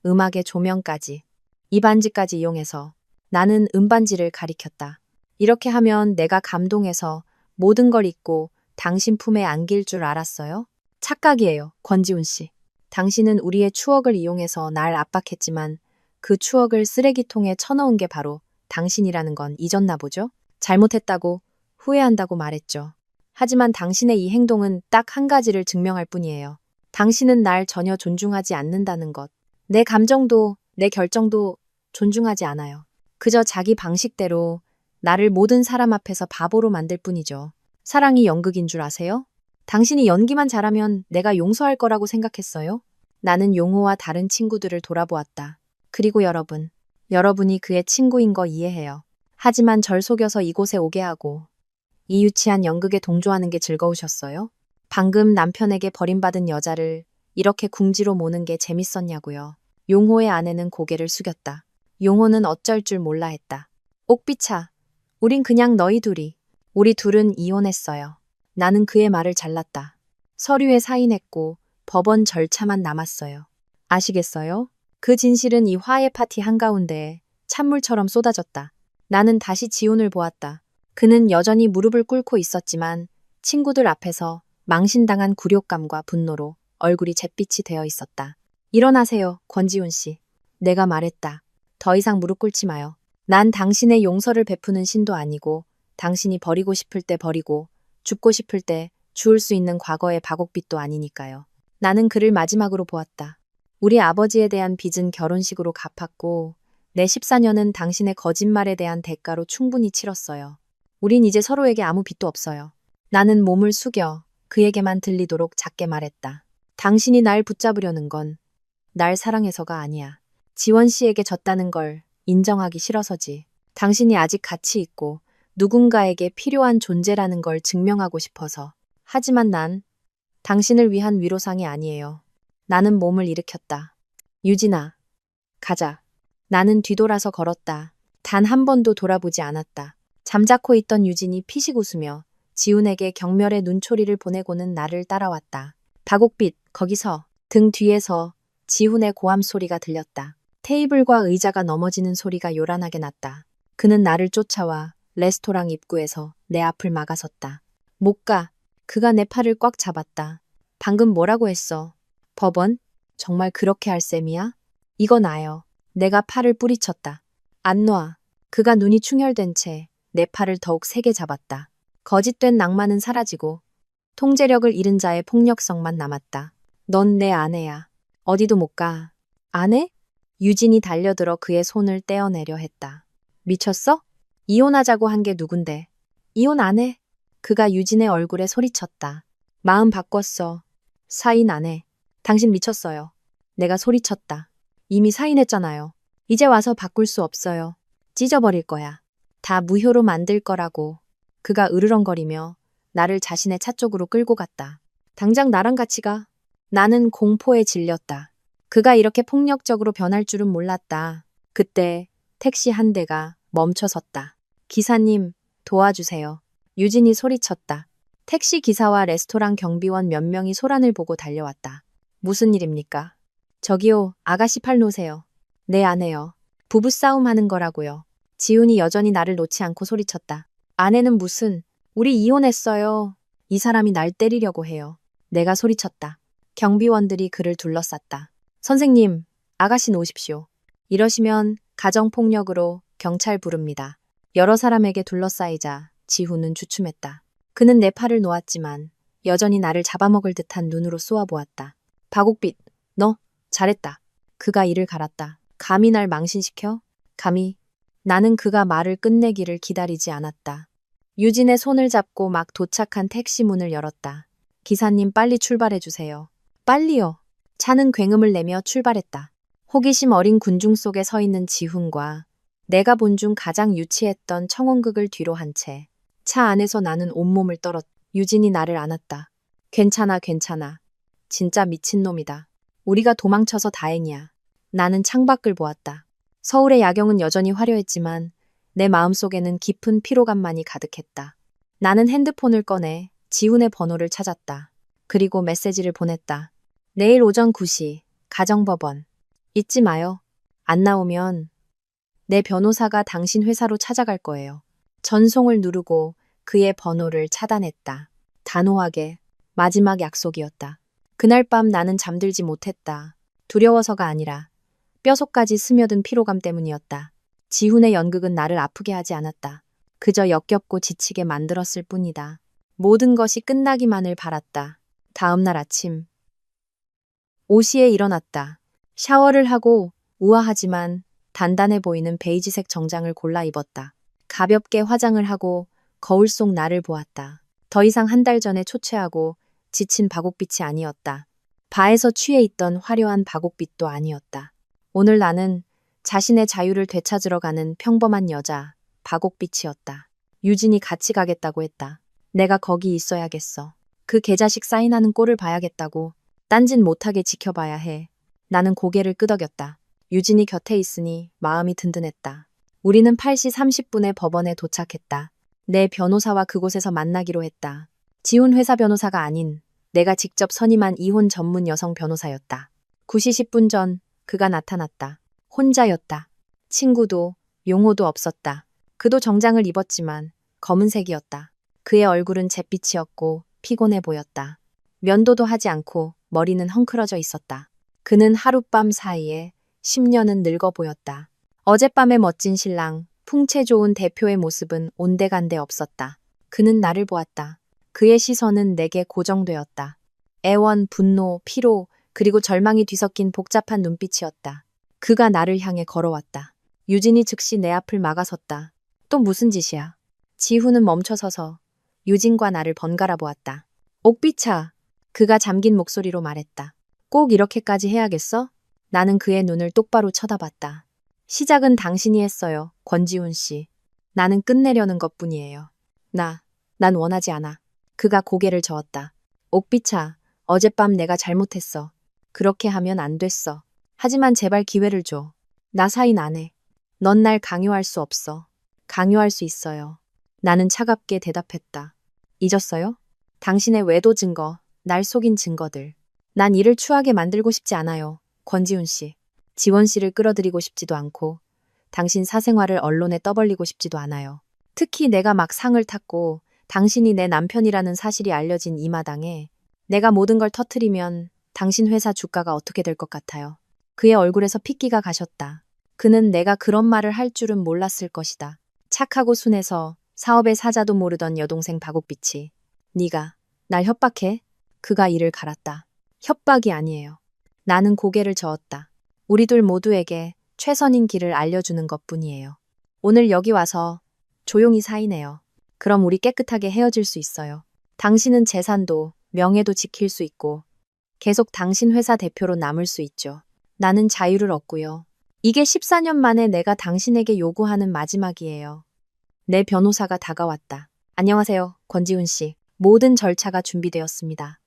음악의 조명까지 이 반지까지 이용해서 나는 음반지를 가리켰다. 이렇게 하면 내가 감동해서 모든 걸 잊고 당신 품에 안길 줄 알았어요? 착각이에요, 권지훈 씨. 당신은 우리의 추억을 이용해서 날 압박했지만 그 추억을 쓰레기통에 쳐넣은 게 바로 당신이라는 건 잊었나 보죠? 잘못했다고 후회한다고 말했죠. 하지만 당신의 이 행동은 딱 한 가지를 증명할 뿐이에요. 당신은 날 전혀 존중하지 않는다는 것. 내 감정도, 내 결정도 존중하지 않아요. 그저 자기 방식대로 나를 모든 사람 앞에서 바보로 만들 뿐이죠. 사랑이 연극인 줄 아세요? 당신이 연기만 잘하면 내가 용서할 거라고 생각했어요? 나는 용호와 다른 친구들을 돌아보았다. 그리고 여러분이 그의 친구인 거 이해해요. 하지만 절 속여서 이곳에 오게 하고 이 유치한 연극에 동조하는 게 즐거우셨어요? 방금 남편에게 버림받은 여자를 이렇게 궁지로 모는 게 재밌었냐고요. 용호의 아내는 고개를 숙였다. 용호는 어쩔 줄 몰라 했다. 옥비차, 우린 그냥 너희 둘이. 우리 둘은 이혼했어요. 나는 그의 말을 잘랐다. 서류에 사인했고 법원 절차만 남았어요. 아시겠어요? 그 진실은 이 화해 파티 한가운데에 찬물처럼 쏟아졌다. 나는 다시 지훈을 보았다. 그는 여전히 무릎을 꿇고 있었지만 친구들 앞에서 망신당한 굴욕감과 분노로 얼굴이 잿빛이 되어 있었다. 일어나세요, 권지훈 씨. 내가 말했다. 더 이상 무릎 꿇지 마요. 난 당신의 용서를 베푸는 신도 아니고 당신이 버리고 싶을 때 버리고 죽고 싶을 때 죽을 수 있는 과거의 박옥빛도 아니니까요. 나는 그를 마지막으로 보았다. 우리 아버지에 대한 빚은 결혼식으로 갚았고 내 14년은 당신의 거짓말에 대한 대가로 충분히 치렀어요. 우린 이제 서로에게 아무 빚도 없어요. 나는 몸을 숙여 그에게만 들리도록 작게 말했다. 당신이 날 붙잡으려는 건 날 사랑해서가 아니야. 지원 씨에게 졌다는 걸 인정하기 싫어서지. 당신이 아직 가치 있고 누군가에게 필요한 존재라는 걸 증명하고 싶어서. 하지만 난 당신을 위한 위로상이 아니에요. 나는 몸을 일으켰다. 유진아, 가자. 나는 뒤돌아서 걸었다. 단 한 번도 돌아보지 않았다. 잠자코 있던 유진이 피식 웃으며 지훈에게 경멸의 눈초리를 보내고는 나를 따라왔다. 박옥빛, 거기서. 등 뒤에서 지훈의 고함 소리가 들렸다. 테이블과 의자가 넘어지는 소리가 요란하게 났다. 그는 나를 쫓아와 레스토랑 입구에서 내 앞을 막아섰다. 못 가. 그가 내 팔을 꽉 잡았다. 방금 뭐라고 했어? 법원? 정말 그렇게 할 셈이야? 이거 나요. 내가 팔을 뿌리쳤다. 안 놔. 그가 눈이 충혈된 채 내 팔을 더욱 세게 잡았다. 거짓된 낭만은 사라지고 통제력을 잃은 자의 폭력성만 남았다. 넌 내 아내야. 어디도 못 가. 아내? 유진이 달려들어 그의 손을 떼어내려 했다. 미쳤어? 이혼하자고 한 게 누군데? 이혼 안 해. 그가 유진의 얼굴에 소리쳤다. 마음 바꿨어. 사인 안 해. 당신 미쳤어요. 내가 소리쳤다. 이미 사인했잖아요. 이제 와서 바꿀 수 없어요. 찢어버릴 거야. 다 무효로 만들 거라고. 그가 으르렁거리며 나를 자신의 차 쪽으로 끌고 갔다. 당장 나랑 같이 가. 나는 공포에 질렸다. 그가 이렇게 폭력적으로 변할 줄은 몰랐다. 그때 택시 한 대가 멈춰섰다. 기사님, 도와주세요. 유진이 소리쳤다. 택시 기사와 레스토랑 경비원 몇 명이 소란을 보고 달려왔다. 무슨 일입니까? 저기요, 아가씨 팔 놓으세요. 네, 안 해요. 부부싸움 하는 거라고요. 지훈이 여전히 나를 놓지 않고 소리쳤다. 아내는 무슨, 우리 이혼했어요. 이 사람이 날 때리려고 해요. 내가 소리쳤다. 경비원들이 그를 둘러쌌다. 선생님, 아가씨 놓으십시오. 이러시면 가정폭력으로 경찰 부릅니다. 여러 사람에게 둘러싸이자 지훈은 주춤했다. 그는 내 팔을 놓았지만 여전히 나를 잡아먹을 듯한 눈으로 쏘아보았다. 박옥빛, 너 잘했다. 그가 이를 갈았다. 감히 날 망신시켜? 감히. 나는 그가 말을 끝내기를 기다리지 않았다. 유진의 손을 잡고 막 도착한 택시 문을 열었다. 기사님 빨리 출발해 주세요. 빨리요. 차는 굉음을 내며 출발했다. 호기심 어린 군중 속에 서 있는 지훈과 내가 본 중 가장 유치했던 청혼극을 뒤로 한 채 차 안에서 나는 온몸을 떨었. 유진이 나를 안았다. 괜찮아, 괜찮아. 진짜 미친놈이다. 우리가 도망쳐서 다행이야. 나는 창밖을 보았다. 서울의 야경은 여전히 화려했지만 내 마음속에는 깊은 피로감만이 가득했다. 나는 핸드폰을 꺼내 지훈의 번호를 찾았다. 그리고 메시지를 보냈다. 내일 오전 9시, 가정법원. 잊지 마요. 안 나오면 내 변호사가 당신 회사로 찾아갈 거예요. 전송을 누르고 그의 번호를 차단했다. 단호하게 마지막 약속이었다. 그날 밤 나는 잠들지 못했다. 두려워서가 아니라 뼛속까지 스며든 피로감 때문이었다. 지훈의 연극은 나를 아프게 하지 않았다. 그저 역겹고 지치게 만들었을 뿐이다. 모든 것이 끝나기만을 바랐다. 다음 날 아침 5시에 일어났다. 샤워를 하고 우아하지만 단단해 보이는 베이지색 정장을 골라 입었다. 가볍게 화장을 하고 거울 속 나를 보았다. 더 이상 한 달 전에 초췌하고 지친 박옥빛이 아니었다. 바에서 취해 있던 화려한 박옥빛도 아니었다. 오늘 나는 자신의 자유를 되찾으러 가는 평범한 여자, 박옥빛이었다. 유진이 같이 가겠다고 했다. 내가 거기 있어야겠어. 그 개자식 사인하는 꼴을 봐야겠다고. 딴짓 못하게 지켜봐야 해. 나는 고개를 끄덕였다. 유진이 곁에 있으니 마음이 든든했다. 우리는 8시 30분에 법원에 도착했다. 내 변호사와 그곳에서 만나기로 했다. 지훈 회사 변호사가 아닌 내가 직접 선임한 이혼 전문 여성 변호사였다. 9시 10분 전 그가 나타났다. 혼자였다. 친구도 용호도 없었다. 그도 정장을 입었지만 검은색이었다. 그의 얼굴은 잿빛이었고 피곤해 보였다. 면도도 하지 않고 머리는 헝클어져 있었다. 그는 하룻밤 사이에 10년은 늙어 보였다. 어젯밤의 멋진 신랑, 풍채 좋은 대표의 모습은 온데간데 없었다. 그는 나를 보았다. 그의 시선은 내게 고정되었다. 애원, 분노, 피로, 그리고 절망이 뒤섞인 복잡한 눈빛이었다. 그가 나를 향해 걸어왔다. 유진이 즉시 내 앞을 막아섰다. 또 무슨 짓이야? 지훈은 멈춰서서 유진과 나를 번갈아 보았다. 옥비차. 그가 잠긴 목소리로 말했다. 꼭 이렇게까지 해야겠어? 나는 그의 눈을 똑바로 쳐다봤다. 시작은 당신이 했어요, 권지훈 씨. 나는 끝내려는 것뿐이에요. 난 원하지 않아. 그가 고개를 저었다. 옥비차, 어젯밤 내가 잘못했어. 그렇게 하면 안 됐어. 하지만 제발 기회를 줘. 나 사인 안 해. 넌 날 강요할 수 없어. 강요할 수 있어요. 나는 차갑게 대답했다. 잊었어요? 당신의 외도 증거, 날 속인 증거들. 난 이를 추하게 만들고 싶지 않아요, 권지훈 씨. 지원 씨를 끌어들이고 싶지도 않고, 당신 사생활을 언론에 떠벌리고 싶지도 않아요. 특히 내가 막 상을 탔고, 당신이 내 남편이라는 사실이 알려진 이 마당에 내가 모든 걸 터트리면 당신 회사 주가가 어떻게 될 것 같아요. 그의 얼굴에서 핏기가 가셨다. 그는 내가 그런 말을 할 줄은 몰랐을 것이다. 착하고 순해서 사업의 사자도 모르던 여동생 박옥빛이 네가 날 협박해? 그가 이를 갈았다. 협박이 아니에요. 나는 고개를 저었다. 우리 둘 모두에게 최선인 길을 알려주는 것뿐이에요. 오늘 여기 와서 조용히 사인해요. 그럼 우리 깨끗하게 헤어질 수 있어요. 당신은 재산도 명예도 지킬 수 있고 계속 당신 회사 대표로 남을 수 있죠. 나는 자유를 얻고요. 이게 14년 만에 내가 당신에게 요구하는 마지막이에요. 내 변호사가 다가왔다. 안녕하세요, 권지훈 씨. 모든 절차가 준비되었습니다.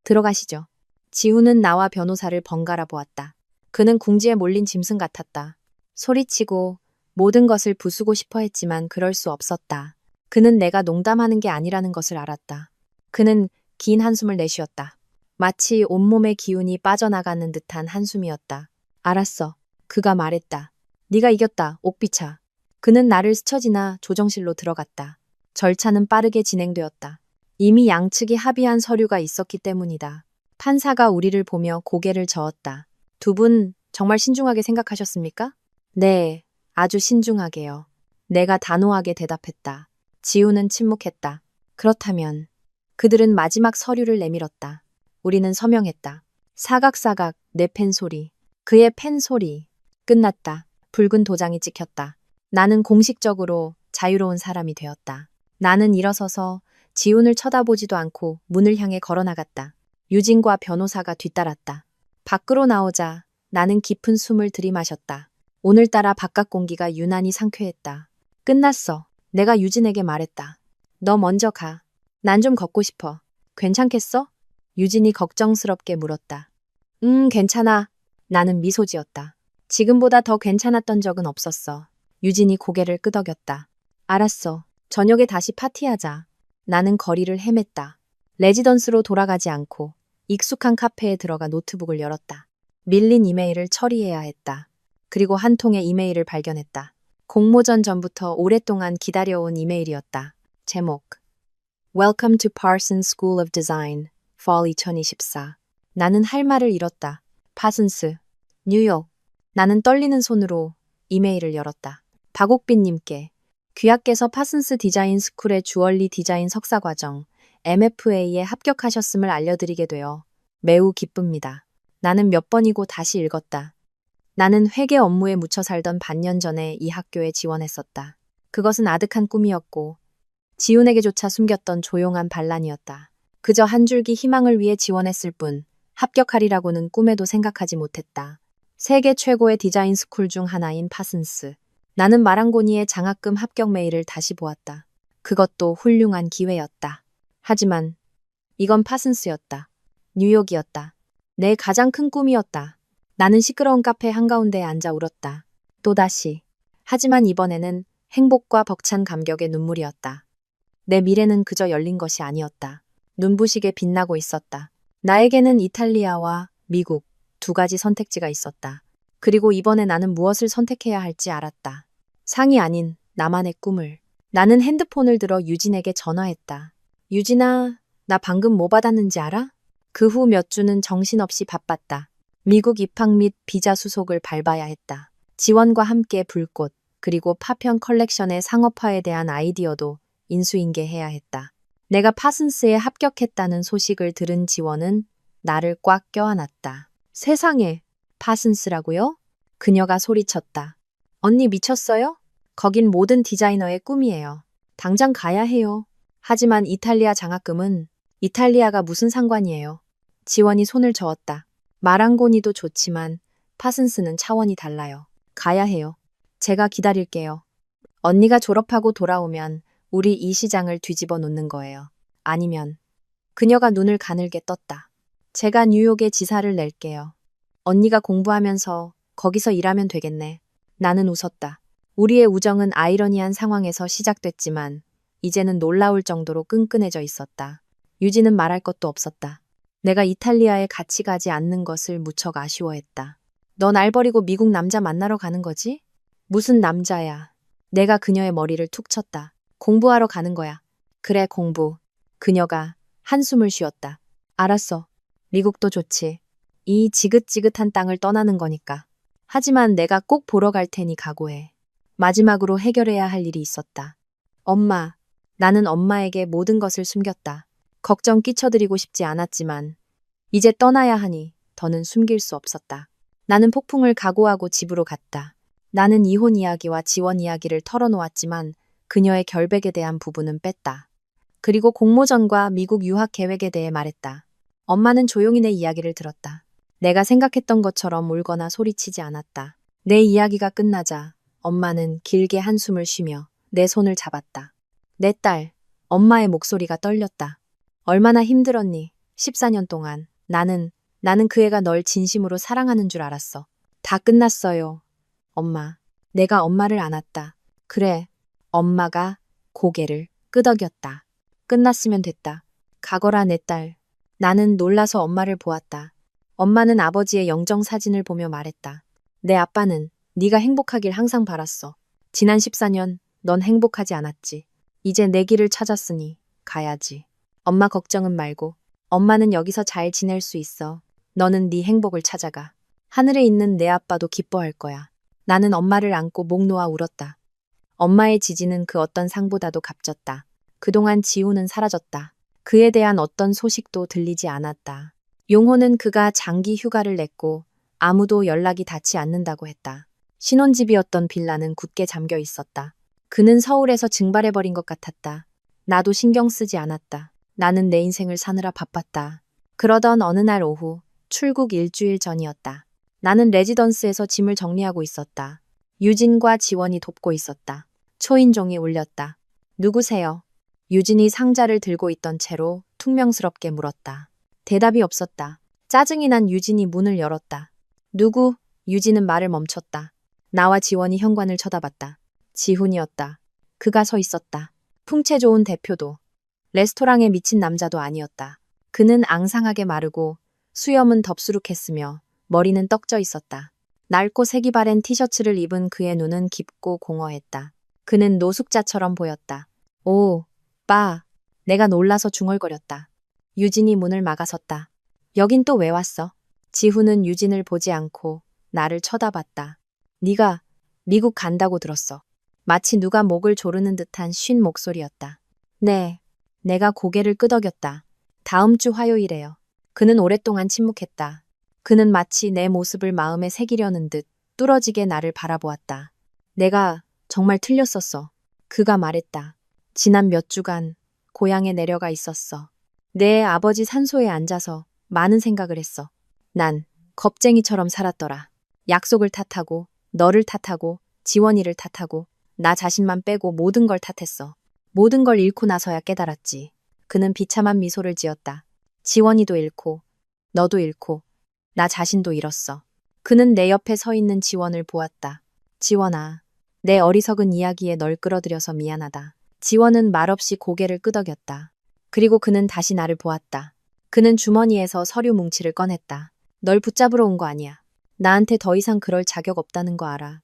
들어가시죠. 지훈은 나와 변호사를 번갈아 보았다. 그는 궁지에 몰린 짐승 같았다. 소리치고 모든 것을 부수고 싶어 했지만 그럴 수 없었다. 그는 내가 농담하는 게 아니라는 것을 알았다. 그는 긴 한숨을 내쉬었다. 마치 온몸의 기운이 빠져나가는 듯한 한숨이었다. 알았어. 그가 말했다. 네가 이겼다, 옥비차. 그는 나를 스쳐 지나 조정실로 들어갔다. 절차는 빠르게 진행되었다. 이미 양측이 합의한 서류가 있었기 때문이다. 판사가 우리를 보며 고개를 저었다. 두 분 정말 신중하게 생각하셨습니까? 네, 아주 신중하게요. 내가 단호하게 대답했다. 지우는 침묵했다. 그렇다면 그들은 마지막 서류를 내밀었다. 우리는 서명했다. 사각사각 내 펜 소리. 그의 펜 소리. 끝났다. 붉은 도장이 찍혔다. 나는 공식적으로 자유로운 사람이 되었다. 나는 일어서서 지훈을 쳐다보지도 않고 문을 향해 걸어나갔다. 유진과 변호사가 뒤따랐다. 밖으로 나오자 나는 깊은 숨을 들이마셨다. 오늘따라 바깥 공기가 유난히 상쾌했다. 끝났어. 내가 유진에게 말했다. 너 먼저 가. 난 좀 걷고 싶어. 괜찮겠어? 유진이 걱정스럽게 물었다. 괜찮아. 나는 미소 지었다. 지금보다 더 괜찮았던 적은 없었어. 유진이 고개를 끄덕였다. 알았어. 저녁에 다시 파티하자. 나는 거리를 헤맸다. 레지던스로 돌아가지 않고 익숙한 카페에 들어가 노트북을 열었다. 밀린 이메일을 처리해야 했다. 그리고 한 통의 이메일을 발견했다. 공모전 전부터 오랫동안 기다려온 이메일이었다. 제목 Welcome to Parsons School of Design, Fall 2024. 나는 할 말을 잃었다. 파슨스, 뉴욕. 나는 떨리는 손으로 이메일을 열었다. 박옥빈님께 귀하께서 파슨스 디자인 스쿨의 주얼리 디자인 석사과정 MFA에 합격하셨음을 알려드리게 되어 매우 기쁩니다. 나는 몇 번이고 다시 읽었다. 나는 회계 업무에 묻혀 살던 반년 전에 이 학교에 지원했었다. 그것은 아득한 꿈이었고 지훈에게조차 숨겼던 조용한 반란이었다. 그저 한 줄기 희망을 위해 지원했을 뿐 합격하리라고는 꿈에도 생각하지 못했다. 세계 최고의 디자인 스쿨 중 하나인 파슨스. 나는 마랑고니의 장학금 합격 메일을 다시 보았다. 그것도 훌륭한 기회였다. 하지만 이건 파슨스였다. 뉴욕이었다. 내 가장 큰 꿈이었다. 나는 시끄러운 카페 한가운데에 앉아 울었다. 또다시. 하지만 이번에는 행복과 벅찬 감격의 눈물이었다. 내 미래는 그저 열린 것이 아니었다. 눈부시게 빛나고 있었다. 나에게는 이탈리아와 미국 두 가지 선택지가 있었다. 그리고 이번에 나는 무엇을 선택해야 할지 알았다. 상이 아닌 나만의 꿈을. 나는 핸드폰을 들어 유진에게 전화했다. 유진아, 나 방금 뭐 받았는지 알아? 그 후 몇 주는 정신없이 바빴다. 미국 입학 및 비자 수속을 밟아야 했다. 지원과 함께 불꽃, 그리고 파편 컬렉션의 상업화에 대한 아이디어도 인수인계해야 했다. 내가 파슨스에 합격했다는 소식을 들은 지원은 나를 꽉 껴안았다. 세상에, 파슨스라고요? 그녀가 소리쳤다. 언니 미쳤어요? 거긴 모든 디자이너의 꿈이에요. 당장 가야 해요. 하지만 이탈리아 장학금은 이탈리아가 무슨 상관이에요. 지원이 손을 저었다. 마랑고니도 좋지만 파슨스는 차원이 달라요. 가야 해요. 제가 기다릴게요. 언니가 졸업하고 돌아오면 우리 이 시장을 뒤집어 놓는 거예요. 아니면 그녀가 눈을 가늘게 떴다. 제가 뉴욕에 지사를 낼게요. 언니가 공부하면서 거기서 일하면 되겠네. 나는 웃었다. 우리의 우정은 아이러니한 상황에서 시작됐지만 이제는 놀라울 정도로 끈끈해져 있었다. 유진은 말할 것도 없었다. 내가 이탈리아에 같이 가지 않는 것을 무척 아쉬워했다. 너 날 버리고 미국 남자 만나러 가는 거지? 무슨 남자야. 내가 그녀의 머리를 툭 쳤다. 공부하러 가는 거야. 그래, 공부. 그녀가 한숨을 쉬었다. 알았어. 미국도 좋지. 이 지긋지긋한 땅을 떠나는 거니까. 하지만 내가 꼭 보러 갈 테니 각오해. 마지막으로 해결해야 할 일이 있었다. 엄마. 나는 엄마에게 모든 것을 숨겼다. 걱정 끼쳐드리고 싶지 않았지만 이제 떠나야 하니 더는 숨길 수 없었다. 나는 폭풍을 각오하고 집으로 갔다. 나는 이혼 이야기와 지원 이야기를 털어놓았지만 그녀의 결백에 대한 부분은 뺐다. 그리고 공모전과 미국 유학 계획에 대해 말했다. 엄마는 조용히 내 이야기를 들었다. 내가 생각했던 것처럼 울거나 소리치지 않았다. 내 이야기가 끝나자 엄마는 길게 한숨을 쉬며 내 손을 잡았다. 내 딸, 엄마의 목소리가 떨렸다. 얼마나 힘들었니? 14년 동안 나는 그 애가 널 진심으로 사랑하는 줄 알았어. 다 끝났어요. 엄마, 내가 엄마를 안았다. 그래, 엄마가 고개를 끄덕였다. 끝났으면 됐다. 가거라 내 딸. 나는 놀라서 엄마를 보았다. 엄마는 아버지의 영정 사진을 보며 말했다. 내 아빠는 네가 행복하길 항상 바랐어. 지난 14년 넌 행복하지 않았지. 이제 내 길을 찾았으니 가야지. 엄마 걱정은 말고. 엄마는 여기서 잘 지낼 수 있어. 너는 네 행복을 찾아가. 하늘에 있는 내 아빠도 기뻐할 거야. 나는 엄마를 안고 목 놓아 울었다. 엄마의 지지는 그 어떤 상보다도 값졌다. 그동안 지우는 사라졌다. 그에 대한 어떤 소식도 들리지 않았다. 용호는 그가 장기 휴가를 냈고 아무도 연락이 닿지 않는다고 했다. 신혼집이었던 빌라는 굳게 잠겨 있었다. 그는 서울에서 증발해버린 것 같았다. 나도 신경 쓰지 않았다. 나는 내 인생을 사느라 바빴다. 그러던 어느 날 오후, 출국 일주일 전이었다. 나는 레지던스에서 짐을 정리하고 있었다. 유진과 지원이 돕고 있었다. 초인종이 울렸다. 누구세요? 유진이 상자를 들고 있던 채로 퉁명스럽게 물었다. 대답이 없었다. 짜증이 난 유진이 문을 열었다. 누구? 유진은 말을 멈췄다. 나와 지원이 현관을 쳐다봤다. 지훈이었다. 그가 서 있었다. 풍채 좋은 대표도. 레스토랑에 미친 남자도 아니었다. 그는 앙상하게 마르고 수염은 덥수룩했으며 머리는 떡져 있었다. 낡고 색이 바랜 티셔츠를 입은 그의 눈은 깊고 공허했다. 그는 노숙자처럼 보였다. 오, 빠. 내가 놀라서 중얼거렸다. 유진이 문을 막아섰다. 여긴 또 왜 왔어? 지훈은 유진을 보지 않고 나를 쳐다봤다. 네가 미국 간다고 들었어. 마치 누가 목을 조르는 듯한 쉰 목소리였다. 네. 내가 고개를 끄덕였다. 다음 주 화요일에요. 그는 오랫동안 침묵했다. 그는 마치 내 모습을 마음에 새기려는 듯 뚫어지게 나를 바라보았다. 내가 정말 틀렸었어. 그가 말했다. 지난 몇 주간 고향에 내려가 있었어. 내 아버지 산소에 앉아서 많은 생각을 했어. 난 겁쟁이처럼 살았더라. 약속을 탓하고 너를 탓하고 지원이를 탓하고 나 자신만 빼고 모든 걸 탓했어. 모든 걸 잃고 나서야 깨달았지. 그는 비참한 미소를 지었다. 지원이도 잃고 너도 잃고 나 자신도 잃었어. 그는 내 옆에 서 있는 지원을 보았다. 지원아, 내 어리석은 이야기에 널 끌어들여서 미안하다. 지원은 말없이 고개를 끄덕였다. 그리고 그는 다시 나를 보았다. 그는 주머니에서 서류 뭉치를 꺼냈다. 널 붙잡으러 온 거 아니야. 나한테 더 이상 그럴 자격 없다는 거 알아.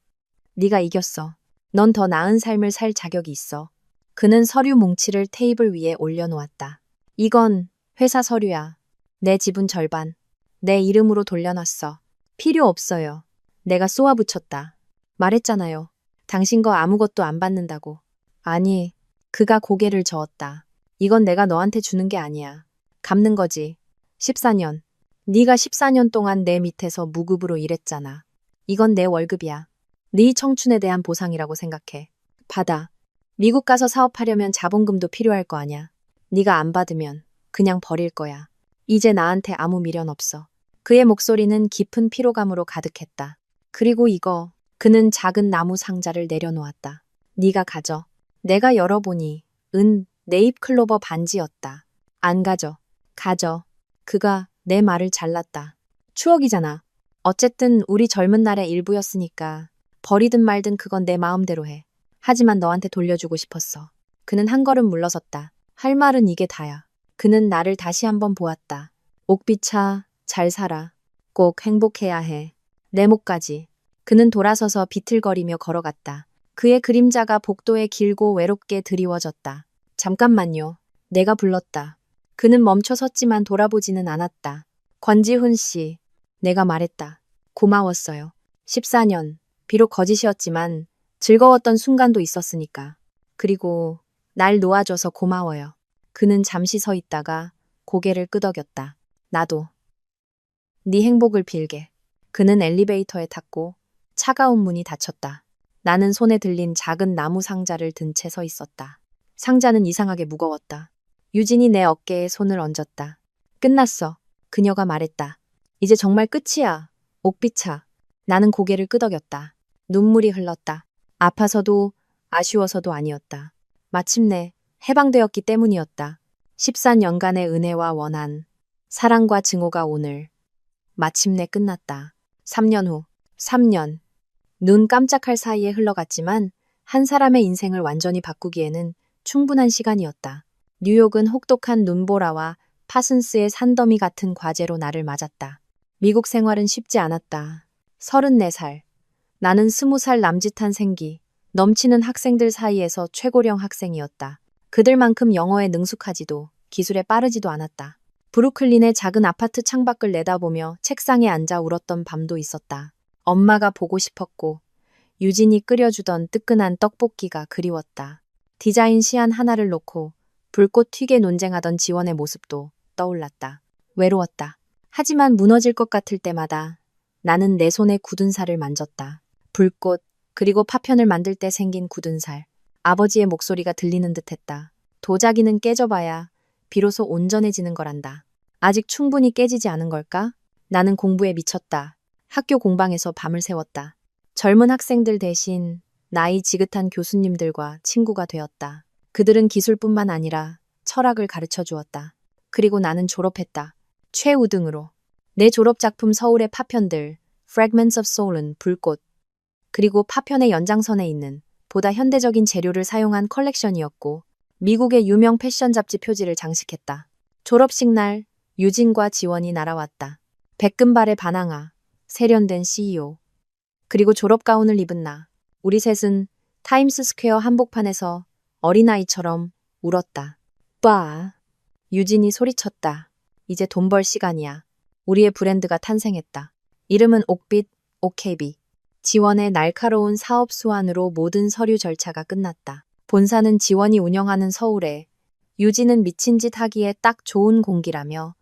네가 이겼어. 넌 더 나은 삶을 살 자격이 있어. 그는 서류 뭉치를 테이블 위에 올려놓았다. 이건 회사 서류야. 내 지분 절반. 내 이름으로 돌려놨어. 필요 없어요. 내가 쏘아붙였다. 말했잖아요. 당신 거 아무것도 안 받는다고. 아니, 그가 고개를 저었다. 이건 내가 너한테 주는 게 아니야. 갚는 거지. 14년. 네가 14년 동안 내 밑에서 무급으로 일했잖아. 이건 내 월급이야. 네 청춘에 대한 보상이라고 생각해. 받아. 미국 가서 사업하려면 자본금도 필요할 거 아냐. 네가 안 받으면 그냥 버릴 거야. 이제 나한테 아무 미련 없어. 그의 목소리는 깊은 피로감으로 가득했다. 그리고 이거, 그는 작은 나무 상자를 내려놓았다. 네가 가져. 내가 열어보니 네잎클로버 반지였다. 안 가져. 가져. 그가 내 말을 잘랐다. 추억이잖아. 어쨌든 우리 젊은 날의 일부였으니까 버리든 말든 그건 내 마음대로 해. 하지만 너한테 돌려주고 싶었어. 그는 한 걸음 물러섰다. 할 말은 이게 다야. 그는 나를 다시 한번 보았다. 옥비차, 잘 살아. 꼭 행복해야 해. 내 목까지. 그는 돌아서서 비틀거리며 걸어갔다. 그의 그림자가 복도에 길고 외롭게 드리워졌다. 잠깐만요. 내가 불렀다. 그는 멈춰 섰지만 돌아보지는 않았다. 권지훈 씨, 내가 말했다. 고마웠어요. 14년, 비록 거짓이었지만 즐거웠던 순간도 있었으니까. 그리고 날 놓아줘서 고마워요. 그는 잠시 서 있다가 고개를 끄덕였다. 나도. 네 행복을 빌게. 그는 엘리베이터에 탔고 차가운 문이 닫혔다. 나는 손에 들린 작은 나무 상자를 든 채 서 있었다. 상자는 이상하게 무거웠다. 유진이 내 어깨에 손을 얹었다. 끝났어. 그녀가 말했다. 이제 정말 끝이야. 옥비차. 나는 고개를 끄덕였다. 눈물이 흘렀다. 아파서도 아쉬워서도 아니었다. 마침내 해방되었기 때문이었다. 14년간의 은혜와 원한, 사랑과 증오가 오늘 마침내 끝났다. 3년 후, 3년. 눈 깜짝할 사이에 흘러갔지만 한 사람의 인생을 완전히 바꾸기에는 충분한 시간이었다. 뉴욕은 혹독한 눈보라와 파슨스의 산더미 같은 과제로 나를 맞았다. 미국 생활은 쉽지 않았다. 34살. 나는 20살 남짓한 생기, 넘치는 학생들 사이에서 최고령 학생이었다. 그들만큼 영어에 능숙하지도 기술에 빠르지도 않았다. 브루클린의 작은 아파트 창밖을 내다보며 책상에 앉아 울었던 밤도 있었다. 엄마가 보고 싶었고 유진이 끓여주던 뜨끈한 떡볶이가 그리웠다. 디자인 시안 하나를 놓고 불꽃 튀게 논쟁하던 지원의 모습도 떠올랐다. 외로웠다. 하지만 무너질 것 같을 때마다 나는 내 손에 굳은 살을 만졌다. 불꽃, 그리고 파편을 만들 때 생긴 굳은 살. 아버지의 목소리가 들리는 듯했다. 도자기는 깨져봐야 비로소 온전해지는 거란다. 아직 충분히 깨지지 않은 걸까? 나는 공부에 미쳤다. 학교 공방에서 밤을 새웠다. 젊은 학생들 대신 나이 지긋한 교수님들과 친구가 되었다. 그들은 기술뿐만 아니라 철학을 가르쳐 주었다. 그리고 나는 졸업했다. 최우등으로. 내 졸업작품 서울의 파편들, Fragments of Soul은 불꽃, 그리고 파편의 연장선에 있는 보다 현대적인 재료를 사용한 컬렉션이었고 미국의 유명 패션 잡지 표지를 장식했다. 졸업식 날 유진과 지원이 날아왔다. 백금발의 반항아, 세련된 CEO, 그리고 졸업가운을 입은 나. 우리 셋은 타임스 스퀘어 한복판에서 어린아이처럼 울었다. 빠! 유진이 소리쳤다. 이제 돈 벌 시간이야. 우리의 브랜드가 탄생했다. 이름은 옥빛, OKB. 지원의 날카로운 사업 수완으로 모든 서류 절차가 끝났다. 본사는 지원이 운영하는 서울에, 유진은 미친 짓 하기에 딱 좋은 공기라며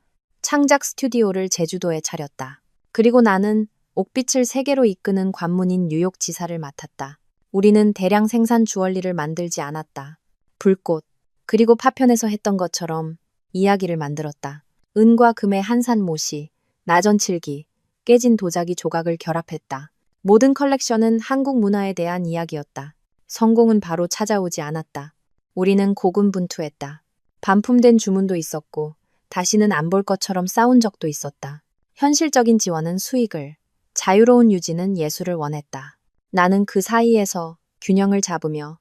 창작 스튜디오를 제주도에 차렸다. 그리고 나는 옥빛을 세계로 이끄는 관문인 뉴욕 지사를 맡았다. 우리는 대량 생산 주얼리를 만들지 않았다. 불꽃, 그리고 파편에서 했던 것처럼 이야기를 만들었다. 은과 금의 한산모시, 나전칠기, 깨진 도자기 조각을 결합했다. 모든 컬렉션은 한국 문화에 대한 이야기였다. 성공은 바로 찾아오지 않았다. 우리는 고군분투했다. 반품된 주문도 있었고 다시는 안 볼 것처럼 싸운 적도 있었다. 현실적인 지원은 수익을, 자유로운 유지는 예술을 원했다. 나는 그 사이에서 균형을 잡으며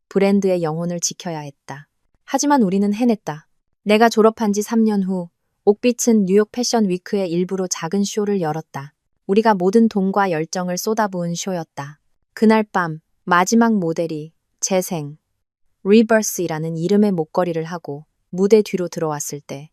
브랜드의 영혼을 지켜야 했다. 하지만 우리는 해냈다. 내가 졸업한 지 3년 후 옥빛은 뉴욕 패션 위크의 일부로 작은 쇼를 열었다. 우리가 모든 돈과 열정을 쏟아부은 쇼였다. 그날 밤 마지막 모델이 재생, 리버스이라는 이름의 목걸이를 하고 무대 뒤로 들어왔을 때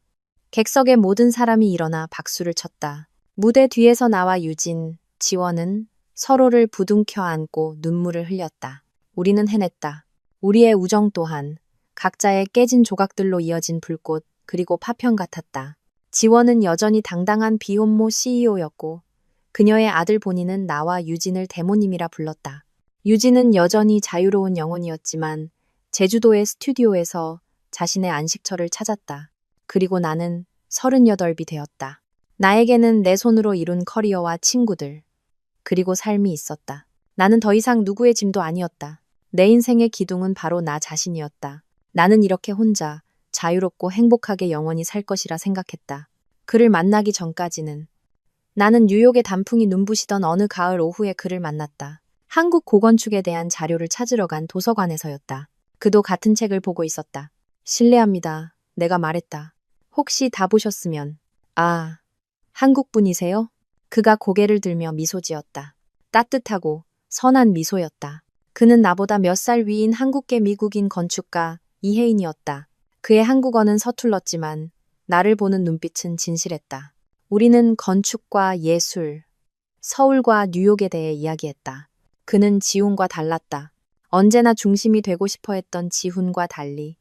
객석의 모든 사람이 일어나 박수를 쳤다. 무대 뒤에서 나와 유진, 지원은 서로를 부둥켜 안고 눈물을 흘렸다. 우리는 해냈다. 우리의 우정 또한 각자의 깨진 조각들로 이어진 불꽃 그리고 파편 같았다. 지원은 여전히 당당한 비혼모 CEO였고 그녀의 아들 본인은 나와 유진을 대모님이라 불렀다. 유진은 여전히 자유로운 영혼이었지만 제주도의 스튜디오에서 자신의 안식처를 찾았다. 그리고 나는 38이 되었다. 나에게는 내 손으로 이룬 커리어와 친구들, 그리고 삶이 있었다. 나는 더 이상 누구의 짐도 아니었다. 내 인생의 기둥은 바로 나 자신이었다. 나는 이렇게 혼자 자유롭고 행복하게 영원히 살 것이라 생각했다. 그를 만나기 전까지는 나는 뉴욕의 단풍이 눈부시던 어느 가을 오후에 그를 만났다. 한국 고건축에 대한 자료를 찾으러 간 도서관에서였다. 그도 같은 책을 보고 있었다. 실례합니다. 내가 말했다. 혹시 다 보셨으면. 아, 한국 분이세요? 그가 고개를 들며 미소 지었다. 따뜻하고 선한 미소였다. 그는 나보다 몇 살 위인 한국계 미국인 건축가 이혜인이었다. 그의 한국어는 서툴렀지만 나를 보는 눈빛은 진실했다. 우리는 건축과 예술, 서울과 뉴욕에 대해 이야기했다. 그는 지훈과 달랐다. 언제나 중심이 되고 싶어 했던 지훈과 달리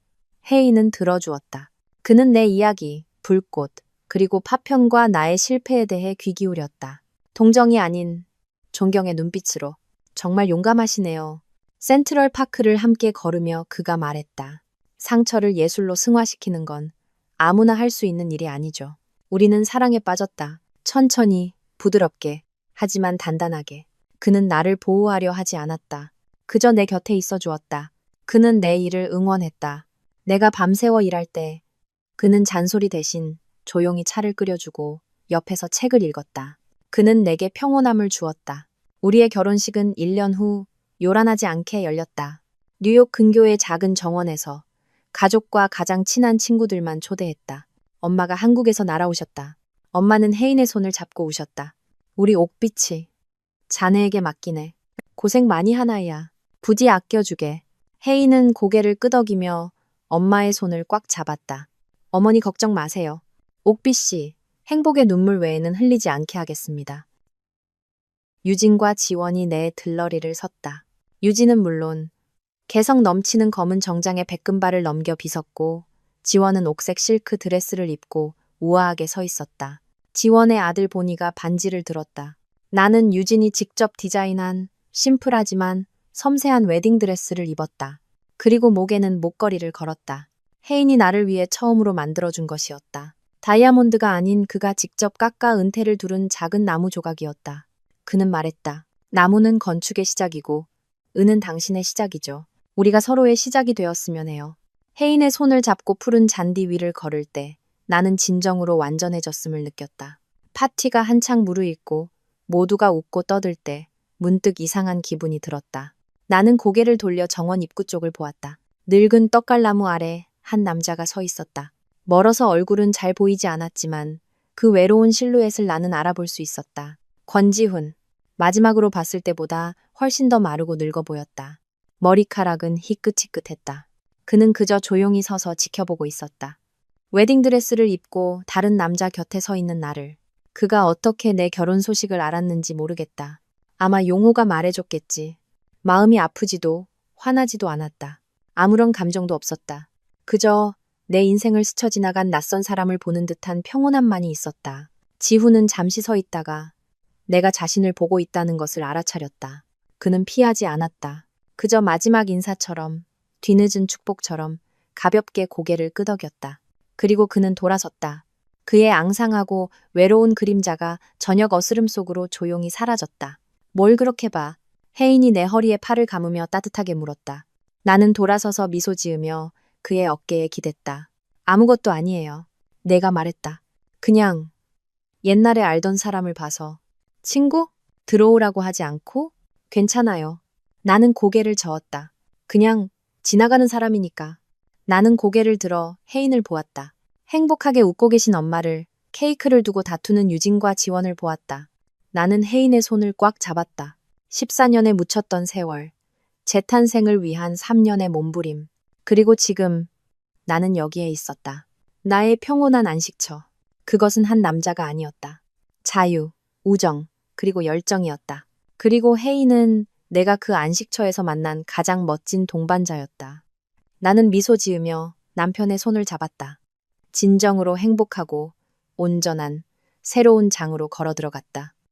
혜인은 들어주었다. 그는 내 이야기, 불꽃, 그리고 파편과 나의 실패에 대해 귀 기울였다. 동정이 아닌 존경의 눈빛으로. 정말 용감하시네요. 센트럴 파크를 함께 걸으며 그가 말했다. 상처를 예술로 승화시키는 건 아무나 할 수 있는 일이 아니죠. 우리는 사랑에 빠졌다. 천천히, 부드럽게, 하지만 단단하게. 그는 나를 보호하려 하지 않았다. 그저 내 곁에 있어 주었다. 그는 내 일을 응원했다. 내가 밤새워 일할 때 그는 잔소리 대신 조용히 차를 끓여주고 옆에서 책을 읽었다. 그는 내게 평온함을 주었다. 우리의 결혼식은 1년 후 요란하지 않게 열렸다. 뉴욕 근교의 작은 정원에서 가족과 가장 친한 친구들만 초대했다. 엄마가 한국에서 날아오셨다. 엄마는 혜인의 손을 잡고 우셨다. 우리 옥빛이 자네에게 맡기네. 고생 많이 하나야. 부디 아껴주게. 혜인은 고개를 끄덕이며 엄마의 손을 꽉 잡았다. 어머니 걱정 마세요. 옥빛 씨, 행복의 눈물 외에는 흘리지 않게 하겠습니다. 유진과 지원이 내 들러리를 섰다. 유진은 물론 개성 넘치는 검은 정장에 백금발을 넘겨 빗었고 지원은 옥색 실크 드레스를 입고 우아하게 서 있었다. 지원의 아들 보니가 반지를 들었다. 나는 유진이 직접 디자인한 심플하지만 섬세한 웨딩드레스를 입었다. 그리고 목에는 목걸이를 걸었다. 혜인이 나를 위해 처음으로 만들어준 것이었다. 다이아몬드가 아닌 그가 직접 깎아 은테를 두른 작은 나무 조각이었다. 그는 말했다. 나무는 건축의 시작이고 은은 당신의 시작이죠. 우리가 서로의 시작이 되었으면 해요. 혜인의 손을 잡고 푸른 잔디 위를 걸을 때 나는 진정으로 완전해졌음을 느꼈다. 파티가 한창 무르익고 모두가 웃고 떠들 때 문득 이상한 기분이 들었다. 나는 고개를 돌려 정원 입구 쪽을 보았다. 늙은 떡갈나무 아래 한 남자가 서 있었다. 멀어서 얼굴은 잘 보이지 않았지만 그 외로운 실루엣을 나는 알아볼 수 있었다. 권지훈. 마지막으로 봤을 때보다 훨씬 더 마르고 늙어 보였다. 머리카락은 희끗희끗했다. 그는 그저 조용히 서서 지켜보고 있었다. 웨딩드레스를 입고 다른 남자 곁에 서 있는 나를. 그가 어떻게 내 결혼 소식을 알았는지 모르겠다. 아마 용호가 말해줬겠지. 마음이 아프지도 화나지도 않았다. 아무런 감정도 없었다. 그저 내 인생을 스쳐 지나간 낯선 사람을 보는 듯한 평온함만이 있었다. 지훈은 잠시 서 있다가 내가 자신을 보고 있다는 것을 알아차렸다. 그는 피하지 않았다. 그저 마지막 인사처럼, 뒤늦은 축복처럼 가볍게 고개를 끄덕였다. 그리고 그는 돌아섰다. 그의 앙상하고 외로운 그림자가 저녁 어스름 속으로 조용히 사라졌다. 뭘 그렇게 봐? 혜인이 내 허리에 팔을 감으며 따뜻하게 물었다. 나는 돌아서서 미소 지으며 그의 어깨에 기댔다. 아무것도 아니에요. 내가 말했다. 그냥 옛날에 알던 사람을 봐서. 친구? 들어오라고 하지 않고? 괜찮아요. 나는 고개를 저었다. 그냥 지나가는 사람이니까. 나는 고개를 들어 혜인을 보았다. 행복하게 웃고 계신 엄마를, 케이크를 두고 다투는 유진과 지원을 보았다. 나는 혜인의 손을 꽉 잡았다. 14년에 묻혔던 세월, 재탄생을 위한 3년의 몸부림. 그리고 지금 나는 여기에 있었다. 나의 평온한 안식처. 그것은 한 남자가 아니었다. 자유, 우정, 그리고 열정이었다. 그리고 혜인은 내가 그 안식처에서 만난 가장 멋진 동반자였다. 나는 미소 지으며 남편의 손을 잡았다. 진정으로 행복하고 온전한 새로운 장으로 걸어 들어갔다.